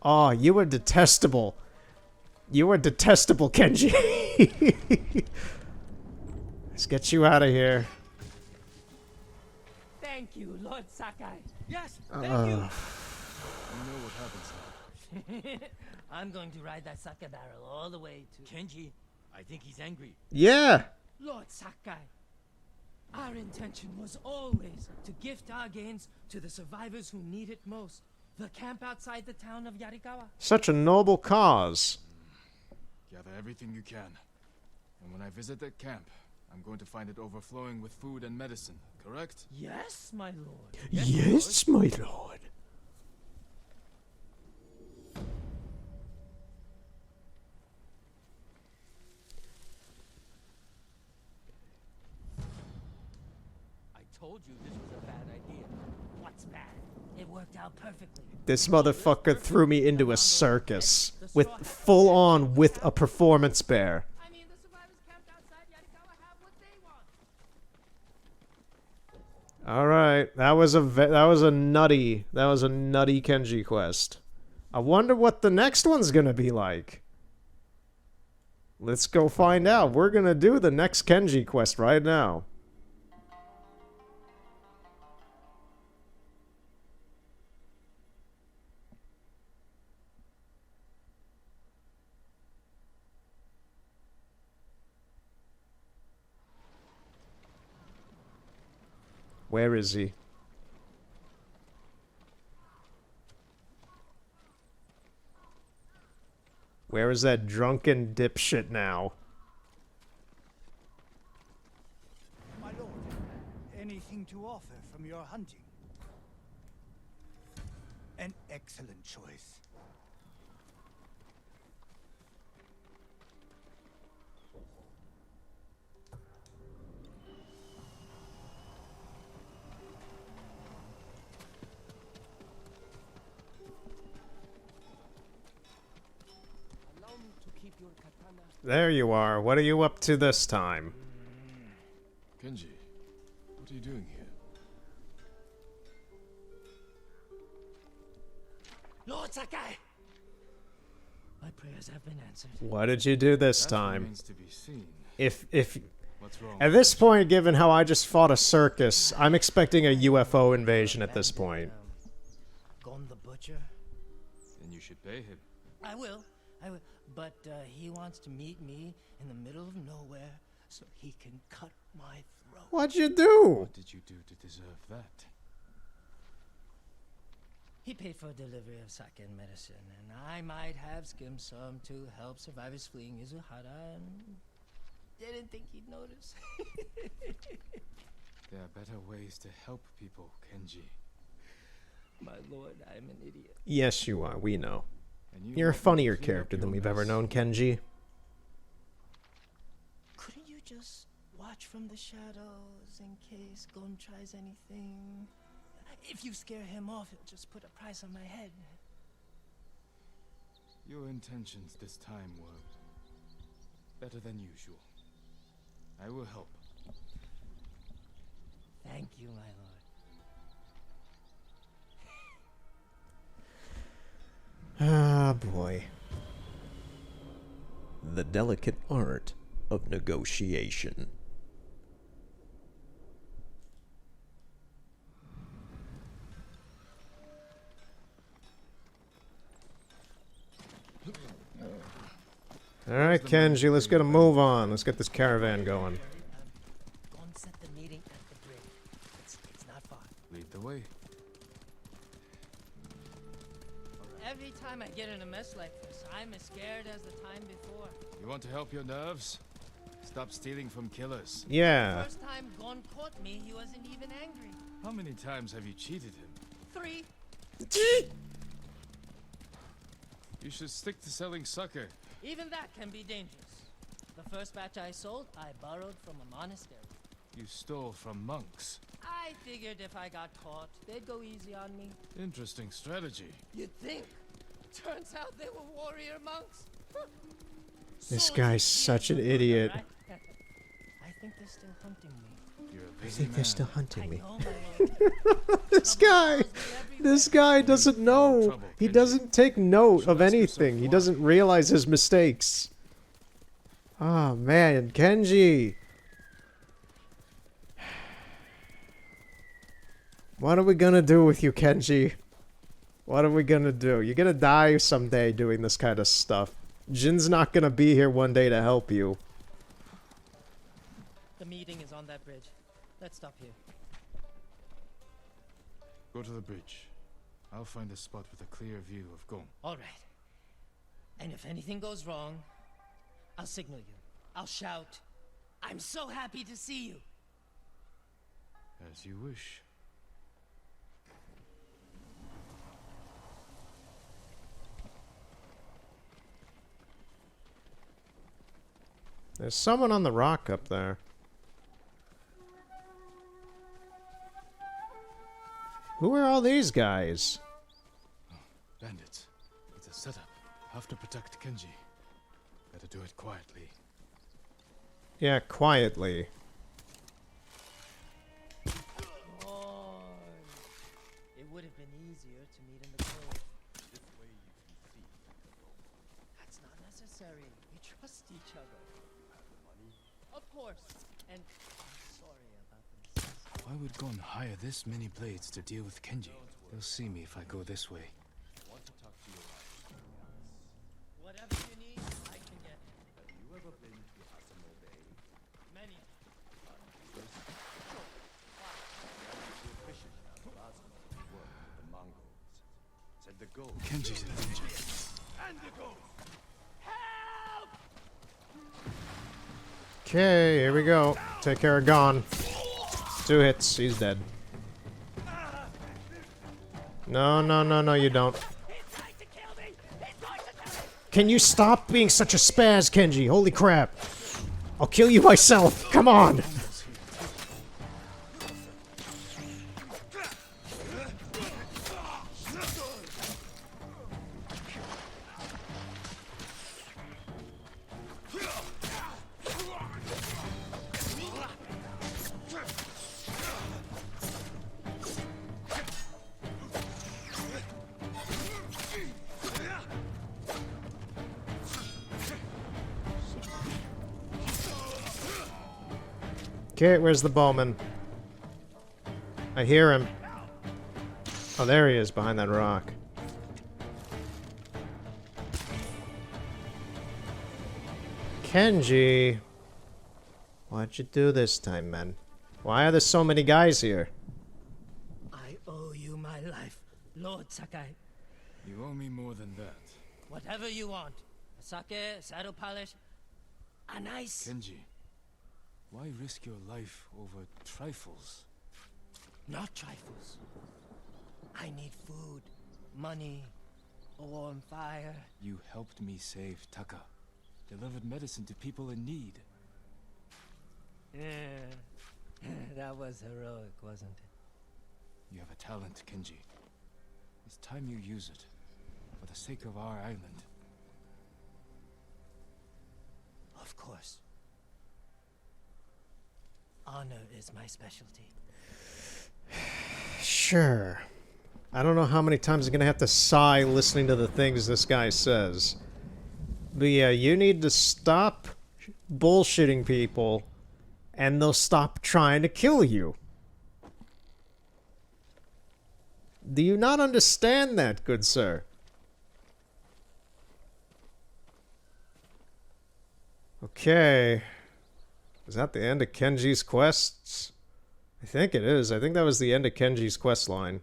Oh, you were detestable. You were detestable, Kenji. Let's get you out of here. Thank you, Lord Sakai. Yes, You know what happens now. I'm going to ride that sake barrel all the way to... Kenji, I think he's angry. Yeah. Lord Sakai, our intention was always to gift our gains to the survivors who need it most. The camp outside the town of Yarikawa. Such a noble cause. Gather everything you can. And when I visit that camp, I'm going to find it overflowing with food and medicine, correct? Yes, my lord. Yes, my lord. told you this was a bad idea. What's bad? It worked out perfectly. This motherfucker threw me into a circus with full on with a performance bear. I mean, the survivors camped outside Yarikawa have what they want. All right, that was a nutty Kenji quest. I wonder what the next one's gonna be like. Let's go find out. We're gonna do the next Kenji quest right now. Where is he? Where is that drunken dipshit now? My lord, anything to offer from your hunting? An excellent choice. There you are. What are you up to this time? Kenji, what are you doing here? Lord Sakai! My prayers have been answered. What did you do this That time? remains to be seen. If What's wrong? at this point, given how I just fought a circus, I'm expecting a UFO invasion at this point. Gon the Butcher? Then you should pay him. I will. But he wants to meet me in the middle of nowhere so he can cut my throat. What'd you do? What did you do to deserve that? He paid for delivery of sake and medicine, and I might have skimmed some to help survivors fleeing Izuhara, and didn't think he'd notice. There are better ways to help people, Kenji. My lord, I'm an idiot. Yes, you are. We know. And you You're a want me to funnier clean up character than your we've ever mess. known, Kenji. Couldn't you just watch from the shadows in case Gon tries anything? If you scare him off, he'll just put a price on my head. Your intentions this time were better than usual. I will help. Thank you, my lord. Ah, boy. The delicate art of negotiation. Alright, Kenji, let's get a move on. Let's get this caravan going. Gon set the meeting at the bridge. It's not far. Lead the way. Every time I get in a mess like this, I'm as scared as the time before. You want to help your nerves? Stop stealing from killers. Yeah. First time Gon caught me, he wasn't even angry. How many times have you cheated him? 3. You should stick to selling sucker. Even that can be dangerous. The first batch I sold, I borrowed from a monastery. You stole from monks. I figured if I got caught, they'd go easy on me. Interesting strategy. You'd think. Turns out they were warrior monks. This Soldiers guy's here such an look good, idiot. right? I think they're still hunting me. You're a I busy think they're man. still hunting me. know, my lord. This guy! This guy doesn't know. He doesn't take note of anything. He doesn't realize his mistakes. Oh, man. Kenji! What are we gonna do with you, Kenji? What are we gonna do? You're gonna die someday doing this kind of stuff. Jin's not gonna be here one day to help you. The meeting is on that bridge. Let's stop here. Go to the bridge. I'll find a spot with a clear view of Gon. All right. And if anything goes wrong, I'll signal you. I'll shout, "I'm so happy to see you." As you wish. There's someone on the rock up there. Who are all these guys? Bandits. It's a setup. Have to protect Kenji. Better do it quietly. Yeah, quietly. It would have been easier to meet in the grove. This way you can see. That's not necessary. We trust each other. Money? Of course. And I'm sorry about this. Why would Gon hire this many blades to deal with Kenji? They'll see me if I go this way. I want to talk to your wife. Whatever you need, I can get. Have you ever been to Asamo Bay? Many. Fishers now last month worked with the Mongols. Said the gold. Kenji's in danger. And the gold! Okay, here we go. Take care of Gon. 2 hits, he's dead. No, no, no, no, you don't. Can you stop being such a spaz, Kenji? Holy crap. I'll kill you myself. Come on. Okay, where's the bowman? I hear him. Oh, there he is, behind that rock. Kenji! What'd you do this time, man? Why are there so many guys here? I owe you my life, Lord Sakai. You owe me more than that. Whatever you want. A sake, saddle polish, a nice... Kenji, why risk your life over trifles? Not trifles. I need food, money, a warm fire. You helped me save Taka. Delivered medicine to people in need. Yeah, that was heroic, wasn't it? You have a talent, Kenji. It's time you use it. For the sake of our island. Of course. Honor is my specialty. Sure. I don't know how many times I'm gonna have to sigh listening to the things this guy says. But yeah, you need to stop bullshitting people, and they'll stop trying to kill you. Do you not understand that, good sir? Okay. Is that the end of Kenji's quests? I think it is. I think that was the end of Kenji's quest line.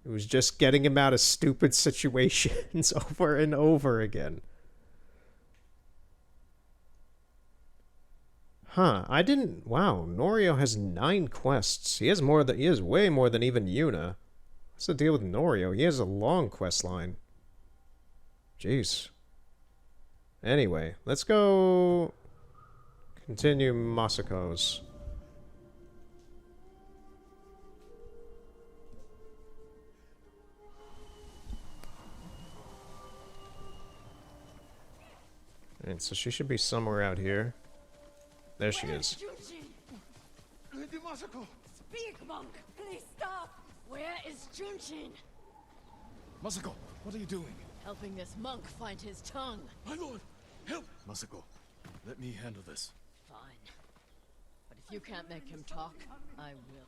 It was just getting him out of stupid situations over and over again. Huh, I didn't... Wow, Norio has 9 quests. He has way more than even Yuna. What's the deal with Norio? He has a long quest line. Jeez. Anyway, let's go... continue Masako's. Alright, so she should be somewhere out here. There she is. Lady Masako! Speak, monk! Please stop! Where is Junshin? Masako, what are you doing? Helping this monk find his tongue. My lord, help! Masako, let me handle this. Fine. But if you can't make him talk, I will.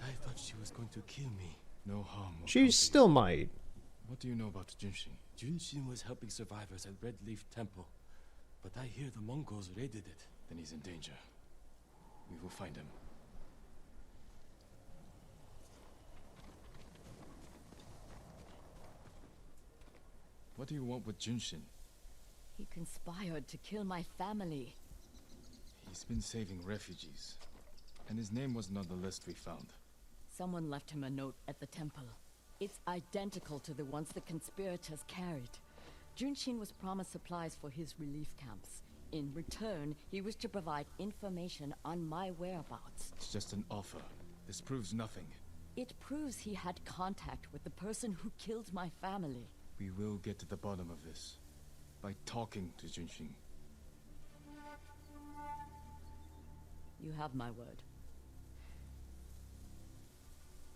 I thought she was going to kill me. No harm. She still might. What do you know about Junshin? Junshin was helping survivors at Red Leaf Temple, but I hear the Mongols raided it. Then he's in danger. We will find him. What do you want with Junshin? He conspired to kill my family. He's been saving refugees, and his name wasn't on the list we found. Someone left him a note at the temple. It's identical to the ones the conspirators carried. Junshin was promised supplies for his relief camps. In return, he was to provide information on my whereabouts. It's just an offer. This proves nothing. It proves he had contact with the person who killed my family. We will get to the bottom of this by talking to Junshin. You have my word.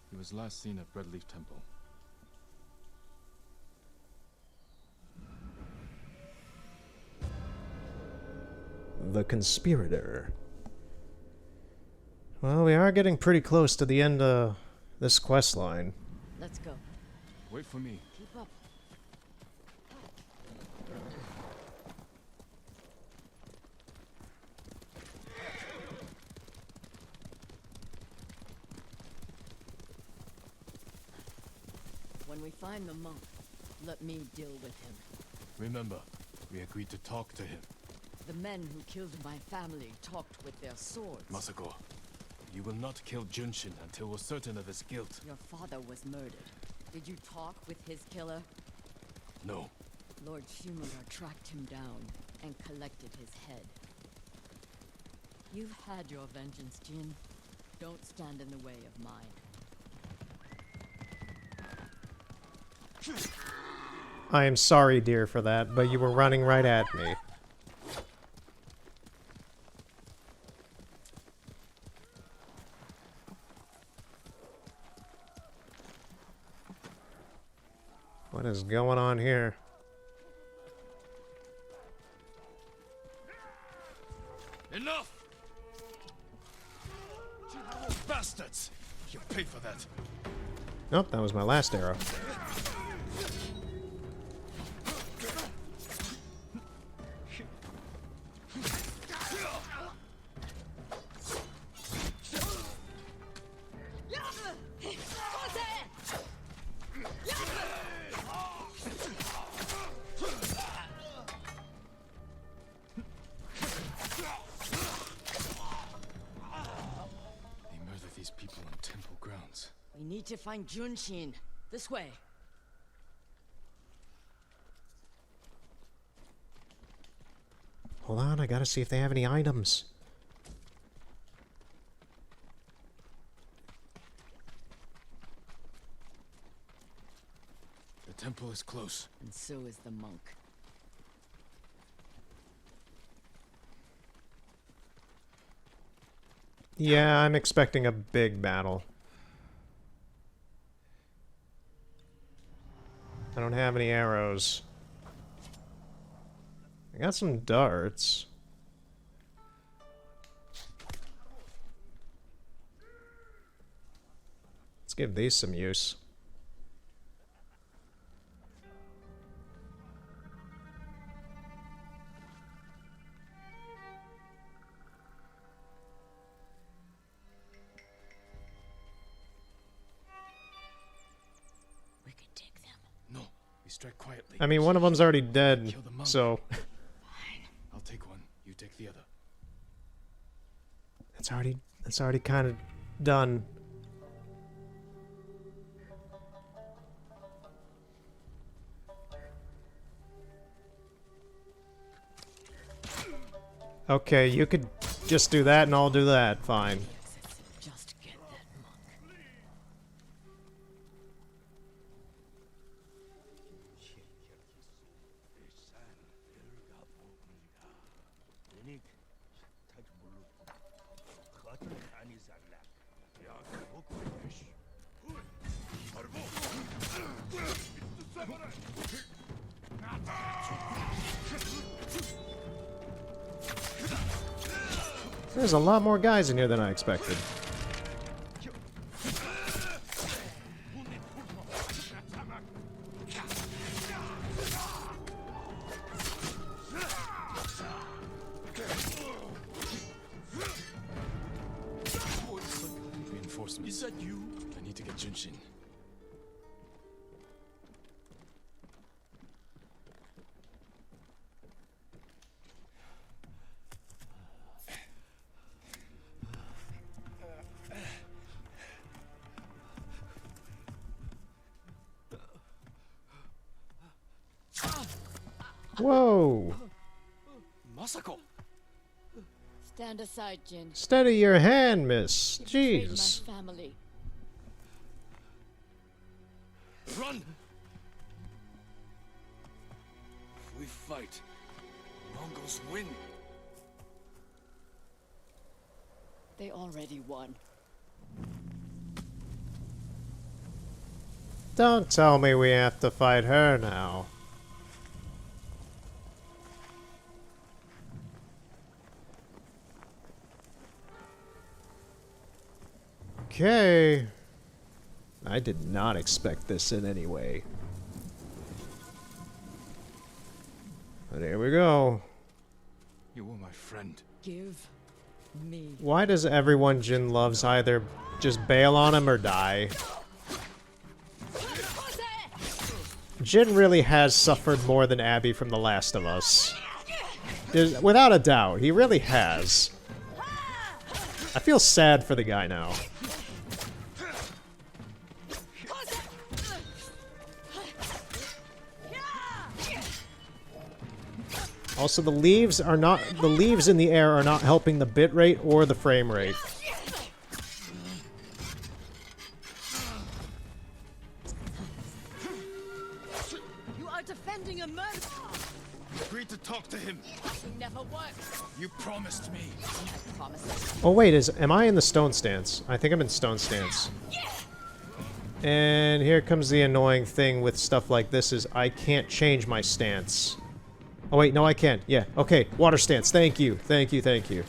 He was last seen at Breadleaf Temple. The conspirator. Well, we are getting pretty close to the end of this quest line. Let's go. Wait for me. Keep up. When we find the monk, let me deal with him. Remember, we agreed to talk to him. The men who killed my family talked with their swords. Masako, you will not kill Junshin until we're certain of his guilt. Your father was murdered. Did you talk with his killer? No. Lord Shimura tracked him down and collected his head. You've had your vengeance, Jin. Don't stand in the way of mine. I am sorry, dear, for that, but you were running right at me. What is going on here? Enough! Bastards! You pay for that. Nope, that was my last arrow. We need to find Junshin. This way. Hold on, I gotta see if they have any items. The temple is close. And so is the monk. Yeah, I'm expecting a big battle. I don't have any arrows. I got some darts. Let's give these some use. Strike quietly. I mean, one of them's already dead, so... I'll take one, you take the other. That's already kind of done. Okay, you could just do that and I'll do that, fine. Just get that monk. There's a lot more guys in here than I expected. Reinforcements. Is that you? I need to get Junshin. Whoa! Masako! Stand aside, Jin. Steady your hand, miss. You betrayed Jeez. my family. Run! If we fight, Mongols win. They already won. Don't tell me we have to fight her now. Okay. I did not expect this in any way. But here we go. You were my friend. Give me. Why does everyone Jin loves either just bail on him or die? Jin really has suffered more than Abby from The Last of Us. Without a doubt, he really has. I feel sad for the guy now. Also, the leaves in the air are not helping the bit rate or the frame rate. You are defending a murderer. Agreed to talk to him. It never worked. You promised me. I promise. Oh wait, am I in the stone stance? I think I'm in stone stance. And here comes the annoying thing with stuff like this is I can't change my stance. Oh wait, no I can't. Yeah, okay, water stance. Thank you, thank you, thank you.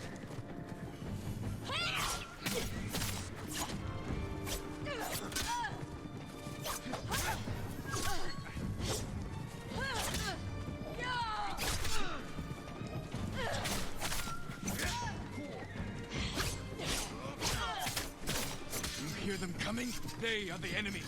You hear them coming? They are the enemy.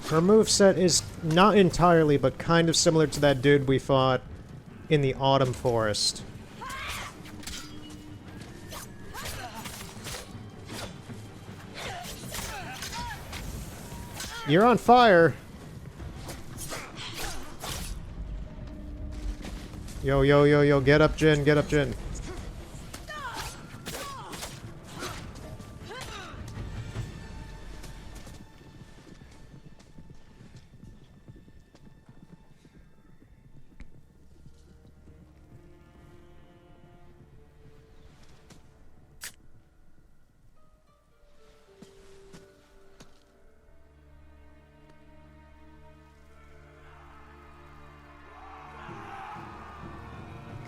Her moveset is not entirely, but kind of similar to that dude we fought in the Autumn Forest. You're on fire! Yo, yo, yo, yo, get up, Jin, get up, Jin.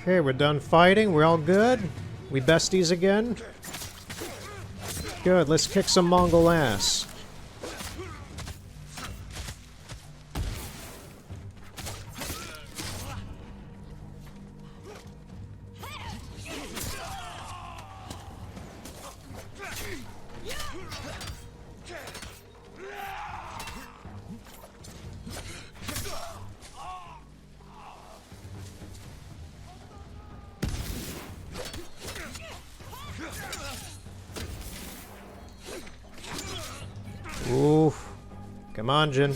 Okay, we're done fighting. We're all good. We besties again. Good, let's kick some Mongol ass. Ooh. Come on, Jin.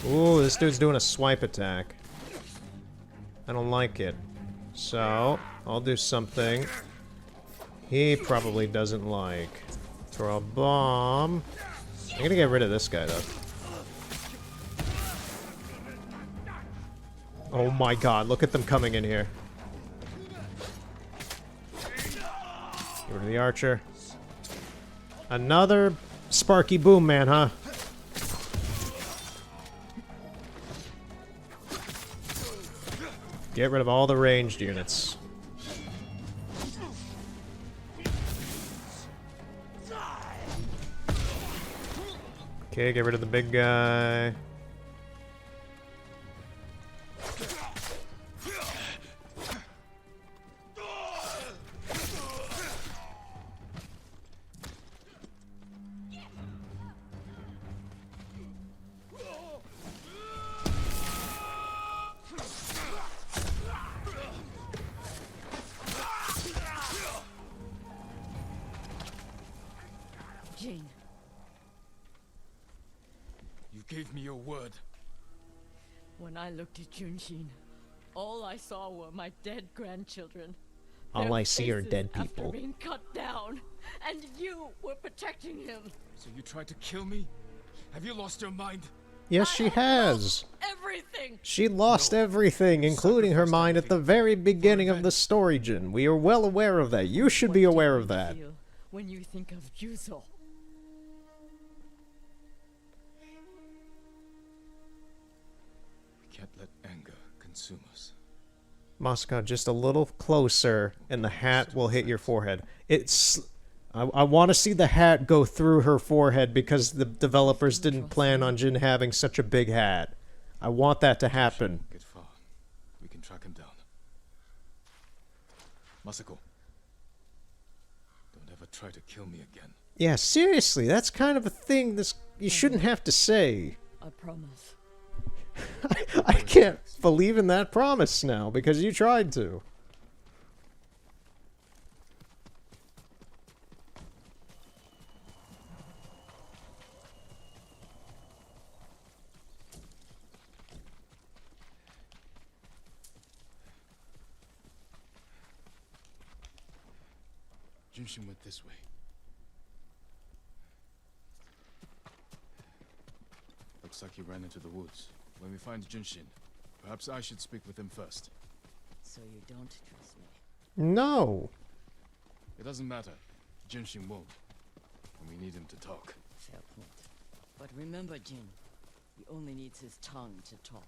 Ooh, this dude's doing a swipe attack. I don't like it. So, I'll do something he probably doesn't like. Throw a bomb. I'm gonna get rid of this guy, though. Oh my god, look at them coming in here. Get rid of the archer. Another Sparky Boom Man, huh? Get rid of all the ranged units. Okay, get rid of the big guy. Jane. me your word. When I looked at Junshin, all I saw were my dead grandchildren. All Their I see are faces dead after people. being cut down, and you were protecting him. So you tried to kill me? Have you lost your mind? Yes, she has. Everything. She lost everything, including her mind at the very beginning of the story, Jin. We are well aware of that. You should be aware of that. Feel when you think of Juzo. We can't let anger consume us. Moscow, just a little closer, and the hat will hit your forehead. I want to see the hat go through her forehead because the developers didn't plan on Jin having such a big hat. I want that to happen. Get far. We can track him down. Masako. Don't ever try to kill me again. Yeah, seriously, that's kind of a thing you shouldn't have to say. I promise. I can't believe in that promise now because you tried to. Junshin went this way. Looks like he ran into the woods. When we find Junshin, perhaps I should speak with him first. So you don't trust me? No. It doesn't matter. Junshin won't. And we need him to talk. Fair point. But remember, Jin, he only needs his tongue to talk.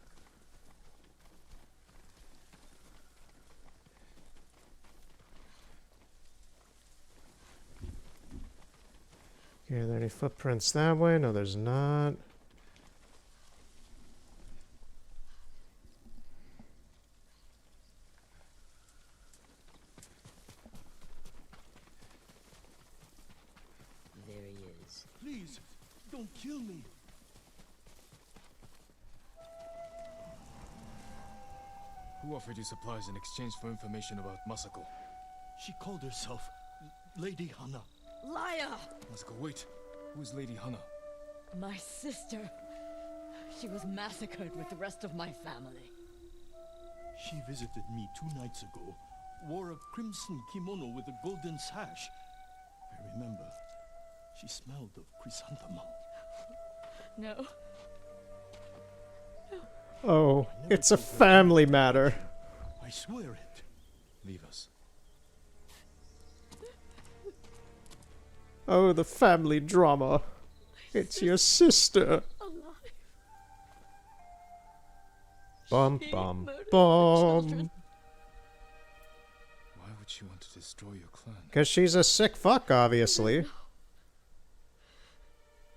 Okay, are there any footprints that way? No, there's not. There he is. Please, don't kill me. Who offered you supplies in exchange for information about Masako? She called herself Lady Hana. Liar! Masako, wait. Who is Lady Hana? My sister. She was massacred with the rest of my family. She visited me 2 nights ago, wore a crimson kimono with a golden sash. I remember. She smelled of chrysanthemum. No. Oh, it's a family matter. I swear it. Leave us. Oh, the family drama. It's your sister. Alive. Bum, She bum, murdered my bum. children. Why would she want to destroy your clan? Because she's a sick fuck, obviously.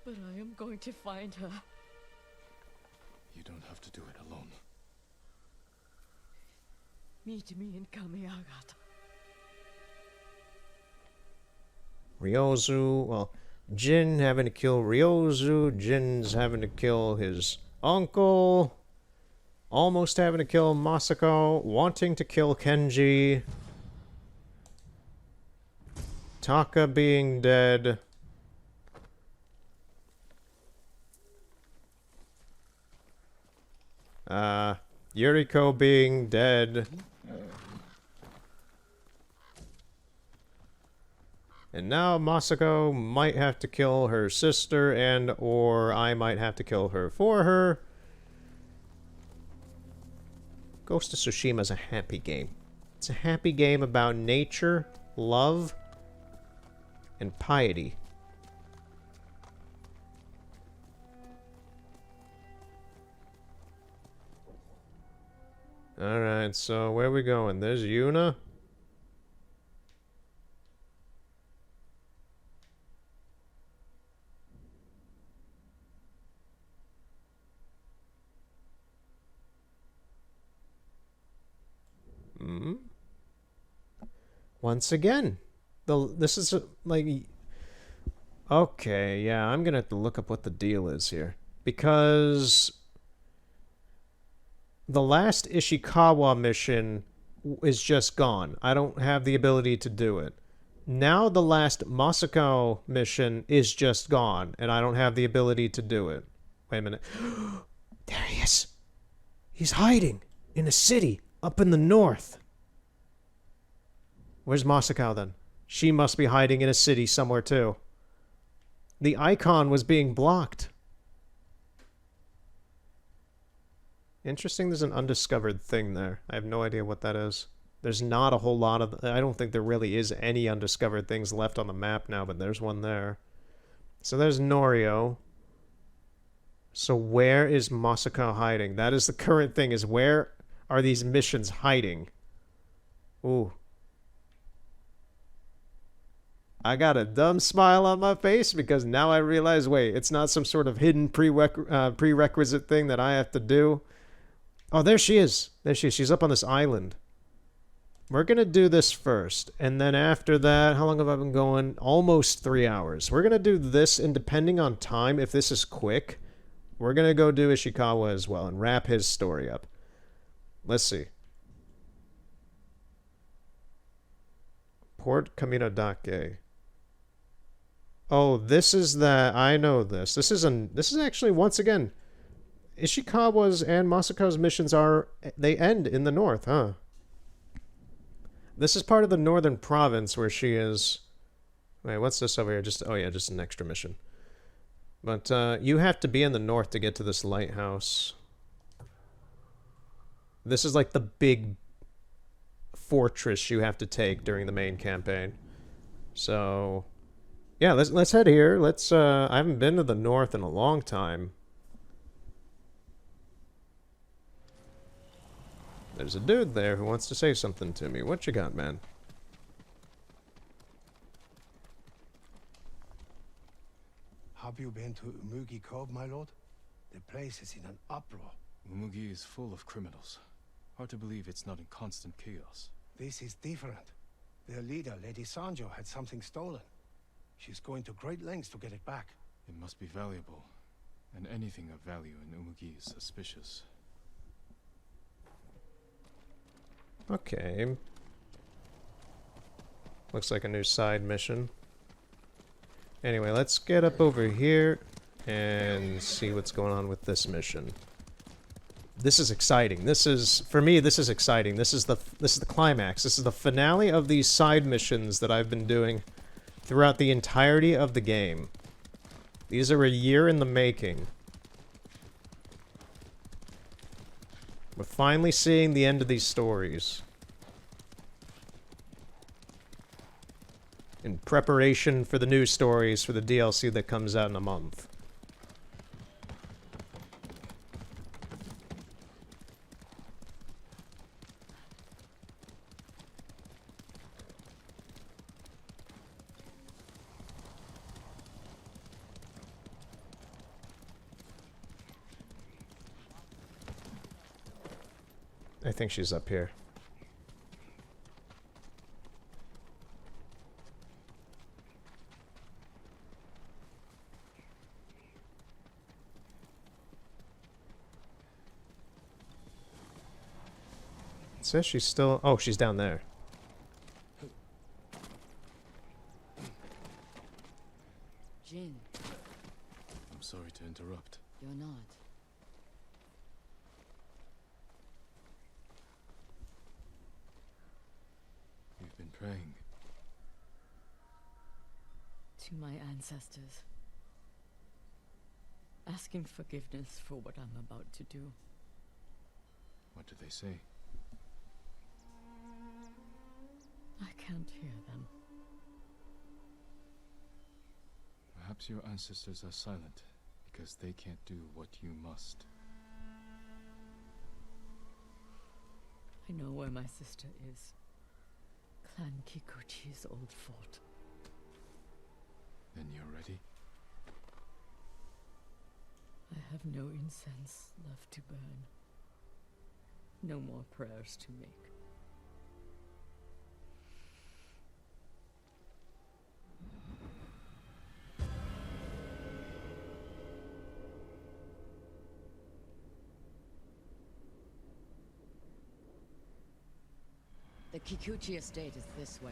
But I am going to find her. You don't have to do it alone. Meet me in Kamiagata. Ryozu, well, Jin having to kill Ryozu, Jin's having to kill his uncle, almost having to kill Masako, wanting to kill Kenji, Taka being dead. Yuriko being dead. And now Masako might have to kill her sister, and or I might have to kill her for her. Ghost of Tsushima is a happy game. It's a happy game about nature, love, and piety. Alright, so where are we going? There's Yuna. Once again, this is like, okay, yeah, I'm gonna have to look up what the deal is here, because the last Ishikawa mission is just gone. I don't have the ability to do it. Now the last Masako mission is just gone, and I don't have the ability to do it. Wait a minute. There he is. He's hiding in a city up in the north. Where's Masako then? She must be hiding in a city somewhere too. The icon was being blocked. Interesting, there's an undiscovered thing there. I have no idea what that is. There's not a whole lot of... I don't think there really is any undiscovered things left on the map now, but there's one there. So there's Norio. So where is Masako hiding? That is the current thing, is where are these missions hiding? Ooh. I got a dumb smile on my face because now I realize, wait, it's not some sort of hidden prerequisite thing that I have to do. Oh, there she is. There she is. She's up on this island. We're going to do this first. And then after that, how long have I been going? Almost 3 hours. We're going to do this, and depending on time, if this is quick, we're going to go do Ishikawa as well and wrap his story up. Let's see. Port Kaminodake. Oh, this is that. I know this. This is actually, once again, Ishikawa's and Masako's missions they end in the north, huh? This is part of the northern province where she is. Wait, what's this over here? Oh yeah, just an extra mission. But you have to be in the north to get to this lighthouse. This is like the big fortress you have to take during the main campaign. So, yeah, let's head here. I haven't been to the north in a long time. There's a dude there who wants to say something to me. What you got, man? Have you been to Umugi Cove, my lord? The place is in an uproar. Umugi is full of criminals. Hard to believe it's not in constant chaos. This is different. Their leader, Lady Sanjo, had something stolen. She's going to great lengths to get it back. It must be valuable. And anything of value in Umugi is suspicious. Okay. Looks like a new side mission. Anyway, let's get up over here and see what's going on with this mission. This is exciting. For me, this is exciting. This is the climax. This is the finale of these side missions that I've been doing throughout the entirety of the game. These are a year in the making. We're finally seeing the end of these stories. In preparation for the new stories for the DLC that comes out in a month. I think she's up here. It says she's still... Oh, she's down there. Jin, I'm sorry to interrupt. you're not. You've been praying. To my ancestors. Asking forgiveness for what I'm about to do. What do they say? I can't hear them. Perhaps your ancestors are silent because they can't do what you must. I know where my sister is. Clan Kikuchi's old fort. Then you're ready? I have no incense left to burn. No more prayers to make. The Kikuchi estate is this way.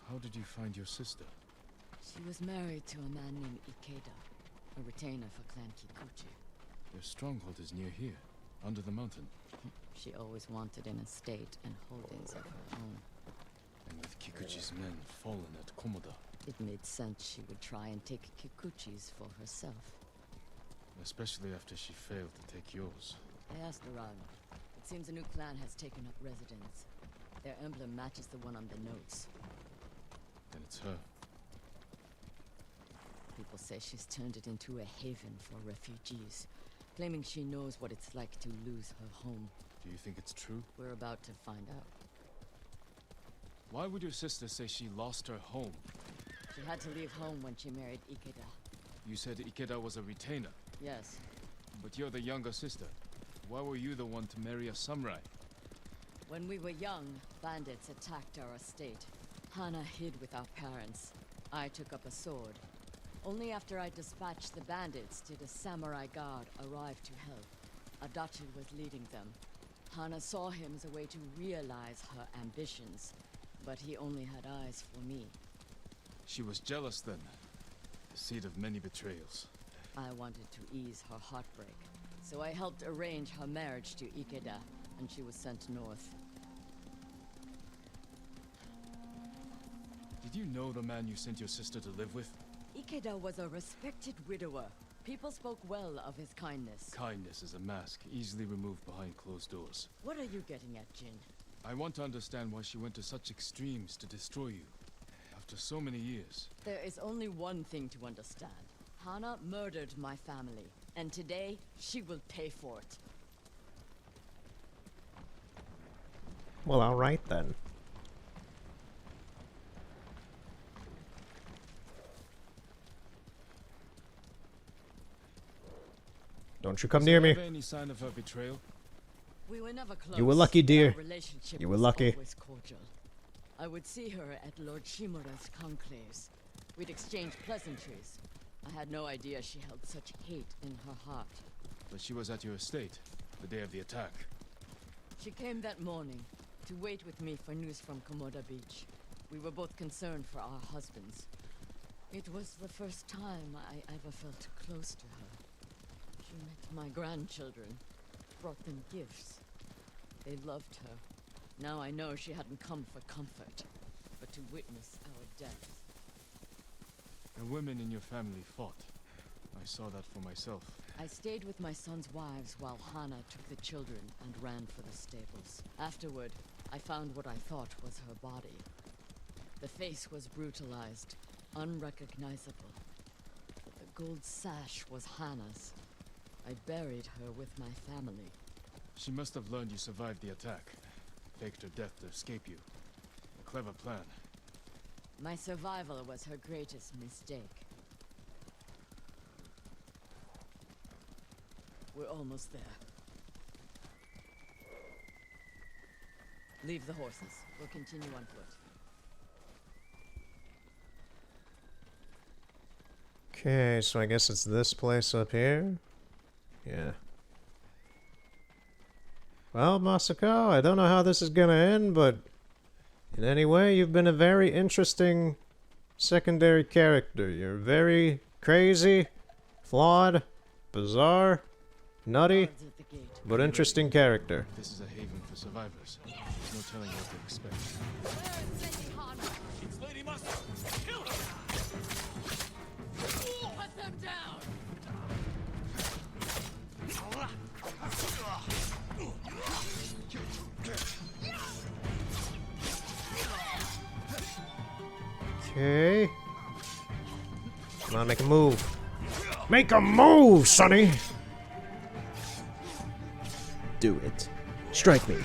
How did you find your sister? She was married to a man named Ikeda, a retainer for Clan Kikuchi. Their stronghold is near here, under the mountain. She always wanted an estate and holdings of her own. And with Kikuchi's men fallen at Komoda, It made sense she would try and take Kikuchi's for herself. especially after she failed to take yours. I asked around. It seems a new clan has taken up residence. Their emblem matches the one on the notes. And it's her. People say she's turned it into a haven for refugees, claiming she knows what it's like to lose her home. Do you think it's true? We're about to find out. Why would your sister say she lost her home? She had to leave home when she married Ikeda. You said Ikeda was a retainer, Yes, but you're the younger sister. Why were you the one to marry a samurai? when we were young, bandits attacked our estate. Hana hid with our parents. I took up a sword. Only after I dispatched the bandits did a samurai guard arrive to help. Adachi was leading them. Hana saw him as a way to realize her ambitions, but he only had eyes for me. She was jealous then. The seed of many betrayals. I wanted to ease her heartbreak, so I helped arrange her marriage to Ikeda, and she was sent north. Did you know the man you sent your sister to live with? Ikeda was a respected widower. People spoke well of his kindness. Kindness is a mask, easily removed behind closed doors. What are you getting at, Jin? I want to understand why she went to such extremes to destroy you. After so many years. There is only one thing to understand. Hana murdered my family, and today she will pay for it. Well, alright then. Don't you come near me. Any sign of her betrayal? We were never close. You were lucky, dear. Our relationship You were was lucky. always cordial. I would see her at Lord Shimura's conclaves. We'd exchange pleasantries. I had no idea she held such hate in her heart. But she was at your estate, the day of the attack. She came that morning to wait with me for news from Komoda Beach. We were both concerned for our husbands. It was the first time I ever felt close to her. She met my grandchildren, brought them gifts. They loved her. Now I know she hadn't come for comfort, but to witness our death. The women in your family fought. I saw that for myself. I stayed with my son's wives while Hana took the children and ran for the stables. Afterward, I found what I thought was her body. The face was brutalized, unrecognizable. But the gold sash was Hana's. I buried her with my family. She must have learned you survived the attack. Faked her death to escape you. A clever plan. My survival was her greatest mistake. We're almost there. Leave the horses. We'll continue on foot. Okay, so I guess it's this place up here. Yeah. Well, Masako, I don't know how this is gonna end, but in any way, you've been a very interesting secondary character. You're very crazy, flawed, bizarre, nutty, Guards at the gate. but interesting character. This is a haven for survivors. There's no telling what to expect. It's Lady Masa! Kill her! Put them down! Okay. Come on, make a move. Make a move, Sonny! Do it. Strike me.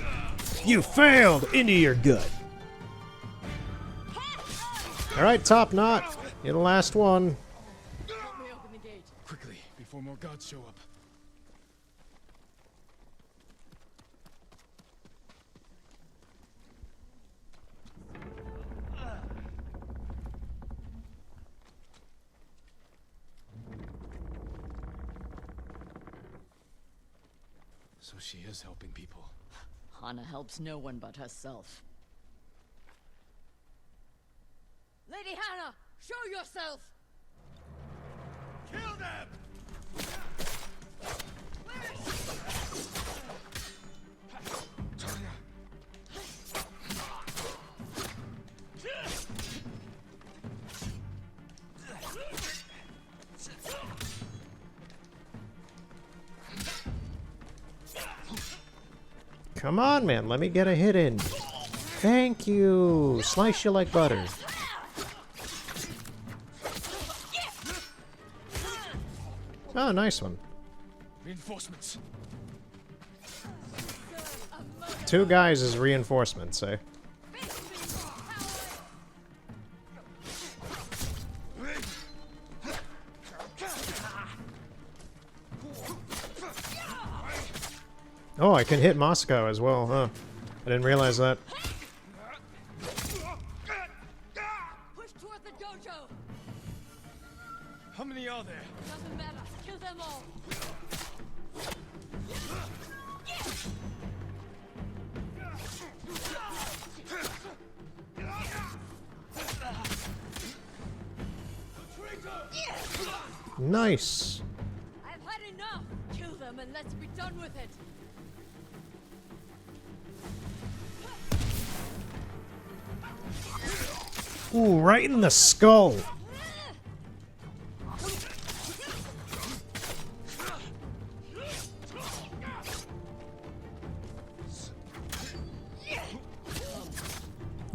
You failed! Into your gut. Alright, top knot. You're the last one. Help me open the gate. Quickly, before more guards show up. So she is helping people. Hana helps no one but herself. Lady Hana! Show yourself! Kill them! Come on, man. Let me get a hit in. Thank you. Slice you like butter. Oh, nice one. Reinforcements. 2 guys as reinforcements, eh? Oh, I can hit Moscow as well, huh? I didn't realize that. Push toward the dojo! How many are there? Doesn't matter. Kill them all! Nice. I've had enough! Kill them and let's be done with it! Ooh, right in the skull.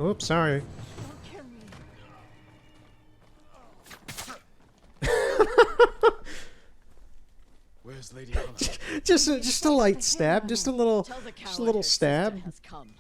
Oops, sorry. Where's Lady Hannah? just a light stab, just a little stab. Has come.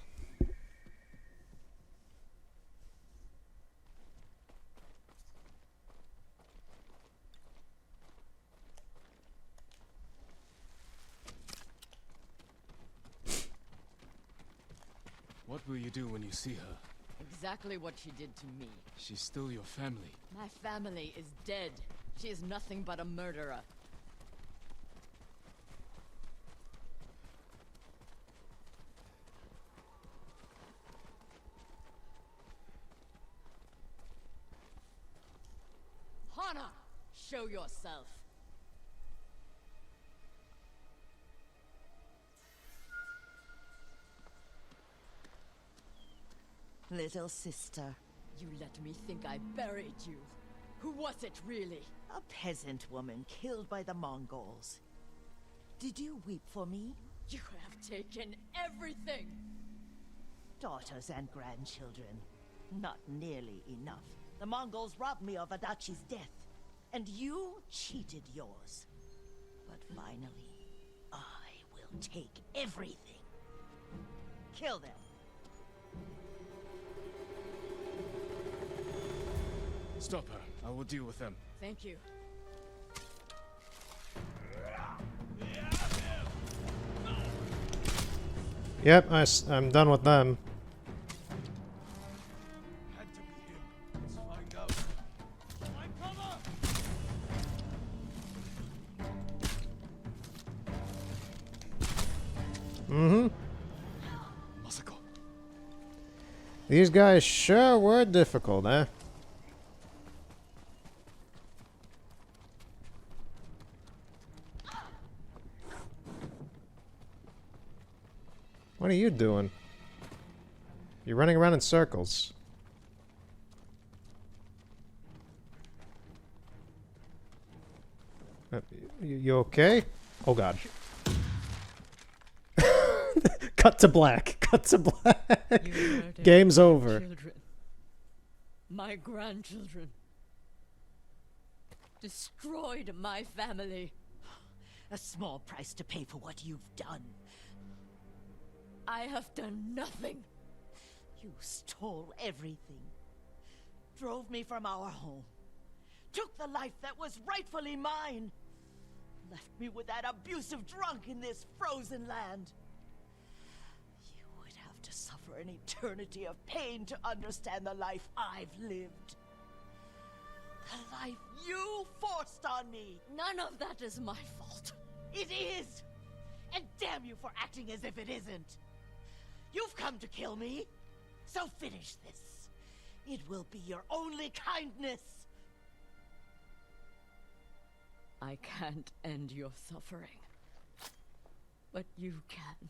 What will you do when you see her? Exactly what she did to me. She's still your family. My family is dead. She is nothing but a murderer. Hana, show yourself. Little sister, You let me think I buried you. Who was it, really? a peasant woman killed by the Mongols. Did you weep for me? You have taken everything! Daughters and grandchildren. Not nearly enough. The Mongols robbed me of Adachi's death, and you cheated yours. But finally, I will take everything. Kill them. Stop her. I will deal with them. Thank you. Yep, I'm done with them. Had to be him. Let's find out. Find cover! Mm-hmm. Masako. These guys sure were difficult, eh? What are you doing? You're running around in circles. You okay? Oh god. Cut to black. Cut to black. Game's over. Children. My grandchildren. Destroyed my family. A small price to pay for what you've done. I have done nothing. You stole everything. Drove me from our home. Took the life that was rightfully mine. Left me with that abusive drunk in this frozen land. You would have to suffer an eternity of pain to understand the life I've lived. The life you forced on me. None of that is my fault. It is! And damn you for acting as if it isn't. You've come to kill me, so finish this. It will be your only kindness. I can't end your suffering. But you can.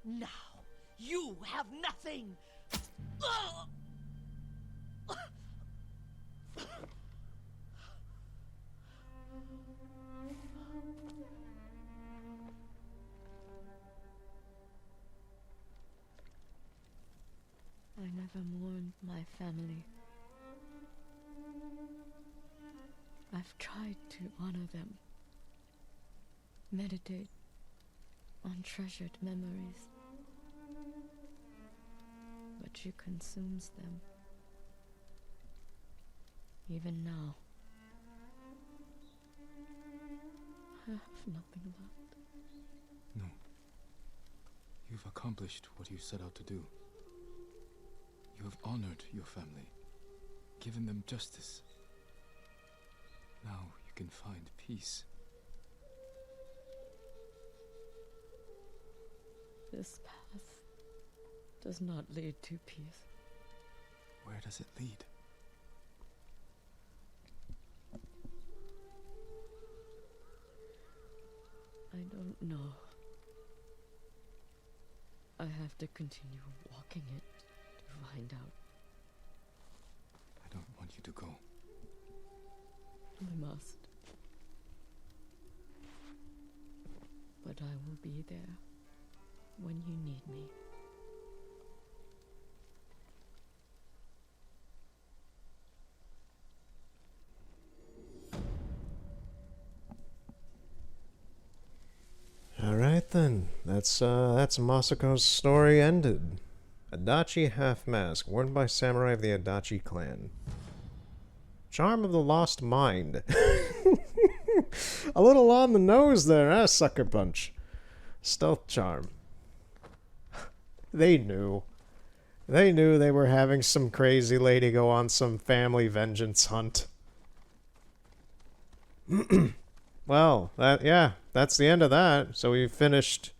Now, you have nothing! I never mourned my family. I've tried to honor them, meditate on treasured memories, but she consumes them. Even now, I have nothing left. No. You've accomplished what you set out to do. You have honored your family, given them justice. Now you can find peace. This path does not lead to peace. Where does it lead? I don't know. I have to continue walking it to find out. I don't want you to go. I must. But I will be there when you need me. Alright then, that's Masako's story ended. Adachi Half Mask, worn by samurai of the Adachi clan. Charm of the Lost Mind. A little on the nose there, eh, Sucker Punch? Stealth Charm. They knew. They knew they were having some crazy lady go on some family vengeance hunt. Well, that's the end of that. So we finished.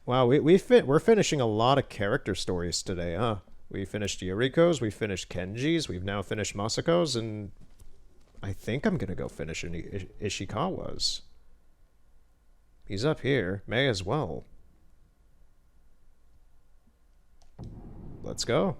Wow, we're finishing a lot of character stories today, huh? We finished Yuriko's, we finished Kenji's, we've now finished Masako's, and I think I'm gonna go finish Ishikawa's. He's up here. May as well. Let's go.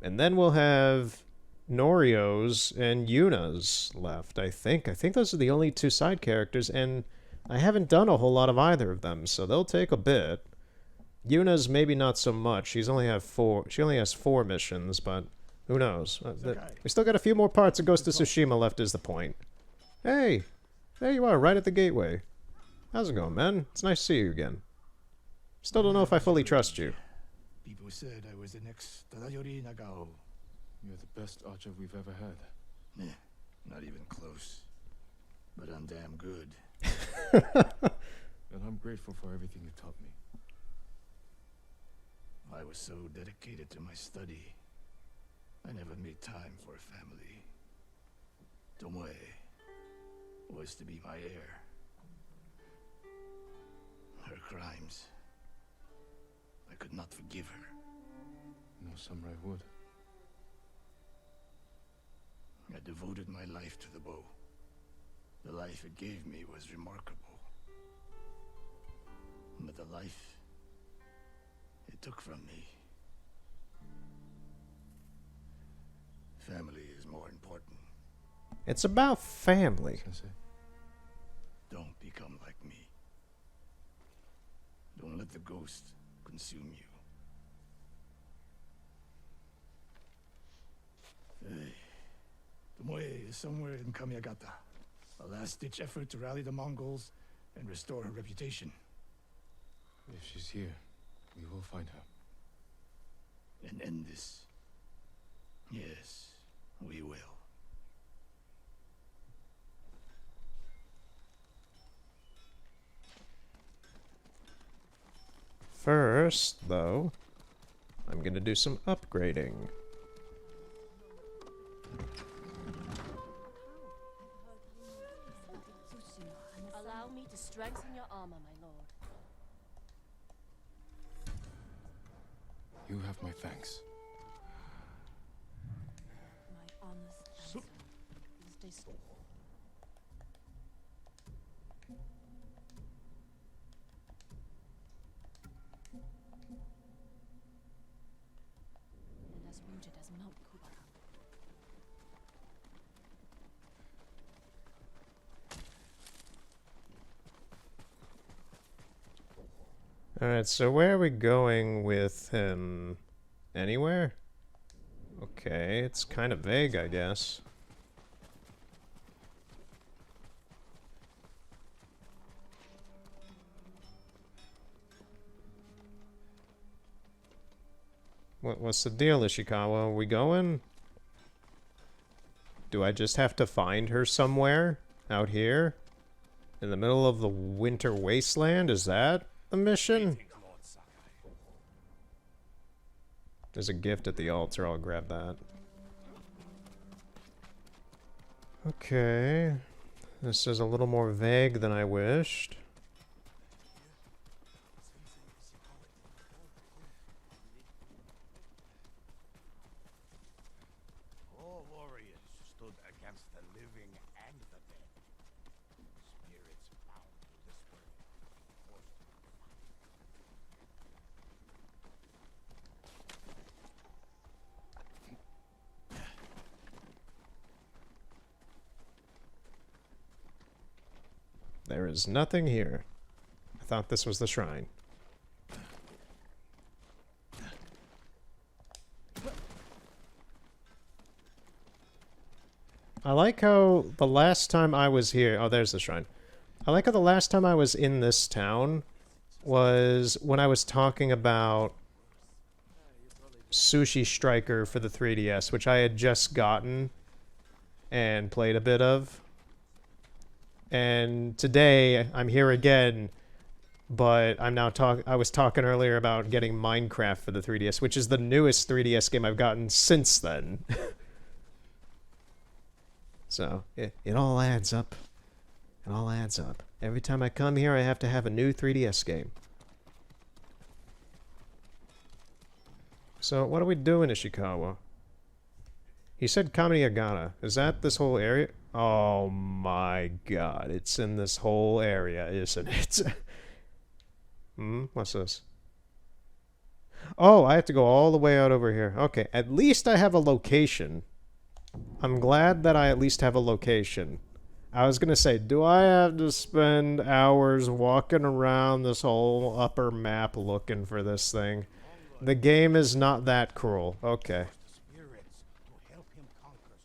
And then we'll have Norio's and Yuna's left, I think. I think those are the only two side characters, and I haven't done a whole lot of either of them, so they'll take a bit. Yuna's maybe not so much. She only has 4 missions, but who knows? We still got a few more parts of Ghost of Tsushima left is the point. Hey! There you are, right at the gateway. How's it going, man? It's nice to see you again. Still don't know if I fully trust you. People said I was the next Tadayori Nagao. You're the best archer we've ever had. Yeah, not even close. But I'm damn good. And I'm grateful for everything you taught me. I was so dedicated to my study, I never made time for a family. Tomoe was to be my heir. Her crimes, I could not forgive her. No samurai would. I devoted my life to the bow. The life it gave me was remarkable. But the life it took from me. Family is more important. It's about family. Sensei. Don't become like me. Don't let the ghost consume you. Hey. Tomoe is somewhere in Kamiagata. A last-ditch effort to rally the Mongols and restore her reputation. If she's here, we will find her. And end this. Yes, we will. First, though, I'm gonna do some upgrading. Allow me to strengthen your armor, my lord. You have my thanks. My honest answer is stay still. And as rooted as Mount Kubara. Alright, so where are we going with him? Anywhere? Okay, it's kind of vague, I guess. What's the deal, Ishikawa? Are we going? Do I just have to find her somewhere? Out here? In the middle of the winter wasteland? Is that the mission? There's a gift at the altar, I'll grab that. Okay. This is a little more vague than I wished. All warriors stood against the living and the dead. Spirits bound to this world, forced to fight. There is nothing here. I thought this was the shrine. I like how the last time I was here... Oh, there's the shrine. I like how the last time I was in this town was when I was talking about Sushi Striker for the 3DS, which I had just gotten and played a bit of. And today, I'm here again, but I'm now I was talking earlier about getting Minecraft for the 3DS, which is the newest 3DS game I've gotten since then. So, it all adds up. It all adds up. Every time I come here, I have to have a new 3DS game. So, what are we doing, Ishikawa? He said Kamiagana. Is that this whole area? Oh my god, it's in this whole area, isn't it? What's this? Oh, I have to go all the way out over here. Okay, at least I have a location. I'm glad that I at least have a location. I was gonna say, do I have to spend hours walking around this whole upper map looking for this thing? The game is not that cruel. Okay. Spirits to help him conquer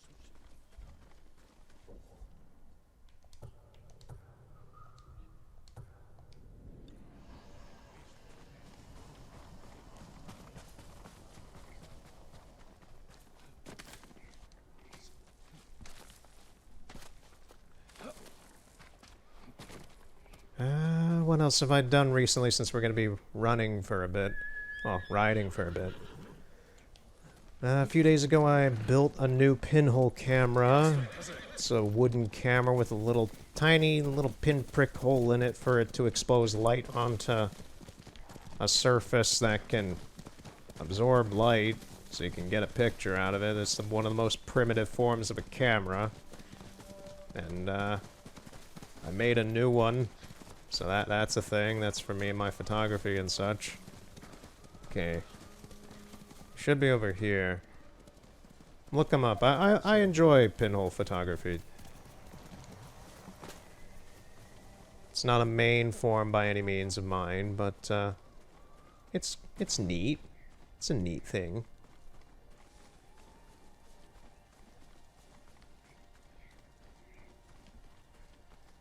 What else have I done recently since we're going to be running for a bit? Well, riding for a bit. A few days ago I built a new pinhole camera. It's a wooden camera with a little tiny little pinprick hole in it for it to expose light onto a surface that can absorb light so you can get a picture out of it. It's one of the most primitive forms of a camera. And I made a new one. So that's a thing. That's for me and my photography and such. Okay. Should be over here. Look them up. I enjoy pinhole photography. It's not a main form by any means of mine, but it's neat. It's a neat thing.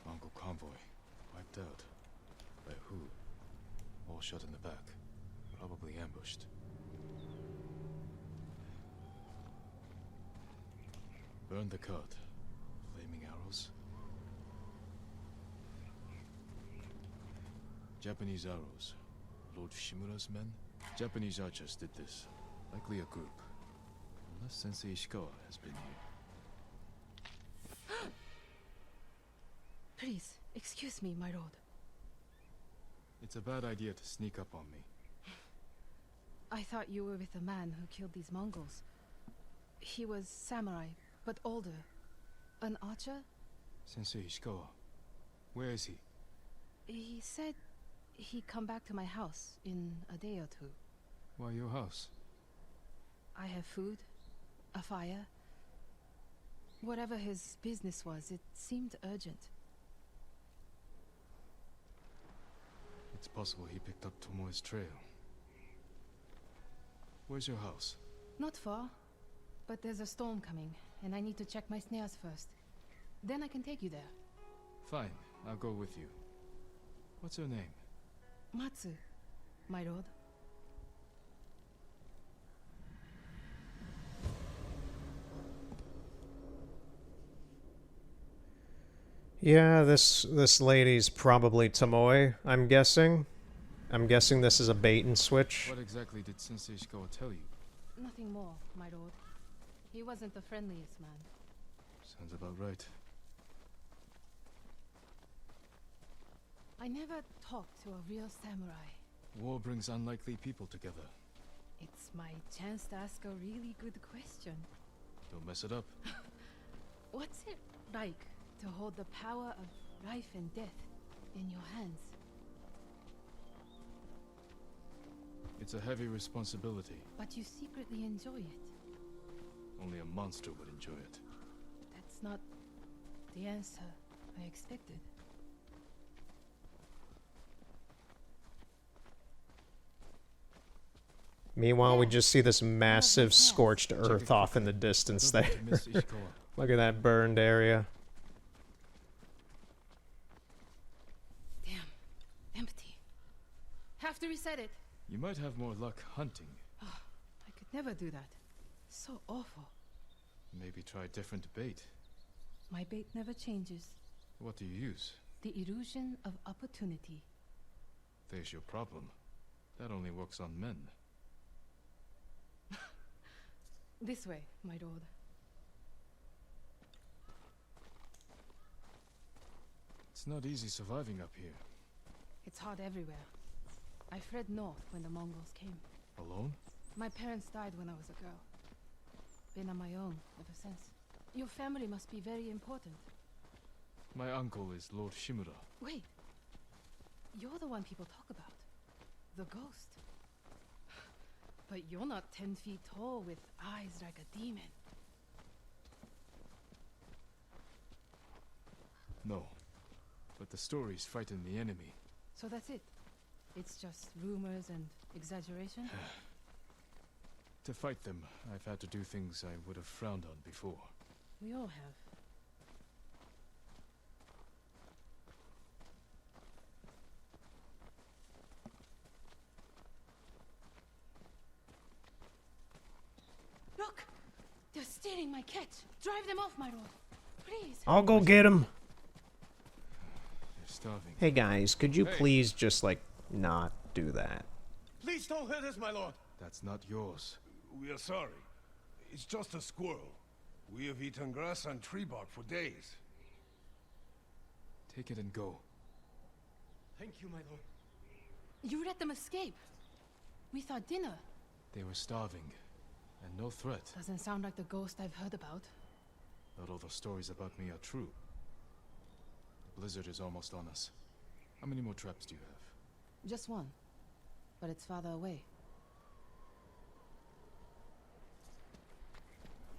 Mongol convoy. Wiped out. By who? All shot in the back. Probably ambushed. Burn the cart. Flaming arrows. Japanese arrows. Lord Shimura's men? Japanese archers did this. Likely a group. Unless Sensei Ishikawa has been here. Please, excuse me, my lord. It's a bad idea to sneak up on me. I thought you were with the man who killed these Mongols. He was samurai, but older. An archer? Sensei Ishikawa. Where is he? He said he'd come back to my house in a day or two. Why your house? I have food, a fire. Whatever his business was, it seemed urgent. It's possible he picked up Tomoe's trail. Where's your house? Not far, but there's a storm coming, and I need to check my snares first. Then I can take you there. Fine, I'll go with you. What's your name? Matsu, my lord. Yeah, this lady's probably Tomoe, I'm guessing. I'm guessing this is a bait and switch. What exactly did Sensei Ishikawa tell you? Nothing more, my lord. He wasn't the friendliest man. Sounds about right. I never talked to a real samurai. War brings unlikely people together. It's my chance to ask a really good question. Don't mess it up. What's it like to hold the power of life and death in your hands? It's a heavy responsibility. But you secretly enjoy it. Only a monster would enjoy it. That's not the answer I expected. Meanwhile, we just see this massive scorched earth off in the distance there. Look at that burned area. Damn. Empty. Have to reset it. You might have more luck hunting. Oh, I could never do that. So awful. Maybe try different bait. My bait never changes. What do you use? The illusion of opportunity. There's your problem. That only works on men. This way, my lord. It's not easy surviving up here. It's hard everywhere. I fled north when the Mongols came. Alone? My parents died when I was a girl. Been on my own ever since. Your family must be very important. My uncle is Lord Shimura. Wait. You're the one people talk about. The ghost. But you're not 10 feet tall with eyes like a demon. No. But the stories frighten the enemy. So that's it? It's just rumors and exaggeration? To fight them, I've had to do things I would have frowned on before. We all have. Look! They're stealing my catch! Drive them off, my lord! Please! I'll go get him! They're starving. Hey guys, could you please just, like, not do that? Please don't hurt us, my lord. That's not yours. We are sorry. It's just a squirrel. We have eaten grass and tree bark for days. Take it and go. Thank you, my lord. You let them escape! We thought dinner. They were starving. And no threat. Doesn't sound like the ghost I've heard about. Not all the stories about me are true. The blizzard is almost on us. How many more traps do you have? Just one. But it's farther away.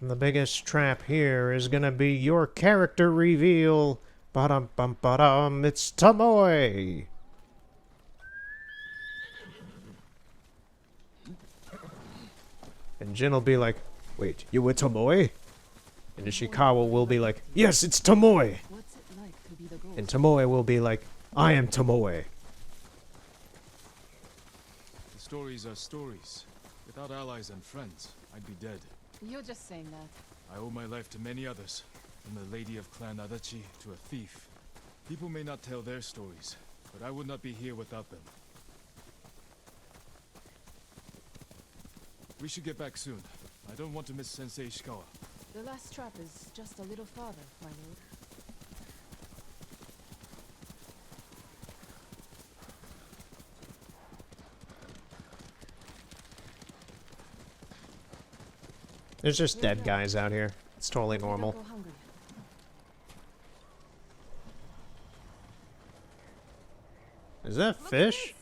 And the biggest trap here is gonna be your character reveal. Ba-dum bum ba-dum, it's Tomoe! And Jin will be like, wait, you were Tomoe? And Ishikawa will be like, yes, it's Tomoe! What's it like to be the ghost? And Tomoe will be like, I am Tomoe. The stories are stories. Without allies and friends, I'd be dead. You're just saying that. I owe my life to many others. From the lady of Clan Adachi to a thief. People may not tell their stories, but I would not be here without them. We should get back soon. I don't want to miss Sensei Ishikawa. The last trap is just a little farther, my lord. There's just dead guys out here. It's totally normal. Go hungry. Is that fish?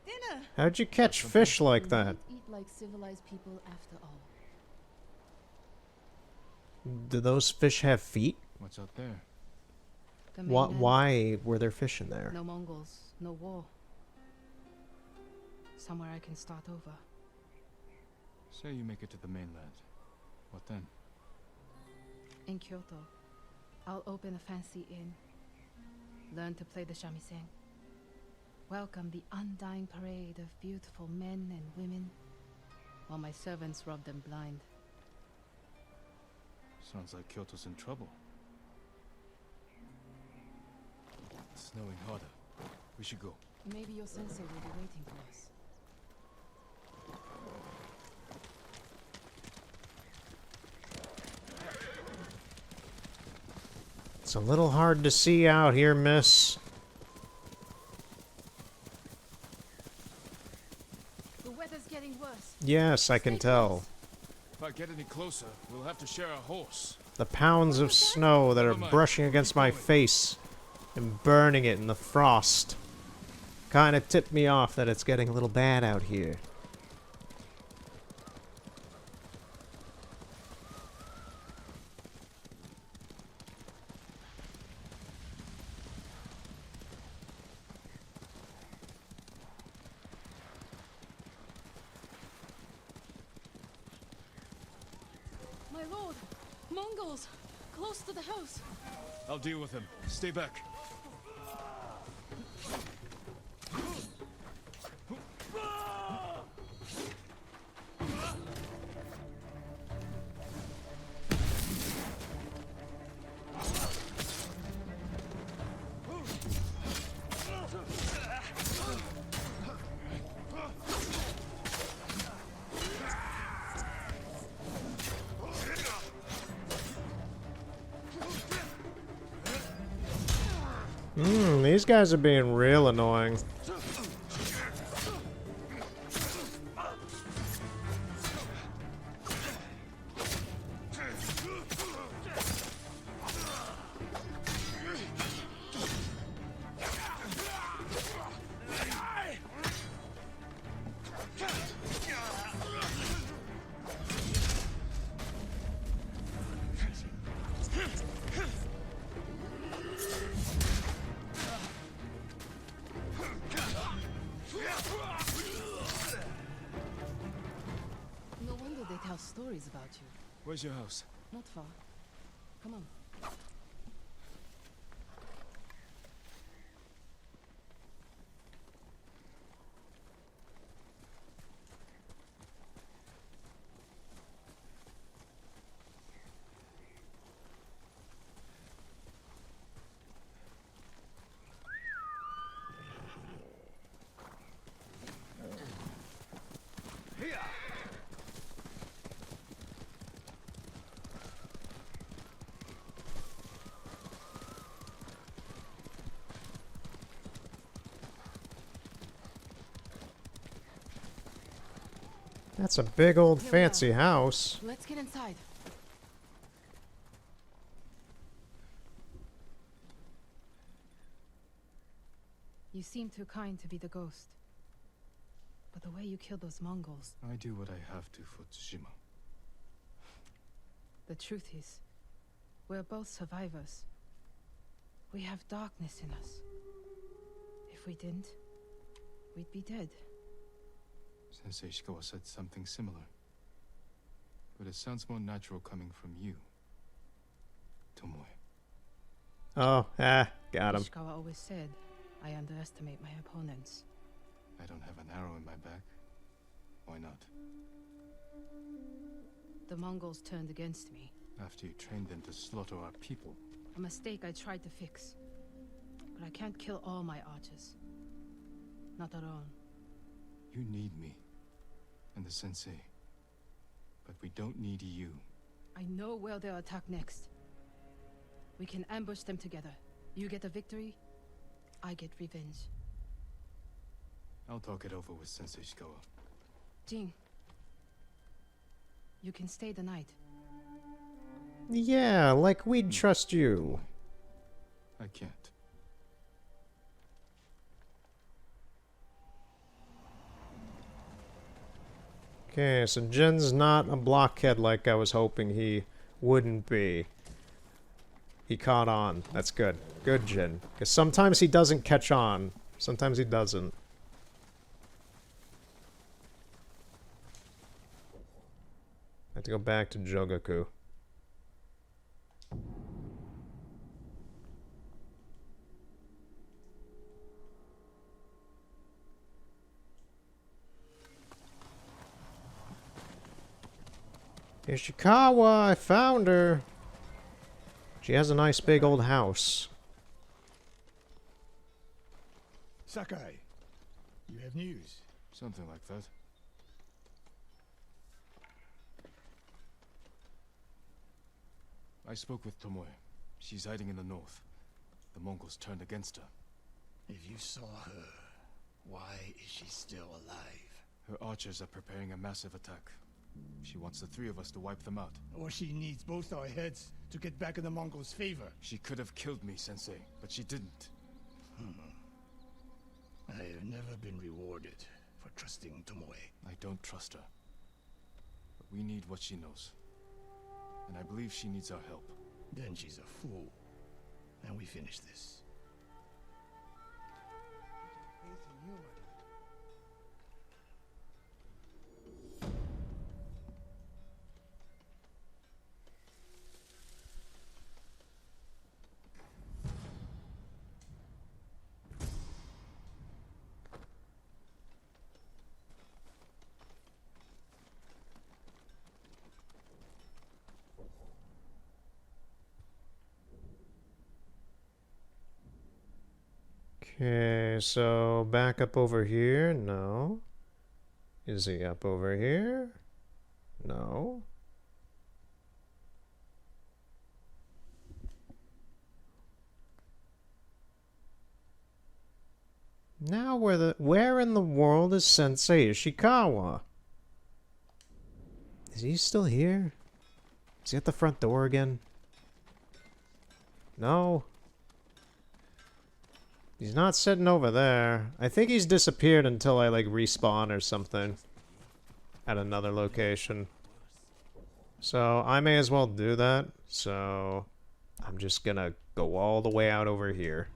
Dinner. How'd you catch fish like that? Eat like civilized people after all. Do those fish have feet? What's out there? The What? mainland. Why were there fish in there? No Mongols, no war. Somewhere I can start over. Say you make it to the mainland. What then? In Kyoto, I'll open a fancy inn. Learn to play the shamisen. Welcome the undying parade of beautiful men and women, while my servants rub them blind. Sounds like Kyoto's in trouble. It's snowing harder. We should go. Maybe your sensei will be waiting for us. It's a little hard to see out here, miss. The weather's getting worse. Yes, I can tell. If I get any closer, we'll have to share a horse. The pounds of snow that are brushing against my face and burning it in the frost kind of tipped me off that it's getting a little bad out here. My lord! Mongols! Close to the house! I'll deal with him. Stay back. These guys are being real annoying. No wonder they tell stories about you. Where's your house? Not far. Come on. That's a big old Here we are. fancy house. Let's get inside. You seem too kind to be the ghost. But the way you killed those Mongols, I do what I have to for Tsushima. the truth is, we're both survivors. We have darkness in us. If we didn't, we'd be dead. Sensei Ishikawa said something similar. But it sounds more natural coming from you, Tomoe. Oh, got him. Ishikawa always said, I underestimate my opponents. I don't have an arrow in my back. Why not? The Mongols turned against me. After you trained them to slaughter our people. A mistake I tried to fix. But I can't kill all my archers. Not alone. You need me. And the sensei. But we don't need you. I know where they'll attack next. We can ambush them together. You get a victory, I get revenge. I'll talk it over with Sensei Ishikawa. Jin. You can stay the night. Yeah, like we'd trust you. I can't. Okay, so Jin's not a blockhead like I was hoping he wouldn't be. He caught on. That's good. Good, Jin. Because sometimes he doesn't catch on. Sometimes he doesn't. I have to go back to Jogaku. Ishikawa, I found her. She has a nice big old house. Sakai, you have news. Something like that. I spoke with Tomoe. She's hiding in the north. The Mongols turned against her. If you saw her, why is she still alive? Her archers are preparing a massive attack. She wants the three of us to wipe them out. Or she needs both our heads to get back in the Mongols' favor. She could have killed me, Sensei, but she didn't. I have never been rewarded for trusting Tomoe. I don't trust her. But we need what she knows. And I believe she needs our help. Then she's a fool. And we finish this. Okay, so back up over here? No. Is he up over here? No. Now where in the world is Sensei Ishikawa? Is he still here? Is he at the front door again? No. He's not sitting over there. I think he's disappeared until I, like, respawn or something. At another location. So, I may as well do that. So, I'm just gonna go all the way out over here.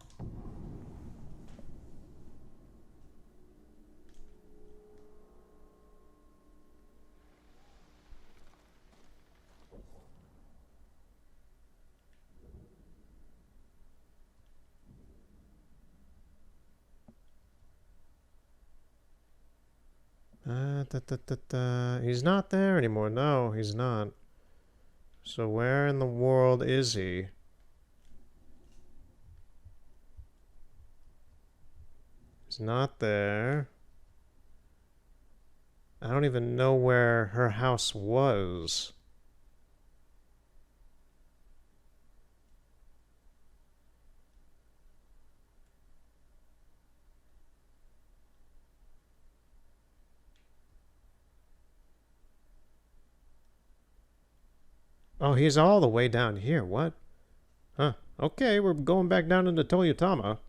He's not there anymore. No, he's not. So where in the world is he? He's not there. I don't even know where her house was. Oh, he's all the way down here. What? Huh. Okay, we're going back down into Toyotama.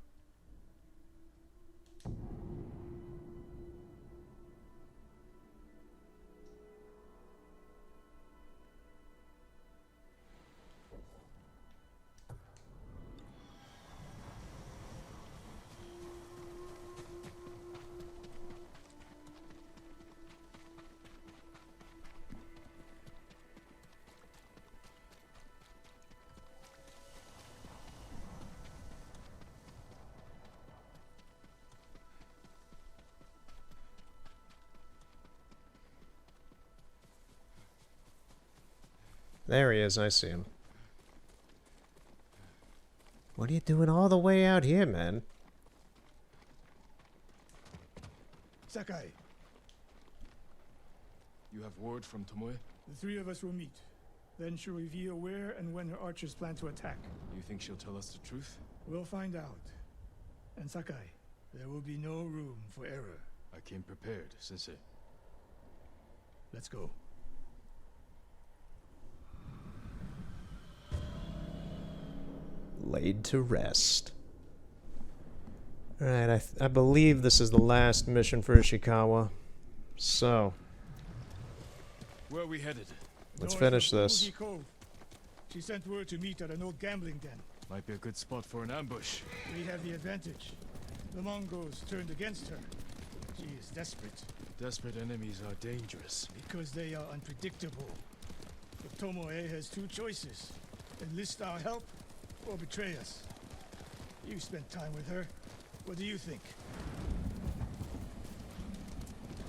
There he is, I see him. What are you doing all the way out here, man? Sakai, You have word from Tomoe? the three of us will meet. Then she'll reveal where and when her archers plan to attack. You think she'll tell us the truth? We'll find out. And Sakai, there will be no room for error. I came prepared, Sensei. Let's go. laid to rest. Alright, I believe this is the last mission for Ishikawa. So, Where are we headed? let's finish this. Cove. She sent word to meet at an old gambling den. Might be a good spot for an ambush. We have the advantage. The Mongols turned against her. She is desperate. Desperate enemies are dangerous. Because they are unpredictable. But Tomoe has two choices. Enlist our help, or betray us. You spent time with her. What do you think?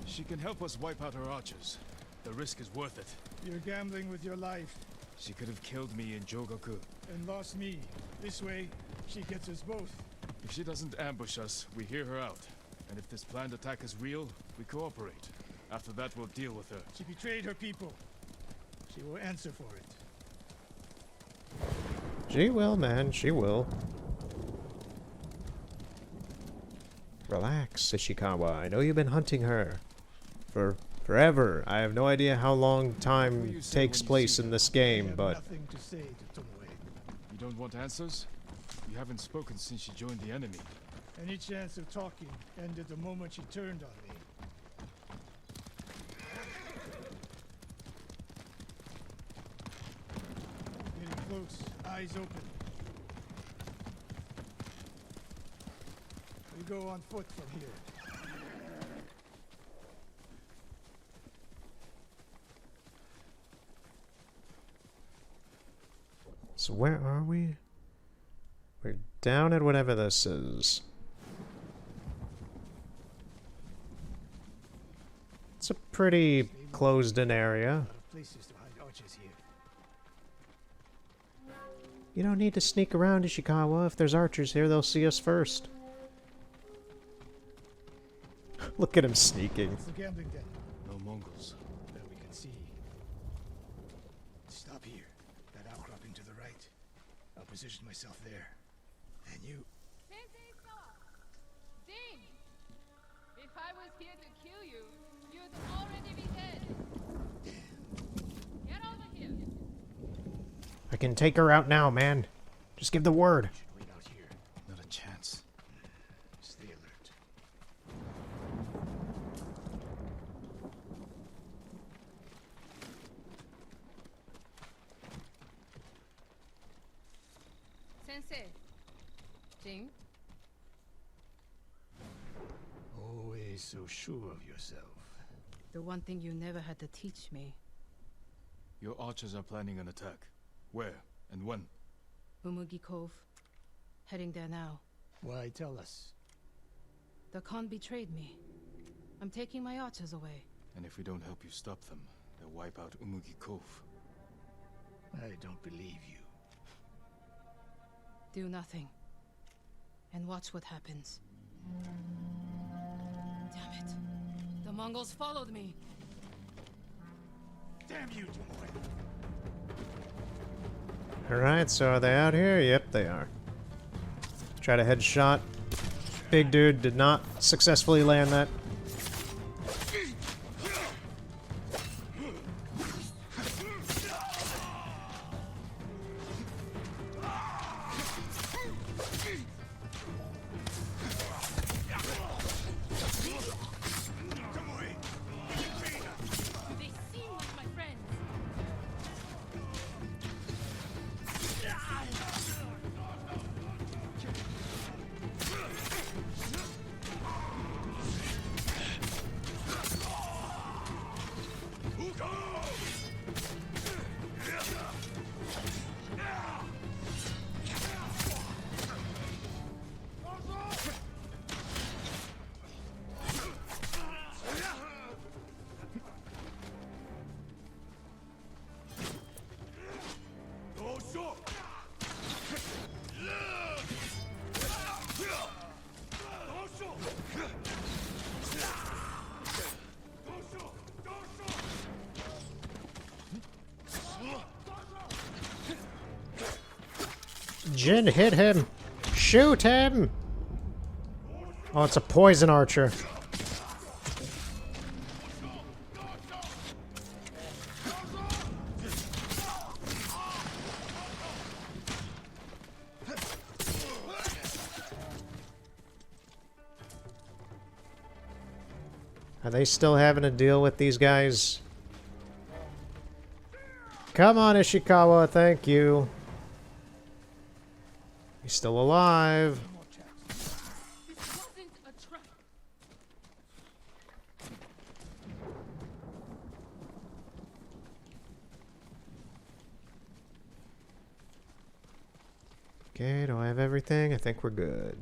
She can help us wipe out her archers. The risk is worth it. You're gambling with your life. She could have killed me in Jogaku. And lost me. This way, she gets us both. If she doesn't ambush us, we hear her out. And if this planned attack is real, we cooperate. After that, we'll deal with her. She betrayed her people. She will answer for it. She will, man. She will. Relax, Ishikawa. I know you've been hunting her for forever. I have no idea how long time takes place in this game, but... Nothing to say to Tomoe. You don't want answers? You haven't spoken since she joined the enemy. Any chance of talking ended the moment she turned on me. Getting close, eyes open. We go on foot from here. So where are we? We're down at whatever this is. It's a pretty closed-in area. Places to hide archers here. You don't need to sneak around, Ishikawa. If there's archers here, they'll see us first. Look at him sneaking. It's the gambling den. No Mongols. That we can see. Stop here. That outcropping to the right. I'll position myself there. And you... Ding! If I was here to kill you, you'd already be dead. Get over here. I can take her out now, man. Just give the word. Wait out here. Not a chance. Stay alert. Sensei. Jing? Always so sure of yourself. The one thing you never had to teach me. Your archers are planning an attack. Where and when? Umugi Cove. Heading there now. Why tell us? The Khan betrayed me. I'm taking my archers away. And if we don't help you stop them, they'll wipe out Umugi Cove. I don't believe you. Do nothing. And watch what happens. Damn it. The Mongols followed me. Damn you, Tomoe. Alright, so are they out here? Yep, they are. Try to headshot. Big dude did not successfully land that. They seem like my friends. Jin hit him! Shoot him! Oh, it's a poison archer. Are they still having to deal with these guys? Come on, Ishikawa, thank you. He's still alive. This wasn't a trap. Okay, do I have everything? I think we're good.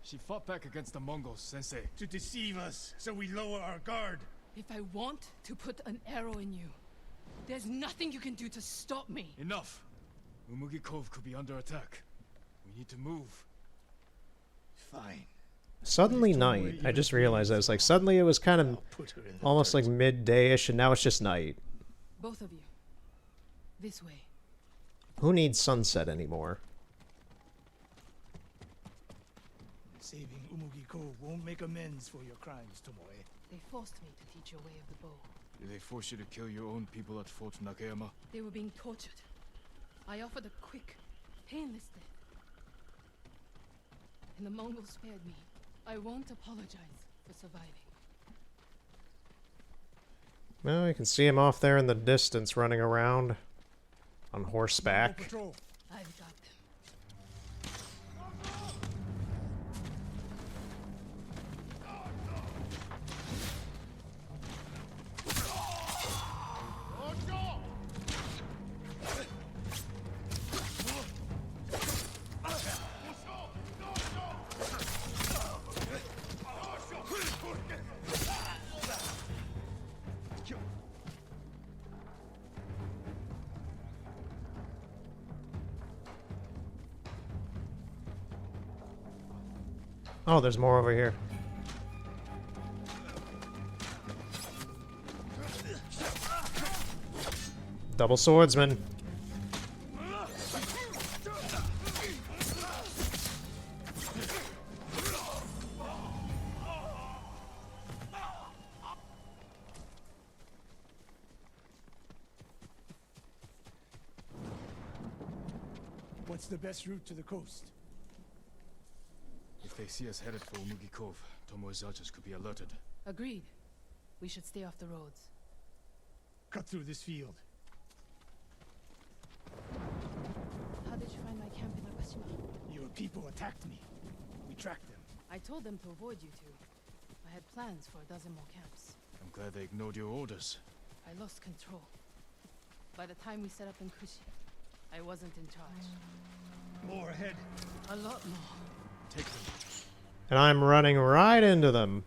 She fought back against the Mongols, Sensei. To deceive us, so we lower our guard. If I want to put an arrow in you, there's nothing you can do to stop me. Enough! Umugi Cove could be under attack. We need to move. Fine. Suddenly night. I just realized I was like, suddenly it was kind of almost like midday-ish, and now it's just night. Both of you. This way. Who needs sunset anymore? Saving Umugi Cove won't make amends for your crimes, Tomoe. They forced me to teach your way of the bow. Did they force you to kill your own people at Fort Nakayama? They were being tortured. I offered a quick, painless death. And the Mongols spared me. I won't apologize for surviving. Well, you can see him off there in the distance running around on horseback. Patrol. I've got them. Oh, there's more over here. Double swordsman. What's the best route to the coast? If they see us headed for Umugi Cove, Tomoe's archers could be alerted. Agreed. We should stay off the roads. Cut through this field. How did you find my camp in Nakashima? Your people attacked me. We tracked them. I told them to avoid you two. I had plans for a dozen more camps. I'm glad they ignored your orders. I lost control. By the time we set up in Kushi, I wasn't in charge. More ahead. A lot more. Take them. And I'm running right into them.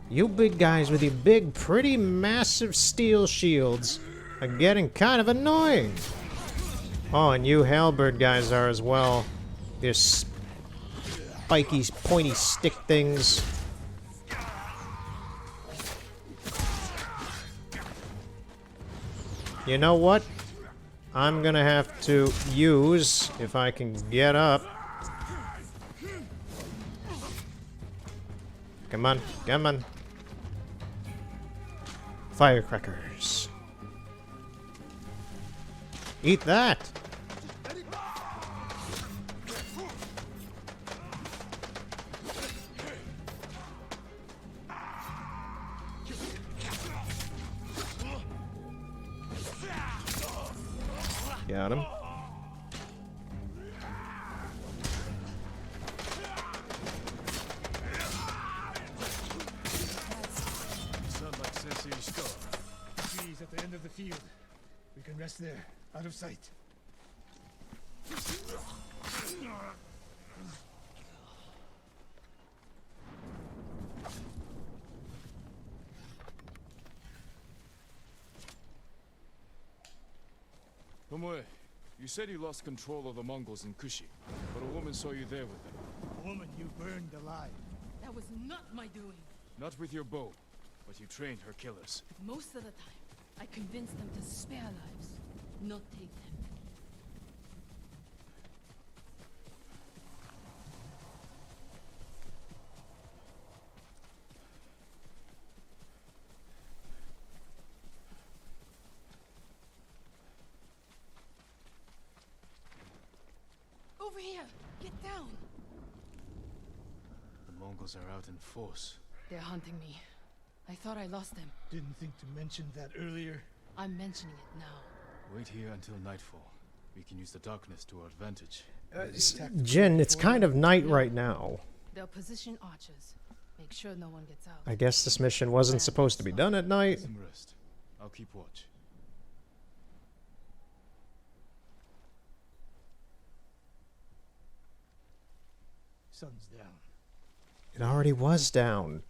You big guys with your big, pretty massive steel shields are getting kind of annoying. Oh, and you halberd guys are as well. Your spiky, pointy stick things. You know what? I'm gonna have to use, if I can get up. Come on, come on. Firecrackers. Eat that! Got him. Trees at the end of the field. We can rest there, out of sight. Tomoe, you said you lost control of the Mongols in Kushi, but a woman saw you there with them. A woman you burned alive. That was not my doing. Not with your bow, but you trained her killers. Most of the time, I convince them to spare lives, not take them. Over here! Get down! The Mongols are out in force. They're hunting me. I thought I lost them. Didn't think to mention that earlier. I'm mentioning it now. Wait here until nightfall. We can use the darkness to our advantage. Jin, it's kind of night right now. They'll position archers. Make sure no one gets out. I guess this mission wasn't supposed to be done at night. Some rest. I'll keep watch. Sun's down. It already was down.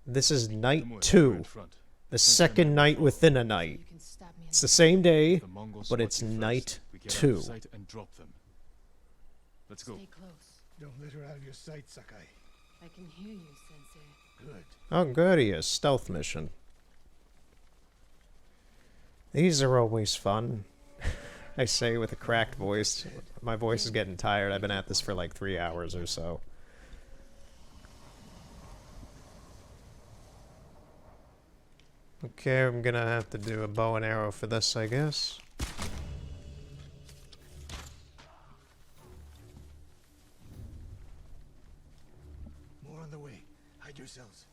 This is night We're 2. in front. The second night within a night. It's the same day, The Mongols but spot it's you first. night We get out 2. of sight and drop them. Let's go. Stay close. Don't let her out of your sight, Sakai. I can hear you, Sensei. Good. Oh, goody, a stealth mission. These are always fun. I say with a cracked voice. My voice is getting tired. I've been at this for like 3 hours or so. Okay, I'm gonna have to do a bow and arrow for this, I guess. More on the way. Hide yourselves.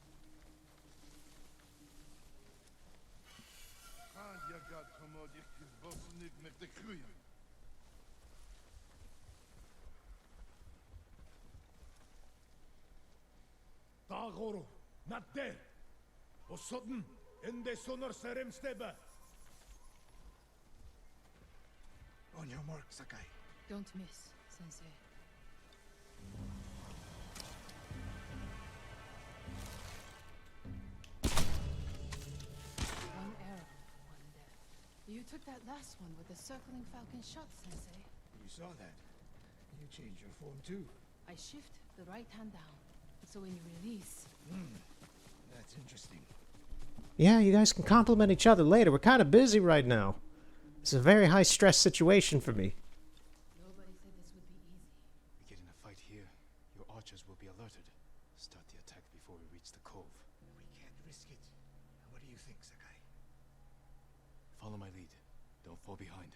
Dagoro, not there. Osodden, ende sonar serem steba. On your mark, Sakai. Don't miss, Sensei. One arrow, one death. You took that last one with the circling falcon shot, Sensei. You saw that. You changed your form too. I shift the right hand down, so when you release... That's interesting. Yeah, you guys can compliment each other later. We're kind of busy right now. It's a very high-stress situation for me. Nobody said this would be easy. We get in a fight here. Your archers will be alerted. Start the attack before we reach the cove. We can't risk it. What do you think, Sakai? Follow my lead. Don't fall behind.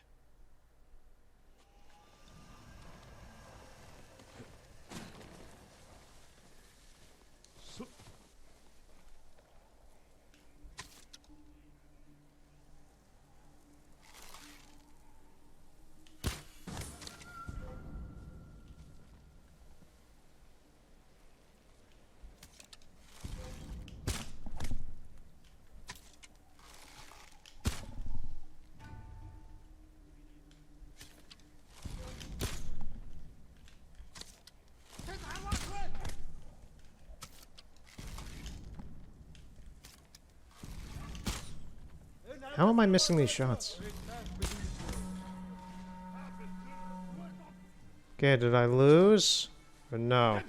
How am I missing these shots? Okay, did I lose? Or no?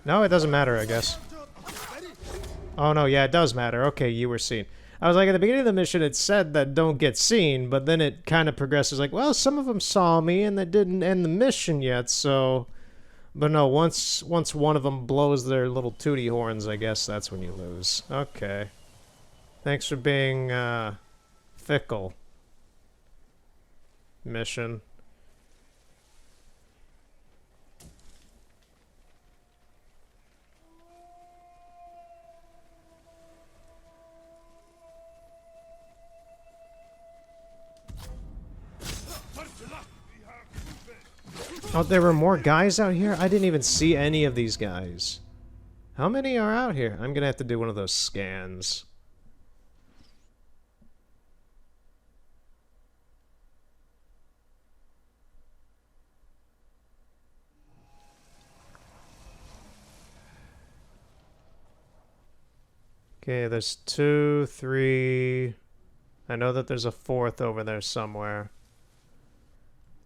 No, it doesn't matter, I guess. Oh no, yeah, it does matter. Okay, you were seen. I was like, at the beginning of the mission, it said that don't get seen, but then it kind of progresses like, well, some of them saw me, and they didn't end the mission yet, so... But no, once one of them blows their little tooty horns, I guess that's when you lose. Okay. Thanks for being, fickle. Mission. Oh, there were more guys out here? I didn't even see any of these guys. How many are out here? I'm gonna have to do one of those scans. Okay, there's 2, 3... I know that there's a 4th over there somewhere.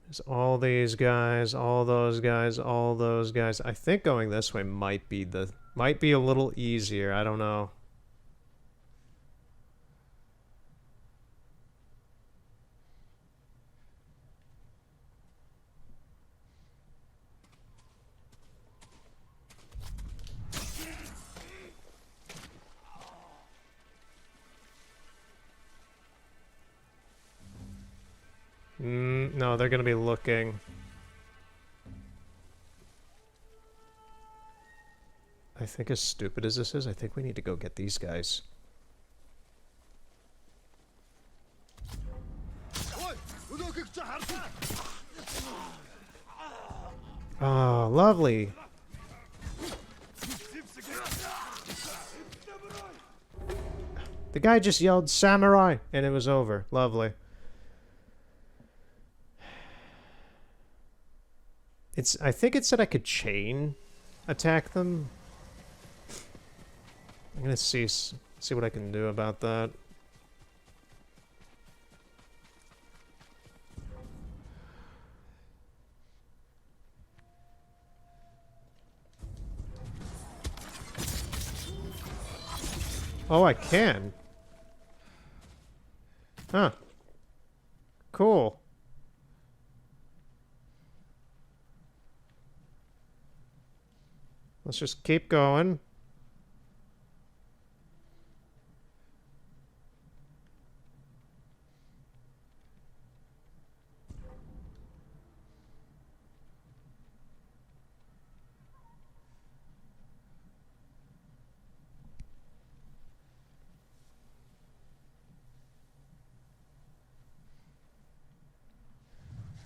There's all these guys, all those guys, all those guys. I think going this way might be the Might be a little easier, I don't know. No, they're gonna be looking. I think as stupid as this is, I think we need to go get these guys. Oh, lovely. The guy just yelled samurai and it was over. Lovely. I think it said I could chain attack them. I'm gonna see what I can do about that. Oh, I can. Huh. Cool. Let's just keep going.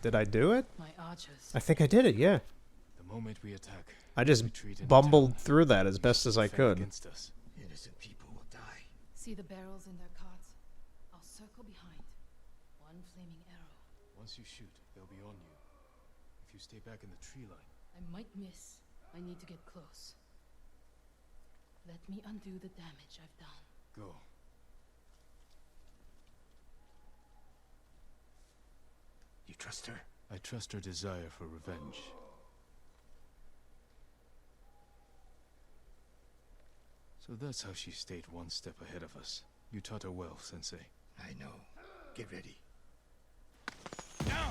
Did I do it? My archers. I think I did it, yeah. The moment we attack, I just bumbled through that as best as I could. Innocent people will die. See the barrels in their carts? I'll circle behind. One flaming arrow. Once you shoot, they'll be on you. If you stay back in the tree line. I might miss. I need to get close. Let me undo the damage I've done. Go. You trust her? I trust her desire for revenge. So that's how she stayed one step ahead of us. You taught her well, Sensei. I know. Get ready. Now!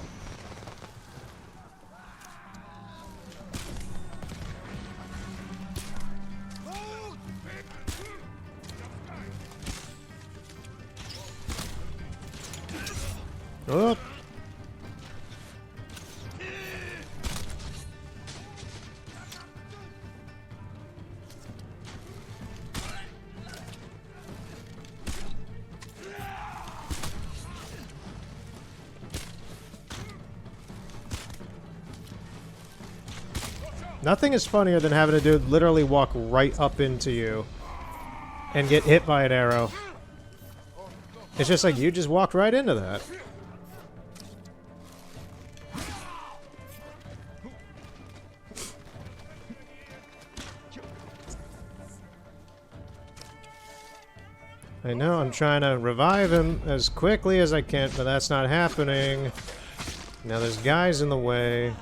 Oh. Nothing is funnier than having a dude literally walk right up into you and get hit by an arrow. It's just like, you just walked right into that. I know, I'm trying to revive him as quickly as I can, but that's not happening. Now there's guys in the way.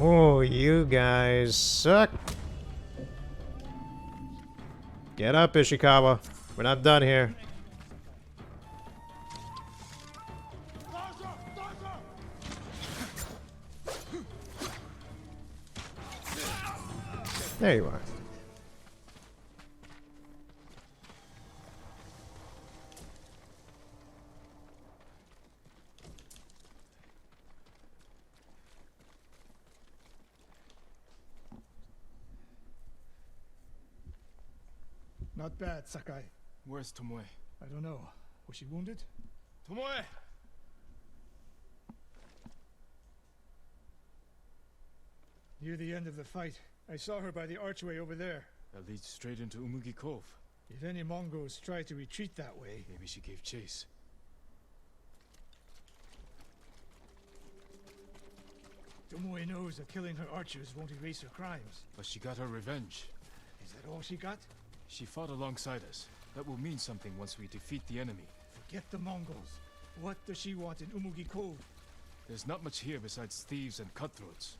Oh, you guys suck. Get up, Ishikawa. We're not done here. There you are. Not bad, Sakai. Where's Tomoe? I don't know. Was she wounded? Tomoe! Near the end of the fight, I saw her by the archway over there. That leads straight into Umugi Cove. If any Mongols try to retreat that way... Maybe she gave chase. Tomoe knows that killing her archers won't erase her crimes. But she got her revenge. Is that all she got? She fought alongside us. That will mean something once we defeat the enemy. Forget the Mongols. What does she want in Umugi Cove? There's not much here besides thieves and cutthroats.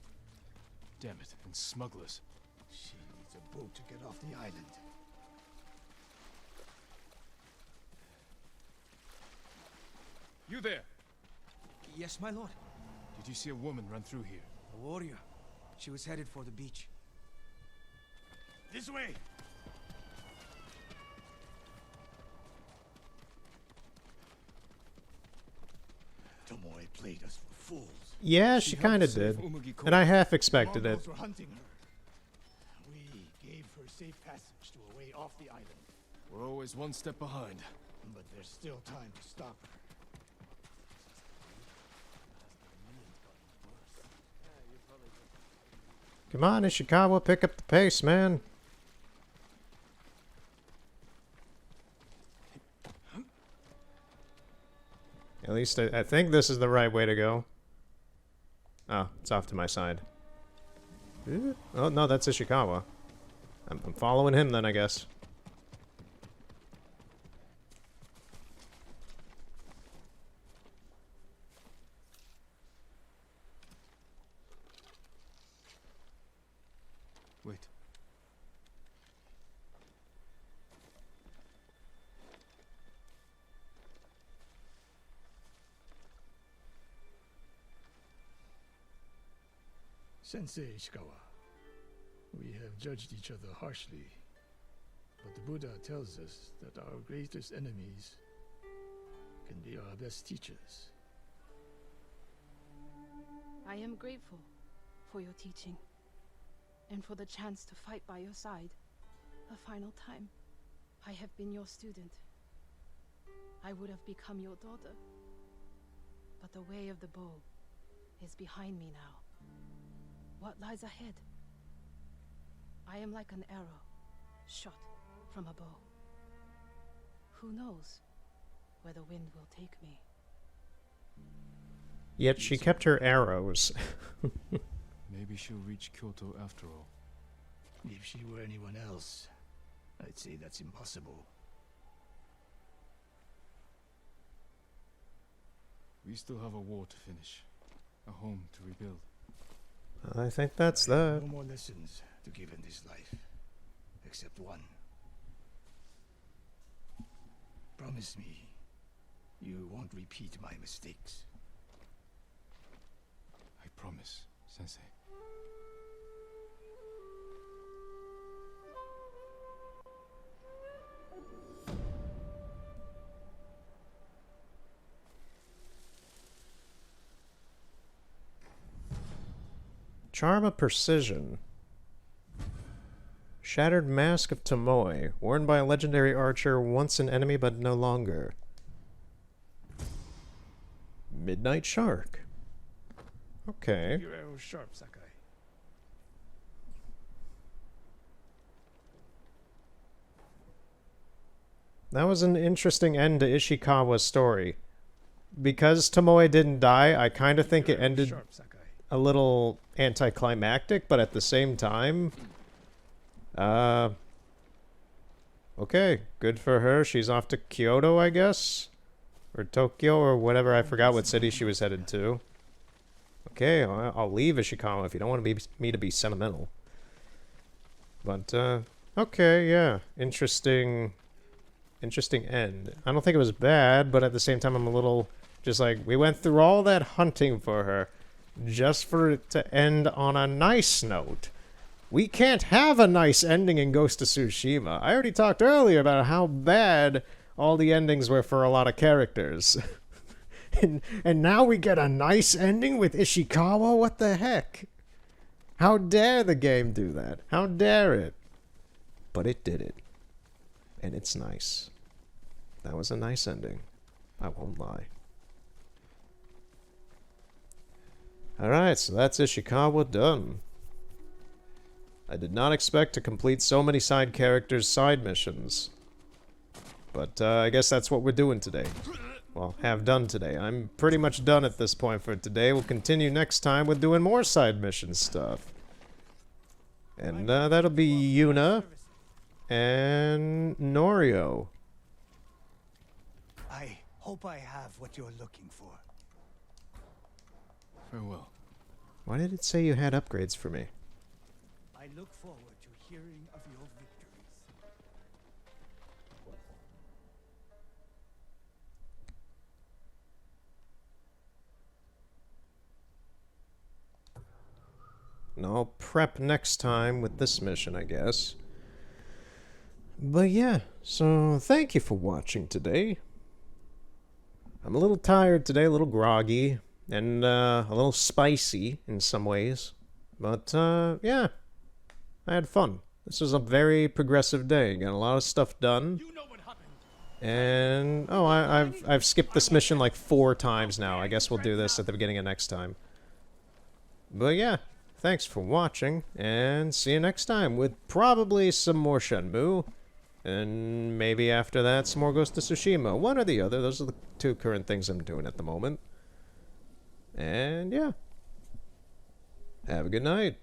Damn it, and smugglers. She needs a boat to get off the island. You there! Yes, my lord. Did you see a woman run through here? A warrior. She was headed for the beach. This way! Tomoe played us for fools. Yeah, she kind of did. And I half expected it. Mongols were hunting her. We gave her safe passage to a way off the island. We're always one step behind. But there's still time to stop her. Come on, Ishikawa, pick up the pace, man. At least I think this is the right way to go. Oh, it's off to my side. Oh, no, that's Ishikawa. I'm following him then, I guess. Wait. Sensei Ishikawa, we have judged each other harshly, but the Buddha tells us that our greatest enemies can be our best teachers. I am grateful for your teaching, and for the chance to fight by your side a final time. I have been your student. I would have become your daughter, but the way of the bow is behind me now. What lies ahead? I am like an arrow shot from a bow. Who knows where the wind will take me? Yet she kept her arrows. Maybe she'll reach Kyoto after all. If she were anyone else, I'd say that's impossible. We still have a war to finish. A home to rebuild. I think that's I have that. no more lessons to give in this life, except one. Promise me you won't repeat my mistakes. I promise, Sensei. Charm of Precision. Shattered Mask of Tomoe, worn by a legendary archer, once an enemy but no longer. Midnight Shark. Okay. Your arrow sharp, Sakai. That was an interesting end to Ishikawa's story. Because Tomoe didn't die, I kind of think it ended a little anticlimactic, but at the same time, okay, good for her. She's off to Kyoto, I guess, or Tokyo, or whatever. I forgot what city she was headed to. Okay, I'll leave Ishikawa if you don't want me to be sentimental. But okay, yeah, interesting end. I don't think it was bad, but at the same time, I'm a little just like, we went through all that hunting for her, just for it to end on a nice note. We can't have a nice ending in Ghost of Tsushima. I already talked earlier about how bad all the endings were for a lot of characters. and now we get a nice ending with Ishikawa? What the heck? How dare the game do that? How dare it? But it did it. And it's nice. That was a nice ending. I won't lie. Alright, so that's Ishikawa done. I did not expect to complete so many side characters' side missions. But I guess that's what we're doing today. Well, have done today. I'm pretty much done at this point for today. We'll continue next time with doing more side mission stuff. And that'll be Yuna and Norio. I Hope I have what you're looking for. Farewell. Why did it say you had upgrades for me? I look forward to hearing of your victories. And I'll prep next time with this mission, I guess. But yeah, so thank you for watching today. I'm a little tired today, a little groggy, and a little spicy in some ways. But yeah, I had fun. This was a very progressive day. Got a lot of stuff done. And oh, I've skipped this mission like 4 times now. I guess we'll do this at the beginning of next time. But yeah, thanks for watching, and see you next time with probably some more Shenmue. And maybe after that, some more Ghost of Tsushima. One or the other. Those are the 2 current things I'm doing at the moment. And yeah. Have a good night.